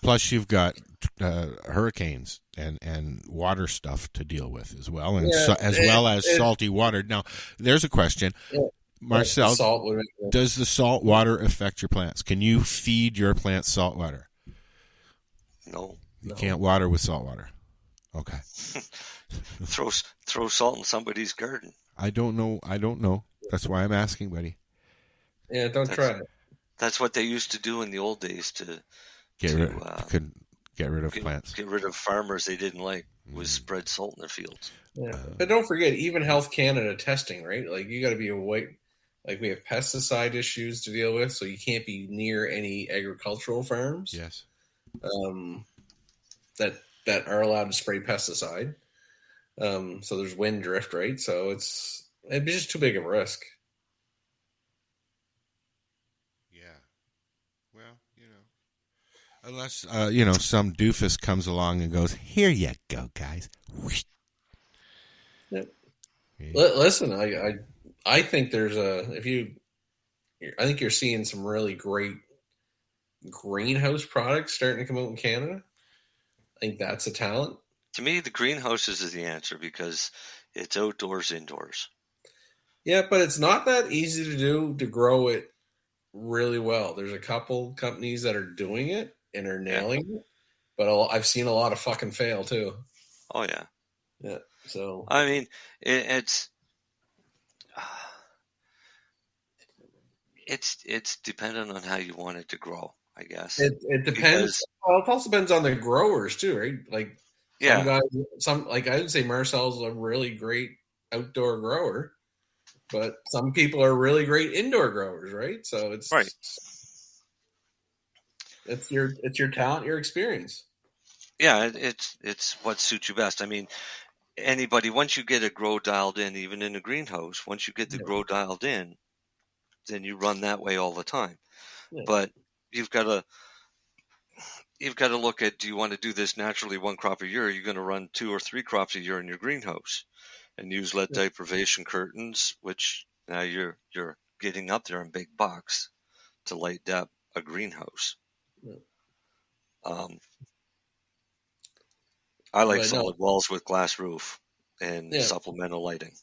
Speaker 3: Plus, you've got hurricanes and water stuff to deal with as well, and well as salty water. Now, there's a question, Marcel. Does the salt water affect your plants? Can you feed your plants salt water?
Speaker 4: No.
Speaker 3: You can't water with salt water. Okay.
Speaker 4: Throw salt in somebody's garden.
Speaker 3: I don't know. That's why I'm asking, buddy.
Speaker 6: Yeah, try it.
Speaker 4: That's what they used to do in the old days to
Speaker 3: get rid of plants.
Speaker 4: Get rid of farmers they didn't like, was spread salt in their fields.
Speaker 6: Yeah. But don't forget, even Health Canada testing, right? Like, you got to be awake. Like, we have pesticide issues to deal with, so you can't be near any agricultural farms.
Speaker 3: Yes.
Speaker 6: That are allowed to spray pesticide. So there's wind drift, right? So it'd be just too big of a risk.
Speaker 3: Yeah. Well, unless some doofus comes along and goes, "Here you go, guys."
Speaker 6: Yep. Yeah. Listen, I think there's I think you're seeing some really great greenhouse products starting to come out in Canada. I think that's a talent.
Speaker 4: To me, the greenhouses is the answer because it's outdoors, indoors.
Speaker 6: Yeah, but it's not that easy to do to grow it really well. There's a couple companies that are doing it and are nailing it, but I've seen a lot of fucking fail too.
Speaker 4: Oh yeah,
Speaker 6: yeah. So
Speaker 4: I mean, it's dependent on how you want it to grow, I guess.
Speaker 6: It depends. Well, it also depends on the growers too, right? Like, some guys, like I would say Marcel's a really great outdoor grower, but some people are really great indoor growers, right? So it's
Speaker 4: right.
Speaker 6: It's your talent, your experience.
Speaker 4: Yeah, it's what suits you best. I mean, anybody, once you get a grow dialed in, even in a greenhouse, once you get the grow dialed in, then you run that way all the time. Yeah. But you've got to look at, do you want to do this naturally one crop a year? Or are you going to run 2 or 3 crops a year in your greenhouse and use lead deprivation curtains, which now you're getting up there in big bucks to light up a greenhouse. Yeah. I like solid walls with glass roof and supplemental lighting.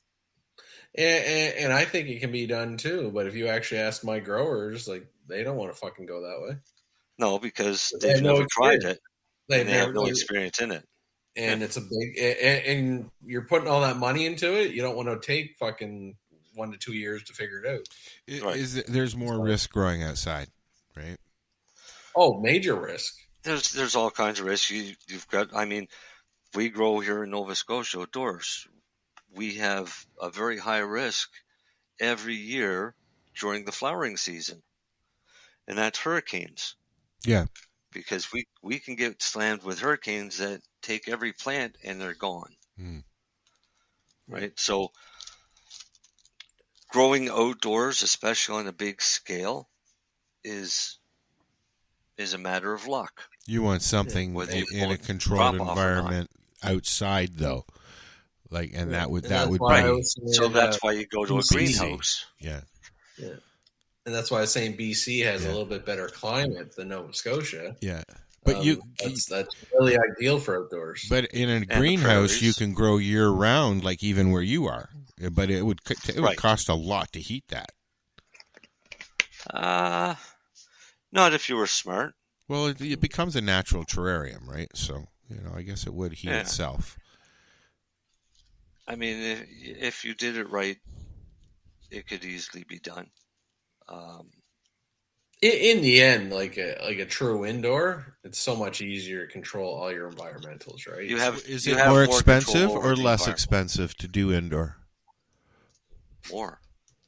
Speaker 6: And I think it can be done too. But if you actually ask my growers, like, they don't want to fucking go that way.
Speaker 4: No, because they've never tried it. They have no experience in it.
Speaker 6: And it's a big, and you're putting all that money into it. You don't want to take fucking 1 to 2 years to figure it out.
Speaker 3: There's more risk growing outside, right?
Speaker 6: Oh, major risk.
Speaker 4: There's all kinds of risks. You've got, I mean, we grow here in Nova Scotia outdoors. We have a very high risk every year during the flowering season, and that's hurricanes.
Speaker 3: Yeah.
Speaker 4: Because we can get slammed with hurricanes that take every plant and they're gone. Right? So growing outdoors, especially on a big scale, is a matter of luck.
Speaker 3: You want something in a controlled environment outside, though. Like, and that would be.
Speaker 4: So that's why you go to a greenhouse.
Speaker 3: Yeah.
Speaker 6: And that's why I was saying BC has a little bit better climate than Nova Scotia.
Speaker 3: Yeah. But
Speaker 6: that's really ideal for outdoors.
Speaker 3: But in a greenhouse, you can grow year round, like even where you are. But it would cost a lot to heat that.
Speaker 4: Not if you were smart.
Speaker 3: Well, it becomes a natural terrarium, right? So I guess it would heat itself.
Speaker 4: I mean, if you did it right, it could easily be done.
Speaker 6: In the end, like a true indoor, it's so much easier to control all your environmentals, right?
Speaker 3: Is it more expensive or less expensive to do indoor?
Speaker 4: More.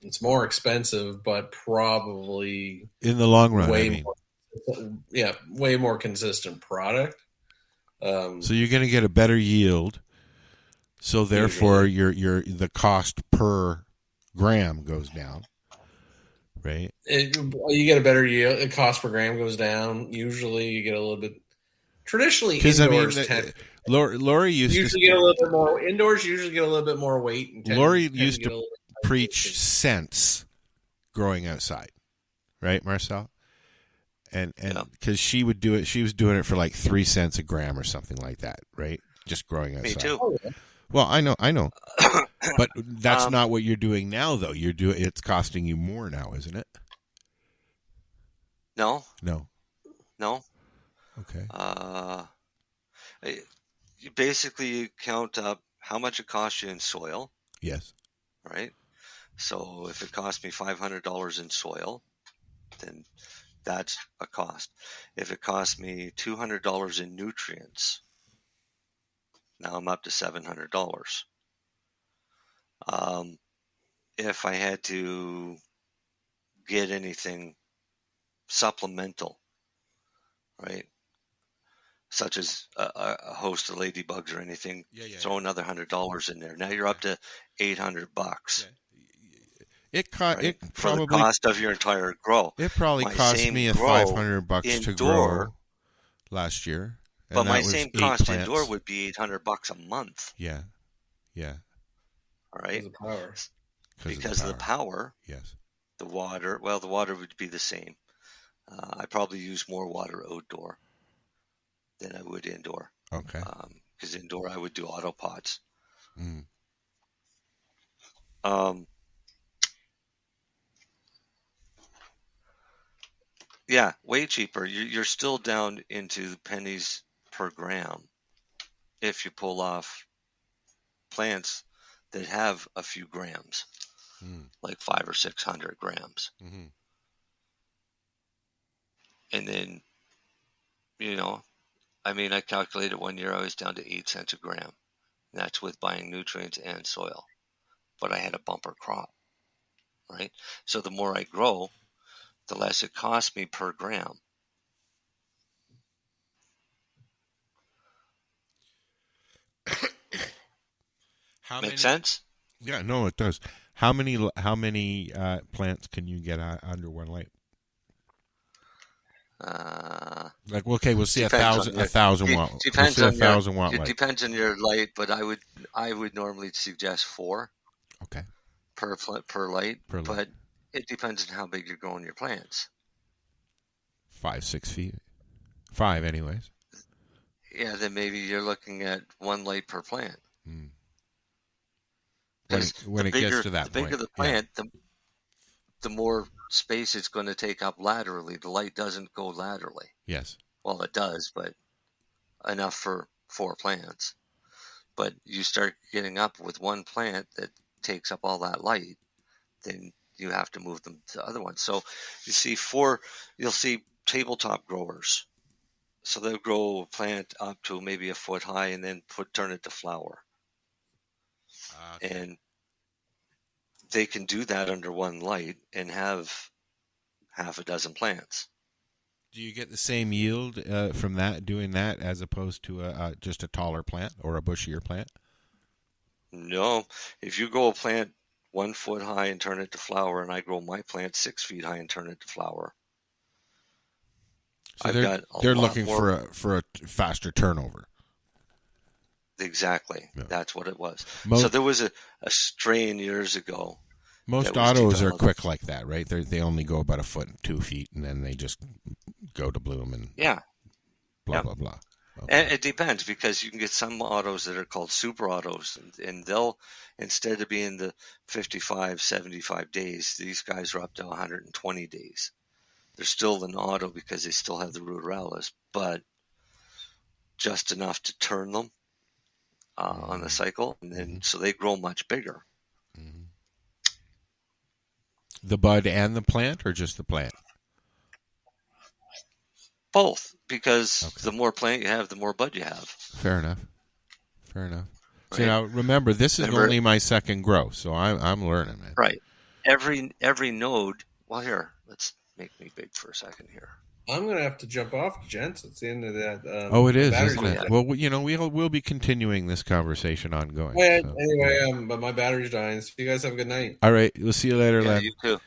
Speaker 6: It's more expensive, but probably
Speaker 3: in the long run.
Speaker 6: Way more consistent product.
Speaker 3: So you're going to get a better yield. So therefore, the cost per gram goes down. Right.
Speaker 6: You get a better yield. The cost per gram goes down. Usually, you get a little bit. Traditionally, indoors
Speaker 3: Lori used
Speaker 6: to get a little bit more. Indoors, usually get a little bit more weight.
Speaker 3: Lori used to preach cents growing outside, right, Marcel? And because she would do it, she was doing it for like 3 cents a gram or something like that, right? Just growing outside.
Speaker 4: Me too.
Speaker 6: Oh, yeah.
Speaker 3: Well, I know, but that's not what you're doing now, though. It's costing you more now, isn't it?
Speaker 4: No.
Speaker 3: Okay.
Speaker 4: You basically count up how much it costs you in soil.
Speaker 3: Yes.
Speaker 4: Right. So if it costs me $500 in soil, then that's a cost. If it costs me $200 in nutrients, now I'm up to $700. If I had to get anything supplemental, right, such as a host of ladybugs or anything, throw another $100 in there. Now you're up to $800.
Speaker 3: It
Speaker 4: probably
Speaker 3: for
Speaker 4: the cost of your entire grow.
Speaker 3: It probably cost me $500 to grow last year.
Speaker 4: But my same cost indoor would be $800 a month.
Speaker 3: Yeah.
Speaker 4: All right.
Speaker 6: Because
Speaker 4: of the power.
Speaker 3: Yes.
Speaker 4: The water. Well, the water would be the same. I probably use more water outdoor than I would indoor.
Speaker 3: Okay.
Speaker 4: Because indoor I would do auto pots. Yeah, way cheaper. You're still down into pennies per gram if you pull off plants that have a few grams, like 500 or 600 grams.
Speaker 3: Mm-hmm.
Speaker 4: And then, I calculated 1 year I was down to 8 cents a gram. And that's with buying nutrients and soil. But I had a bumper crop, right? So the more I grow, the less it costs me per gram. Make sense?
Speaker 3: Yeah, no, it does. How many plants can you get under one light? We'll see 1,000 watt.
Speaker 4: Depends
Speaker 3: on
Speaker 4: 1,000
Speaker 3: watt.
Speaker 4: It depends on your light, but I would normally suggest 4.
Speaker 3: Okay.
Speaker 4: Per light. But it depends on how big you're growing your plants.
Speaker 3: 5, 6 feet. 5, anyways.
Speaker 4: Yeah, then maybe you're looking at 1 light per plant. Because
Speaker 3: when it gets to that
Speaker 4: the bigger
Speaker 3: point,
Speaker 4: the plant, the more space it's going to take up laterally. The light doesn't go laterally.
Speaker 3: Yes.
Speaker 4: Well, it does, but enough for 4 plants. But you start getting up with one plant that takes up all that light, then you have to move them to other ones. So you'll see tabletop growers. So they'll grow a plant up to maybe a foot high and then turn it to flower. And they can do that under one light and have half a dozen plants.
Speaker 3: Do you get the same yield from doing that as opposed to just a taller plant or a bushier plant?
Speaker 4: No. If you grow a plant 1 foot high and turn it to flower, and I grow my plant 6 feet high and turn it to flower,
Speaker 3: so they're looking for a faster turnover.
Speaker 4: Exactly. Yeah. That's what it was. So there was a strain years ago.
Speaker 3: Most autos are quick like that, right? They only go about 1 foot and 2 feet, and then they just go to bloom and blah, blah, blah. Okay.
Speaker 4: And it depends, because you can get some autos that are called super autos, and they'll, instead of being the 55, 75 days, these guys are up to 120 days. They're still an auto because they still have the ruderalis, but just enough to turn them on the cycle, and then so they grow much bigger.
Speaker 3: Mm-hmm. The bud and the plant, or just the plant?
Speaker 4: Both, because the more plant you have, the more bud you have.
Speaker 3: Fair enough. Right? So now, remember, this is only my second grow, so I'm learning, man.
Speaker 4: Right. Every node. Well, here, let's make me big for a second here.
Speaker 6: I'm going to have to jump off, gents. It's the end of that.
Speaker 3: It is, isn't it? Well, we'll be continuing this conversation ongoing.
Speaker 6: Anyway, but my battery's dying. So you guys have a good night.
Speaker 3: All right. We'll see you later, Len.
Speaker 4: You too.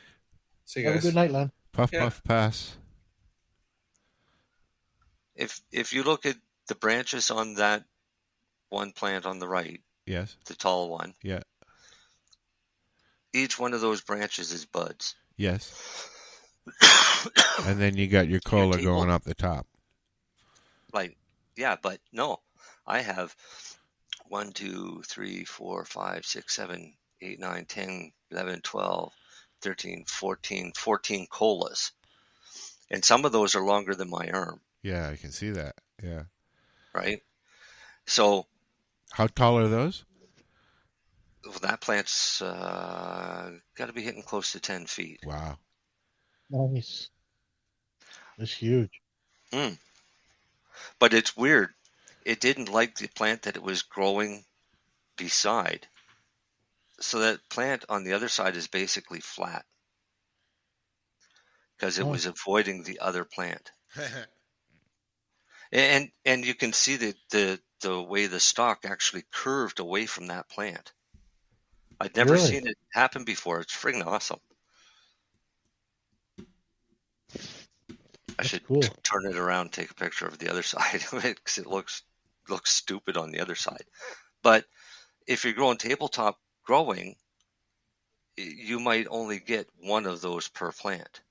Speaker 6: See you guys.
Speaker 5: Have a good night, Len.
Speaker 3: Puff, puff, pass.
Speaker 4: If you look at the branches on that one plant on the right,
Speaker 3: yes,
Speaker 4: the tall one,
Speaker 3: yeah,
Speaker 4: each one of those branches is buds.
Speaker 3: Yes. And then you got your cola going up the top.
Speaker 4: Like, yeah, but no, I have 1, 2, 3, 4, 5, 6, 7, 8, 9, 10, 11, 12, 13, 14 colas. And some of those are longer than my arm.
Speaker 3: Yeah, I can see that. Yeah.
Speaker 4: Right? So.
Speaker 3: How tall are those?
Speaker 4: Well, that plant's got to be hitting close to 10 feet.
Speaker 3: Wow.
Speaker 5: Nice. That's huge.
Speaker 4: But it's weird. It didn't like the plant that it was growing beside. So that plant on the other side is basically flat. Because it was avoiding the other plant. And you can see the way the stalk actually curved away from that plant. I'd never seen it happen before. It's friggin' awesome. I should turn it around and take a picture of the other side of it, because it looks stupid on the other side. But if you're growing tabletop growing, you might only get one of those per plant.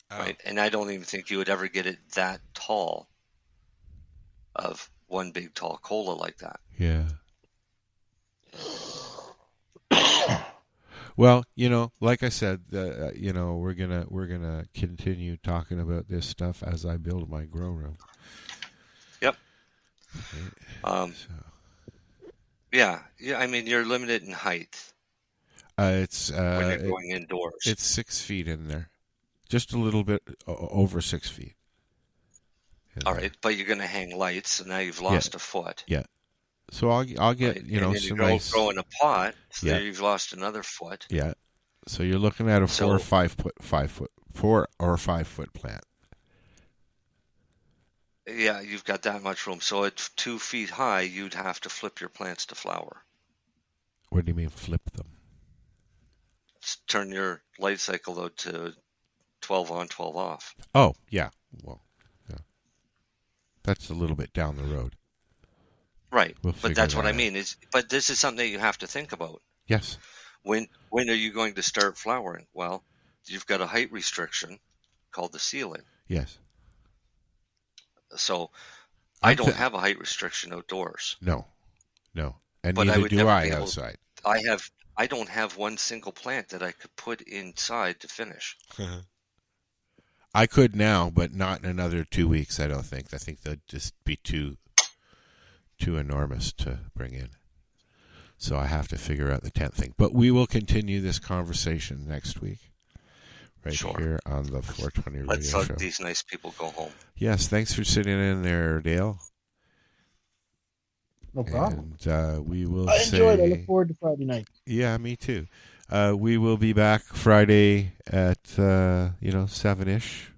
Speaker 4: Right? And I don't even think you would ever get it that tall of one big tall cola like that.
Speaker 3: Yeah. Well, like I said, we're gonna continue talking about this stuff as I build my grow room.
Speaker 4: Yep. Yeah. I mean, you're limited in height.
Speaker 3: It's
Speaker 4: when you're going indoors.
Speaker 3: It's 6 feet in there, just a little bit over 6 feet.
Speaker 4: All right, but you're going to hang lights, so now you've lost a foot.
Speaker 3: Yeah. So I'll get some nice.
Speaker 4: Grow in a pot, so there you've lost another foot.
Speaker 3: Yeah. So you're looking at a 4 or 5 foot plant.
Speaker 4: Yeah, you've got that much room. So at 2 feet high, you'd have to flip your plants to flower.
Speaker 3: What do you mean flip them?
Speaker 4: Turn your light cycle though to 12 on, 12 off.
Speaker 3: Oh yeah. Well, yeah. That's a little bit down the road.
Speaker 4: Right, but that's what I mean. But this is something that you have to think about.
Speaker 3: Yes.
Speaker 4: When are you going to start flowering? Well, you've got a height restriction called the ceiling.
Speaker 3: Yes.
Speaker 4: So I don't have a height restriction outdoors.
Speaker 3: No. No, and
Speaker 4: But I
Speaker 3: neither
Speaker 4: would
Speaker 3: do
Speaker 4: never
Speaker 3: I
Speaker 4: be able-
Speaker 3: outside.
Speaker 4: I don't have one single plant that I could put inside to finish.
Speaker 3: I could now, but not in another 2 weeks, I don't think. I think they'd just be too enormous to bring in. So I have to figure out the tent thing. But we will continue this conversation next week. Right here on the 420 Radio
Speaker 4: Let's
Speaker 3: Show.
Speaker 4: let these nice people go home.
Speaker 3: Yes, thanks for sitting in there, Dale.
Speaker 5: No problem.
Speaker 3: And we will
Speaker 5: I enjoyed it. I
Speaker 3: say...
Speaker 5: look forward to Friday night.
Speaker 3: Yeah, me too. We will be back Friday at 7-ish.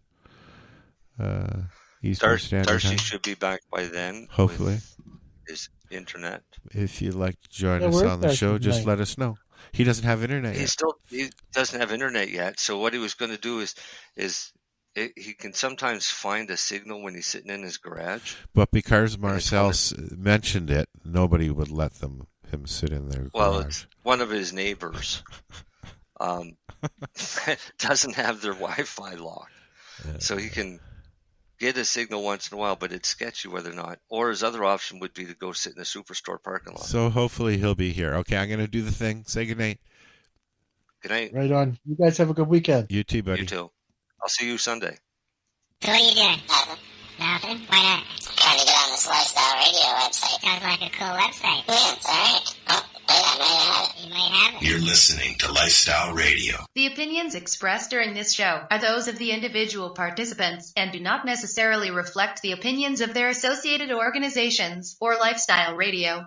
Speaker 3: Eastern Standard
Speaker 4: Darcy
Speaker 3: Time.
Speaker 4: should be back by then.
Speaker 3: Hopefully.
Speaker 4: With his internet.
Speaker 3: If you'd like to join us on the show, just let us know. He doesn't have internet yet.
Speaker 4: He doesn't have internet yet. So what he was going to do is he can sometimes find a signal when he's sitting in his garage.
Speaker 3: But because Marcel mentioned it, nobody would let him sit in their garage.
Speaker 4: Well, it's one of his neighbors doesn't have their Wi-Fi locked. So he can get a signal once in a while, but it's sketchy whether or not. Or his other option would be to go sit in a superstore parking lot.
Speaker 3: So hopefully he'll be here. Okay, I'm going to do the thing. Say goodnight.
Speaker 4: Good night.
Speaker 5: Right on. You guys have a good weekend.
Speaker 3: You too, buddy.
Speaker 4: You too. I'll see you Sunday.
Speaker 10: So what are you doing? Nothing. Why not? Trying to get on this Lifestyle Radio website. Sounds like a cool website. Yeah, it's alright. Oh, wait, I might have it. You might have it.
Speaker 8: You're listening to Lifestyle Radio.
Speaker 1: The opinions expressed during this show are those of the individual participants and do not necessarily reflect the opinions of their associated organizations or Lifestyle Radio.